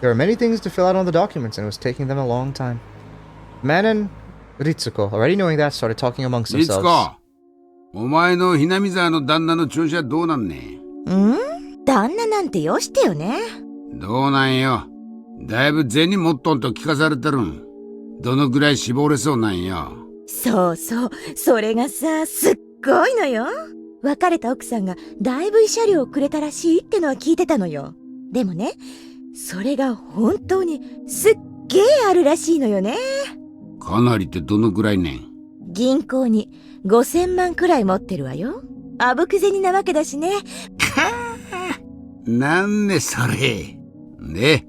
There were many things to fill out on the documents, and it was taking them a long time. The man and Ritsuko, already knowing that, started talking amongst リツ themselves. コ、お前のひなみ沢の旦那の調子はどうなんね。旦那なんてよしてよね。どうなんよ。だいぶ銭持っとんと聞かされてるん。どのぐらい絞れそうなんよ。そうそう、それがさ、すっごいのよ。別れた奥さんがだいぶ慰謝料をくれたらしいってのは聞いてたのよ。でもね、それが本当にすっげーあるらしいのよね。かなりってどのぐらいねん。銀行に5000万くらい持ってるわよ。あぶく銭なわけだしね。なんねそれ。で、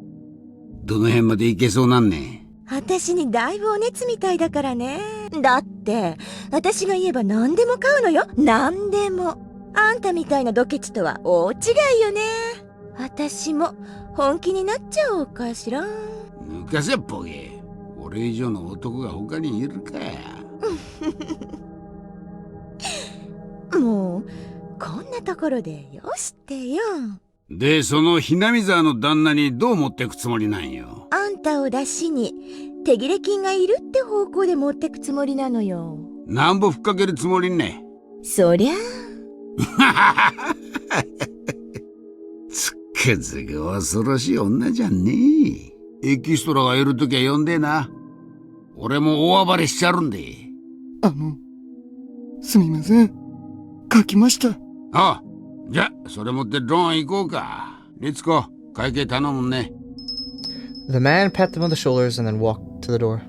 どの辺まで行けそうなんね。私にだいぶお熱みたいだからね。だって、私が言えば何でも買うのよ。何でも。あんたみたいなドケチとは大違いよね。私も本気になっちゃおうかしら。抜かせボケ。俺以上の男が他にいるか。もう、こんなところでよしてよ。で、そのひなみ沢の旦那にどう持ってくつもりなんよ。あんたを出しに手切れ金がいるって方向で持ってくつもりなのよ。なんぼふっかけるつもりね。そりゃつっくづく恐ろしい女じゃんねえ。エキストラがいるときは呼んでな。俺も大暴れしちゃるんで。すみません。書きました。ああ、じゃ、それ持ってローン行こうか。リツコ、会計頼むね。The man patted them on the shoulders and then walked to the door.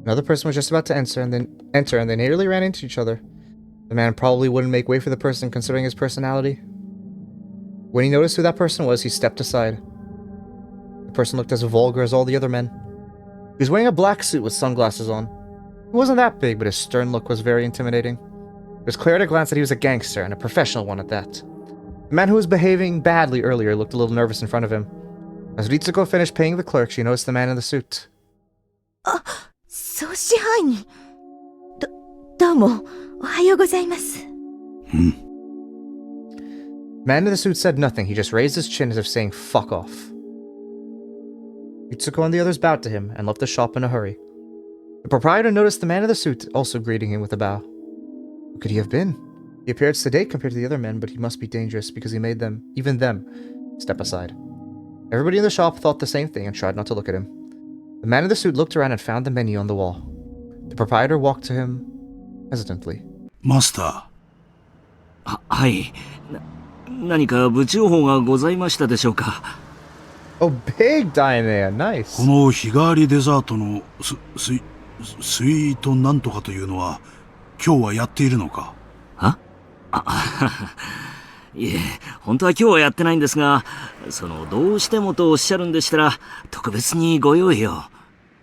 Another person was just about to enter, and they nearly ran into each other. The man probably wouldn't make way for the person considering his personality. When he noticed who that person was, he stepped aside. The person looked as vulgar as all the other men. He was wearing a black suit with sunglasses on. He wasn't that big, but his stern look was very intimidating. It was clear at a glance that he was a gangster, and a professional one at that. The man who was behaving badly earlier looked a little nervous in front of him. As Ritsuko finished paying the clerk, she noticed the man in the suit. 総支配人。どうも、おはようございます。The man in the suit said nothing, he just raised his chin as if saying, fuck off. Ritsuko and the others bowed to him and left the shop in a hurry. The proprietor noticed the man in the suit, also greeting him with a bow. Who could he have been? He appeared sedate compared to the other men, but he must be dangerous because he made them, even them, step aside. Everybody in the shop thought the same thing and tried not to look at him. The man in the suit looked around and found the menu on the wall. The proprietor walked to him hesitantly. マスター。はい。何か部長報がございましたでしょうか。Oh, big Daimea, nice. この日替わりデザートのスイートなんとかというのは今日はやっているのか。いえ、本当は今日はやってないんですが、どうしてもとおっしゃるんでしたら、特別にご用意を。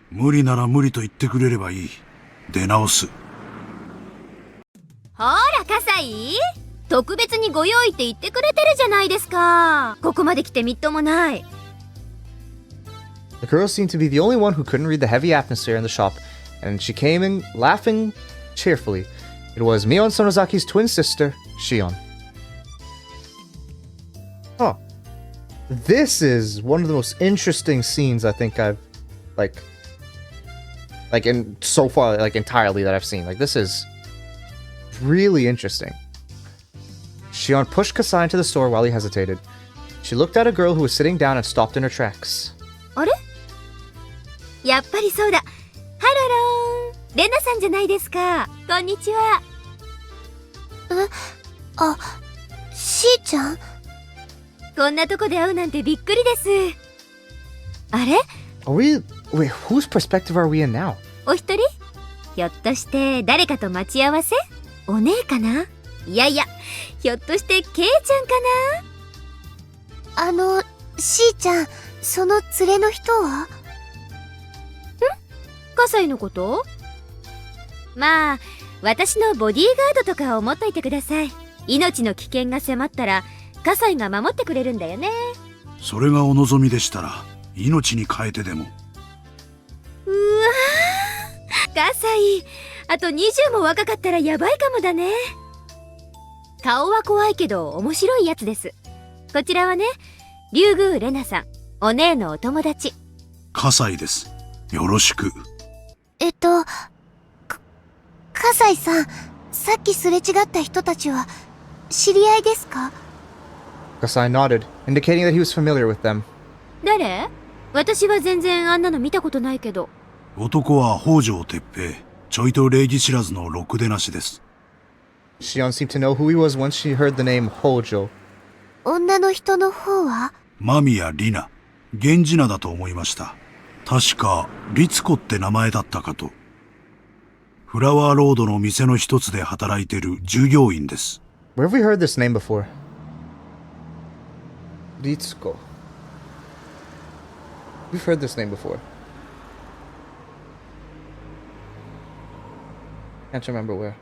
無理なら無理と言ってくれればいい。出直す。ほら、葛西。特別にご用意って言ってくれてるじゃないですか。ここまで来てみっともない。The girl seemed to be the only one who couldn't read the heavy atmosphere in the shop, and she came in laughing cheerfully. It was Mion Sonozaki's twin sister, Shion. Oh. This is one of the most interesting scenes I think I've, like in so far, entirely that I've seen. This is really interesting. Shion pushed Kasai into the store while he hesitated. She looked at a girl who was sitting down and stopped in her tracks. あれ？やっぱりそうだ。ハロローン。レナさんじゃないですか。こんにちは。しーちゃん？こんなとこで会うなんてびっくりです。あれ？ Wait, whose perspective are we in now? お一人？ひょっとして誰かと待ち合わせ？お姉かな？いやいや、ひょっとしてケイちゃんかな？しーちゃん、その連れの人は？葛西のこと？まあ、私のボディーガードとか思っといてください。命の危険が迫ったら、葛西が守ってくれるんだよね。それがお望みでしたら、命に変えてでも。うわー、葛西、あと20も若かったらやばいかもだね。顔は怖いけど面白いやつです。こちらはね、竜宮レナさん、お姉のお友達。葛西です。よろしく。葛西さん、さっきすれ違った人たちは知り合いですか？ Kasai nodded, indicating that he was familiar with them. 誰？私は全然あんなの見たことないけど。男は北条哲平。ちょいと礼儀知らずのろくでなしです。Shion seemed to know who he was once she heard the name Hojo. 女の人の方は？間宮里奈。源氏名だと思いました。確か、律子って名前だったかと。フラワーロードの店の一つで働いてる従業員です。Where have we heard this name before? Ritsuko. We've heard this name before. Can't remember where.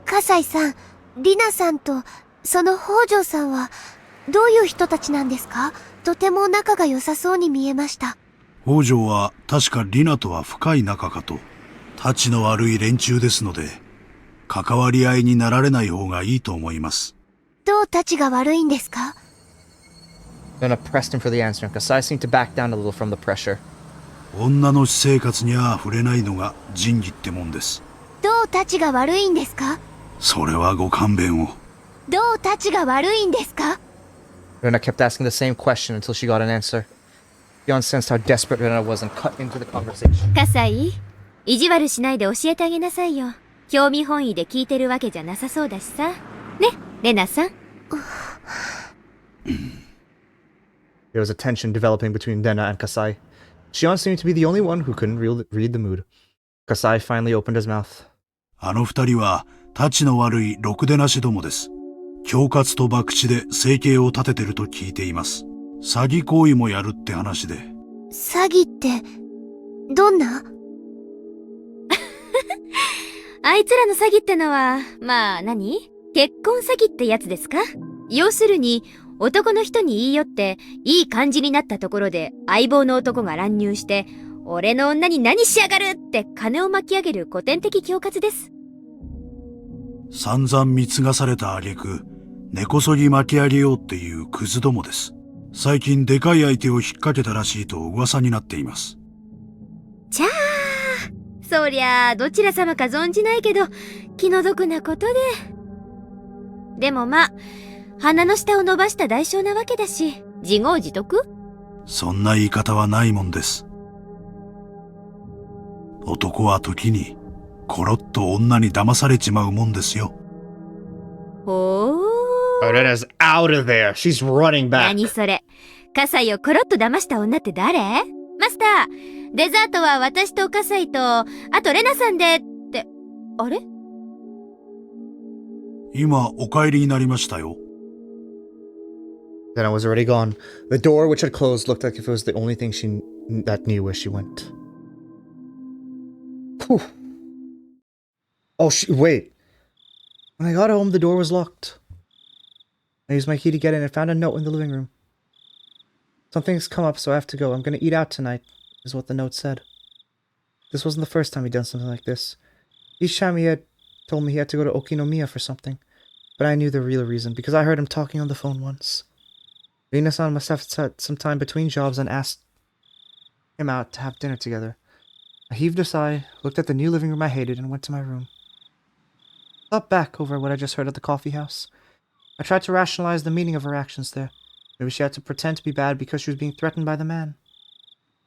葛西さん、リナさんとその北条さんはどういう人たちなんですか？とても仲が良さそうに見えました。北条は確かリナとは深い仲かと。たちの悪い連中ですので、関わり合いになられない方がいいと思います。どうたちが悪いんですか？ Lena pressed him for the answer, and Kasai seemed to back down a little from the pressure. 女の私生活には触れないのが仁義ってもんです。どうたちが悪いんですか？それはご勘弁を。どうたちが悪いんですか？ Rena kept asking the same question until she got an answer. Shion sensed how desperate Rena was and cut into the conversation. 葛西、意地悪しないで教えてあげなさいよ。興味本位で聞いてるわけじゃなさそうだしさ。ね、レナさん。There was a tension developing between Rena and Kasai. Shion seemed to be the only one who couldn't read the mood. Kasai finally opened his mouth. あの二人は、たちの悪いろくでなしどもです。恐喝と博打で生計を立ててると聞いています。詐欺行為もやるって話で。詐欺って、どんな？あいつらの詐欺ってのは、まあ何？結婚詐欺ってやつですか？要するに、男の人に言い寄って、いい感じになったところで相棒の男が乱入して、俺の女に何しやがるって金を巻き上げる古典的恐喝です。散々貢がされた挙句、根こそぎ巻き上げようっていうクズどもです。最近でかい相手を引っ掛けたらしいと噂になっています。ちゃあ、そりゃあどちら様か存じないけど、気の毒なことで。でもまあ、鼻の下を伸ばした代償なわけだし、自業自得？そんな言い方はないもんです。男は時に、コロッと女に騙されちまうもんですよ。ほー。Rena's out of there. She's running back. 何それ。葛西をコロッと騙した女って誰？マスター、デザートは私と葛西と、あとレナさんで、って、あれ？今、お帰りになりましたよ。Rena was already gone. The door, which had closed, looked like if it was the only thing that knew where she went. Whew. Oh, wait. When I got home, the door was locked. I used my key to get in and found a note in the living room. Something's come up, so I have to go. I'm gonna eat out tonight, is what the note said. This wasn't the first time he'd done something like this. Each time he had told me he had to go to Okinomiya for something. But I knew the real reason, because I heard him talking on the phone once. Rina-san must have had some time between jobs and asked him out to have dinner together. I heaved a sigh, looked at the new living room I hated, and went to my room. Thought back over what I just heard at the coffee house. I tried to rationalize the meaning of her actions there. Maybe she had to pretend to be bad because she was being threatened by the man.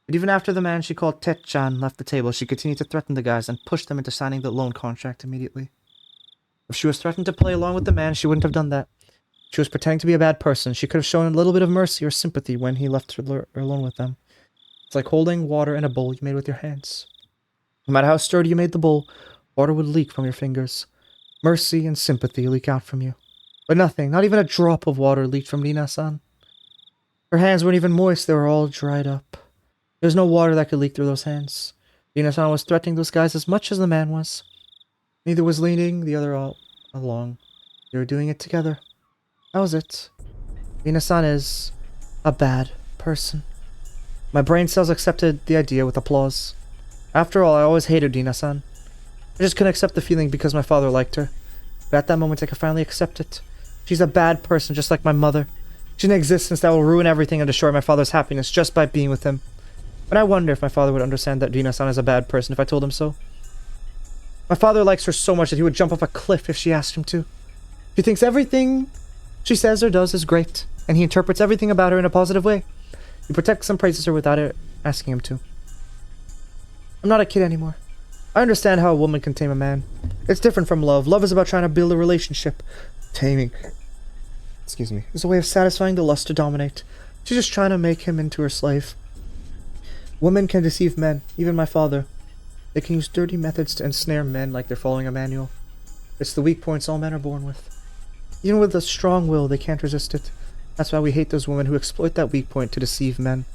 But even after the man she called Tet-chan left the table, she continued to threaten the guys and pushed them into signing the loan contract immediately. If she was threatened to play along with the man, she wouldn't have done that. She was pretending to be a bad person. She could have shown a little bit of mercy or sympathy when he left her alone with them. It's like holding water in a bowl you made with your hands. No matter how sturdy you made the bowl, water would leak from your fingers. Mercy and sympathy leak out from you. But nothing, not even a drop of water leaked from Rina-san. Her hands weren't even moist, they were all dried up. There was no water that could leak through those hands. Rina-san was threatening those guys as much as the man was. Neither was leaning the other all along. They were doing it together. That was it. Rina-san is a bad person. My brain cells accepted the idea with applause. After all, I always hated Rina-san. I just couldn't accept the feeling because my father liked her. But at that moment, I could finally accept it. She's a bad person, just like my mother. She's an existence that will ruin everything and destroy my father's happiness just by being with him. But I wonder if my father would understand that Rina-san is a bad person if I told him so. My father likes her so much that he would jump off a cliff if she asked him to. He thinks everything she says or does is great, and he interprets everything about her in a positive way. He protects and praises her without her asking him to. I'm not a kid anymore. I understand how a woman can tame a man. It's different from love. Love is about trying to build a relationship. Taming, is a way of satisfying the lust to dominate. She's just trying to make him into her slave. Women can deceive men, even my father. They can use dirty methods to ensnare men like they're following a manual. It's the weak points all men are born with. Even with a strong will, they can't resist it. That's why we hate those women who exploit that weak point to deceive men.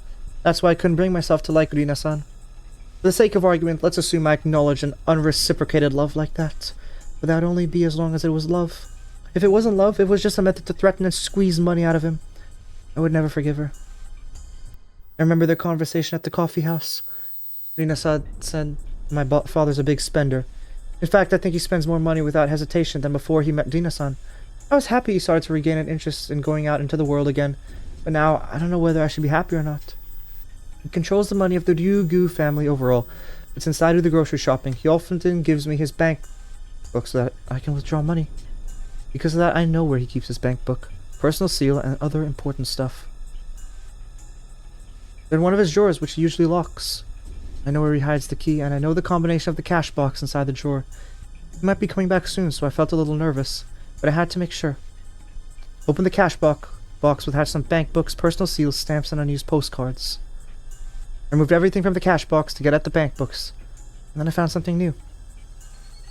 That's why I couldn't bring myself to like Rina-san. For the sake of argument, let's assume I acknowledge an unreciprocated love like that. But that would only be as long as it was love. If it wasn't love, it was just a method to threaten and squeeze money out of him. I would never forgive her. I remember their conversation at the coffee house. Rina-san said, my father's a big spender. In fact, I think he spends more money without hesitation than before he met Rina-san. I was happy he started to regain an interest in going out into the world again, but now I don't know whether I should be happy or not. He controls the money of the Ryugu family overall, but since I do the grocery shopping, he often gives me his bank book so that I can withdraw money. Because of that, I know where he keeps his bank book, personal seal, and other important stuff. They're in one of his drawers, which he usually locks. I know where he hides the key, and I know the combination of the cash box inside the drawer. He might be coming back soon, so I felt a little nervous, but I had to make sure. Opened the cash box which had some bank books, personal seals, stamps, and unused postcards. I removed everything from the cash box to get at the bank books, and then I found something new.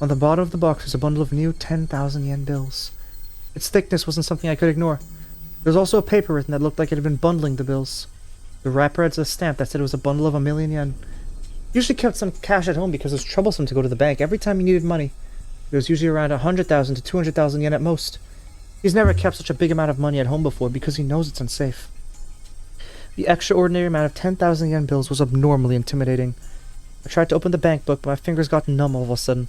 On the bottom of the box was a bundle of new 10,000 yen bills. Its thickness wasn't something I could ignore. There was also a paper written that looked like it had been bundling the bills. The wrapper had a stamp that said it was a bundle of 1,000,000 yen. He usually kept some cash at home because it was troublesome to go to the bank every time he needed money. It was usually around 100,000 to 200,000 yen at most. He's never kept such a big amount of money at home before because he knows it's unsafe. The extraordinary amount of 10,000 yen bills was abnormally intimidating. I tried to open the bank book, but my fingers got numb all of a sudden.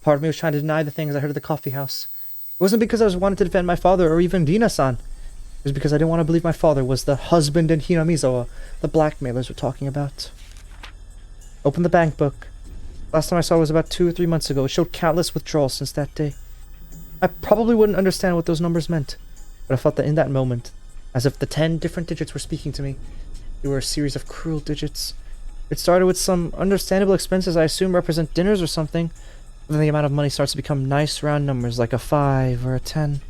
Part of me was trying to deny the things I heard at the coffee house. It wasn't because I wanted to defend my father or even Rina-san. It was because I didn't want to believe my father was the husband in Hinamizawa the blackmailers were talking about. Opened the bank book. Last time I saw it was about 2 or 3 months ago. It showed countless withdrawals since that day. I probably wouldn't understand what those numbers meant, but I felt that in that moment, as if the 10 different digits were speaking to me, they were a series of cruel digits. It started with some understandable expenses I assume represent dinners or something, but then the amount of money starts to become nice round numbers like a 5 or a 10.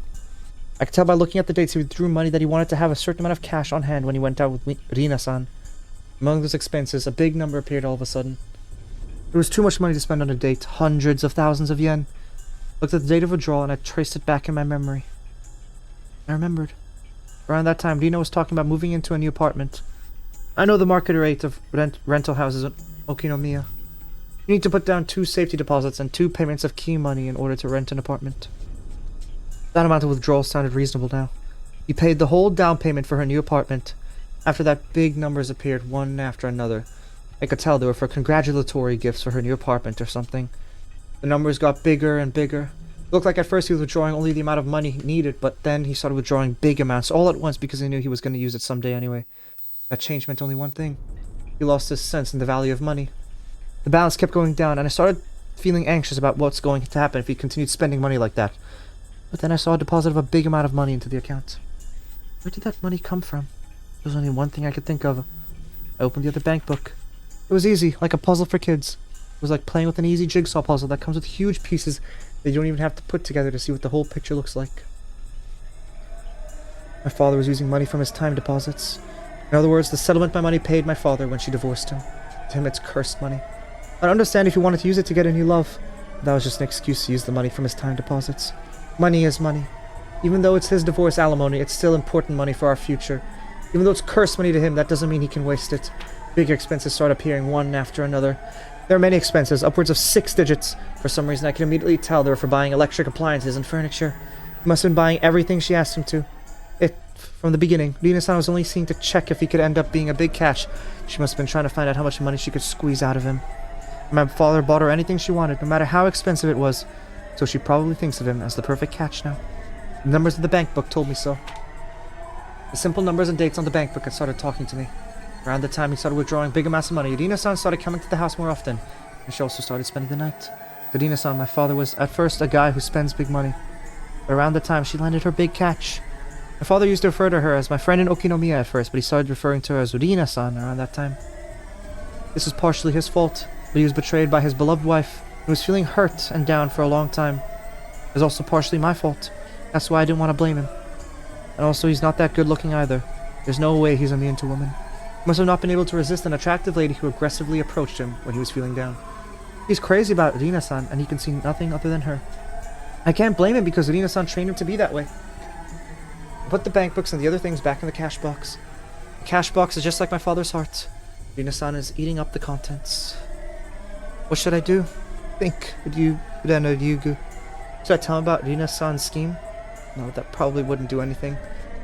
I could tell by looking at the dates he withdrew money that he wanted to have a certain amount of cash on hand when he went out with Rina-san. Among those expenses, a big number appeared all of a sudden. There was too much money to spend on a date, hundreds of thousands of yen. I looked at the date of withdrawal and I traced it back in my memory. I remembered. Around that time, Rina was talking about moving into a new apartment. I know the market rate of rental houses in Okinomiya. You need to put down 2 safety deposits and 2 payments of key money in order to rent an apartment. That amount of withdrawal sounded reasonable now. He paid the whole down payment for her new apartment. After that, big numbers appeared one after another. I could tell they were for congratulatory gifts for her new apartment or something. The numbers got bigger and bigger. It looked like at first he was withdrawing only the amount of money he needed, but then he started withdrawing big amounts all at once because he knew he was going to use it someday anyway. That change meant only one thing. He lost his sense in the value of money. The balance kept going down, and I started feeling anxious about what's going to happen if he continued spending money like that. But then I saw a deposit of a big amount of money into the account. Where did that money come from? There was only one thing I could think of. I opened the other bank book. It was easy, like a puzzle for kids. It was like playing with an easy jigsaw puzzle that comes with huge pieces that you don't even have to put together to see what the whole picture looks like. My father was using money from his time deposits. In other words, the settlement my money paid my father when she divorced him. To him, it's cursed money. I'd understand if he wanted to use it to get a new love. But that was just an excuse to use the money from his time deposits. Money is money. Even though it's his divorce alimony, it's still important money for our future. Even though it's cursed money to him, that doesn't mean he can waste it. Bigger expenses start appearing one after another. There are many expenses, upwards of 6 digits. For some reason, I can immediately tell they were for buying electric appliances and furniture. He must have been buying everything she asked him to. From the beginning, Rina-san was only seeing to check if he could end up being a big catch. She must have been trying to find out how much money she could squeeze out of him. My father bought her anything she wanted, no matter how expensive it was. So she probably thinks of him as the perfect catch now. The numbers in the bank book told me so. The simple numbers and dates on the bank book had started talking to me. Around the time he started withdrawing big amounts of money, Rina-san started coming to the house more often, and she also started spending the night. To Rina-san, my father was at first a guy who spends big money. But around the time she landed her big catch. My father used to refer to her as my friend in Okinomiya at first, but he started referring to her as Rina-san around that time. This was partially his fault, but he was betrayed by his beloved wife, and was feeling hurt and down for a long time. It was also partially my fault. That's why I didn't want to blame him. And also, he's not that good looking either. There's no way he's immune to women. He must have not been able to resist an attractive lady who aggressively approached him when he was feeling down. He's crazy about Rina-san, and he can see nothing other than her. I can't blame him because Rina-san trained him to be that way. I put the bank books and the other things back in the cash box. The cash box is just like my father's heart. Rina-san is eating up the contents. What should I do? Think. Ryugu. Should I tell him about Rina-san's scheme? No, that probably wouldn't do anything.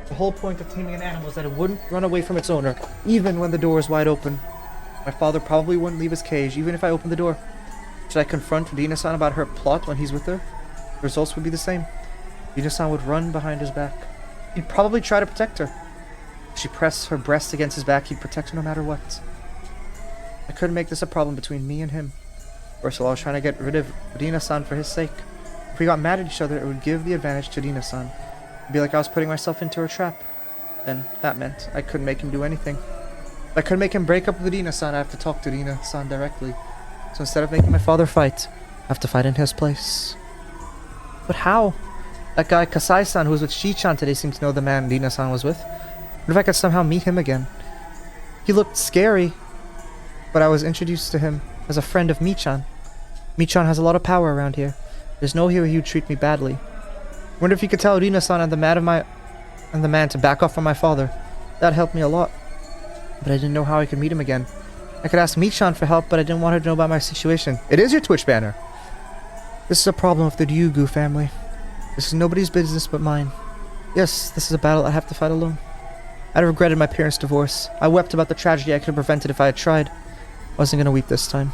The whole point of taming an animal is that it wouldn't run away from its owner, even when the door is wide open. My father probably wouldn't leave his cage, even if I opened the door. Should I confront Rina-san about her plot when he's with her? The results would be the same. Rina-san would run behind his back. He'd probably try to protect her. If she pressed her breast against his back, he'd protect her no matter what. I couldn't make this a problem between me and him. First of all, I was trying to get rid of Rina-san for his sake. If we got mad at each other, it would give the advantage to Rina-san. It'd be like I was putting myself into her trap. Then that meant I couldn't make him do anything. If I couldn't make him break up with Rina-san, I have to talk to Rina-san directly. So instead of making my father fight, I have to fight in his place. But how? That guy Kasai-san who was with Shi-chan today seemed to know the man Rina-san was with. What if I could somehow meet him again? He looked scary, but I was introduced to him as a friend of Mi-chan. Mi-chan has a lot of power around here. There's no hero who would treat me badly. Wonder if he could tell Rina-san and the man to back off from my father. That'd help me a lot. But I didn't know how I could meet him again. I could ask Mi-chan for help, but I didn't want her to know about my situation. It is your Twitch banner. This is a problem of the Ryugu family. This is nobody's business but mine. Yes, this is a battle I have to fight alone. I regretted my parents' divorce. I wept about the tragedy I could have prevented if I had tried. I wasn't going to weep this time.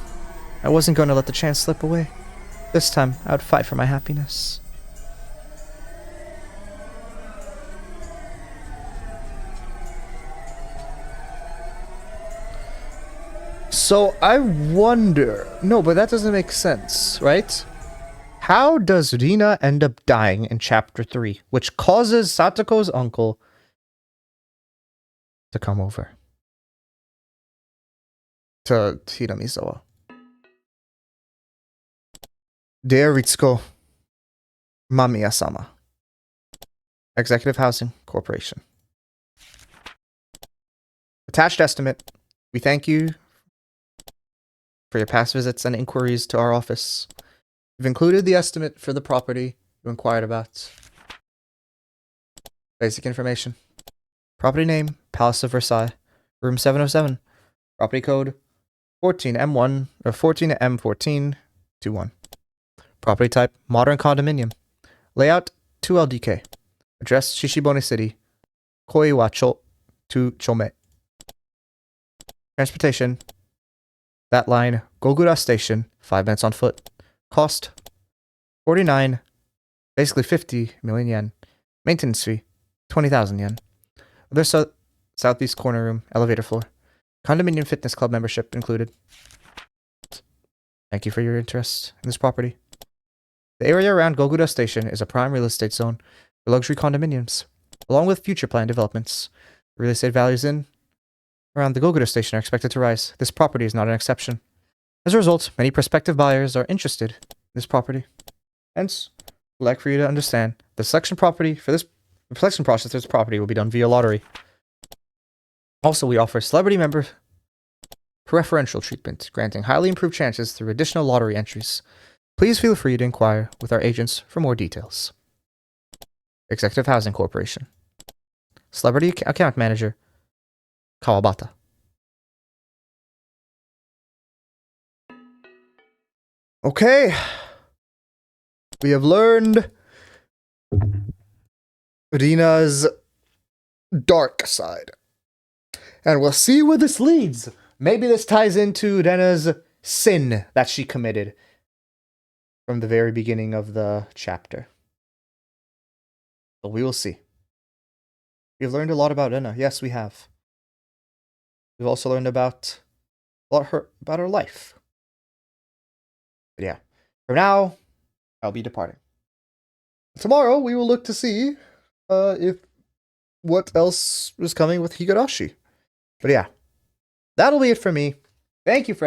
I wasn't going to let the chance slip away. This time, I would fight for my happiness. So, I wonder... No, but that doesn't make sense, right? How does Rina end up dying in Chapter 3, which causes Satoko's uncle to come over to Hiramizawa? Dear Ritsuko, Mamiya-sama, Executive Housing Corporation. Attached estimate. We thank you for your past visits and inquiries to our office. We've included the estimate for the property you inquired about. Basic information. Property name, Palace of Versailles, room 707. Property code 14M1 or 14M1421. Property type, modern condominium. Layout, 2LDK. Address, Shishibone City. Koiwacho, 2 Chome. Transportation, that line, Gogura Station, 5 minutes on foot. Cost, 49, basically 50 million yen. Maintenance fee, 20,000 yen. Other southeast corner room, elevator floor. Condominium fitness club membership included. Thank you for your interest in this property. The area around Gogura Station is a prime real estate zone for luxury condominiums, along with future planned developments. The real estate values around the Gogura Station are expected to rise. This property is not an exception. As a result, many prospective buyers are interested in this property. Hence, we'd like for you to understand the selection process for this property will be done via lottery. Also, we offer celebrity member preferential treatment, granting highly improved chances through additional lottery entries. Please feel free to inquire with our agents for more details. Executive Housing Corporation. Celebrity Account Manager. Kawabata. Okay. We have learned Rina's dark side. And we'll see where this leads. Maybe this ties into Rena's sin that she committed from the very beginning of the chapter. But we will see. We've learned a lot about Rena. Yes, we have. We've also learned about her life. But yeah, for now, I'll be departing. Tomorrow, we will look to see if what else is coming with Higurashi. But yeah, that'll be it for me. Thank you for everything.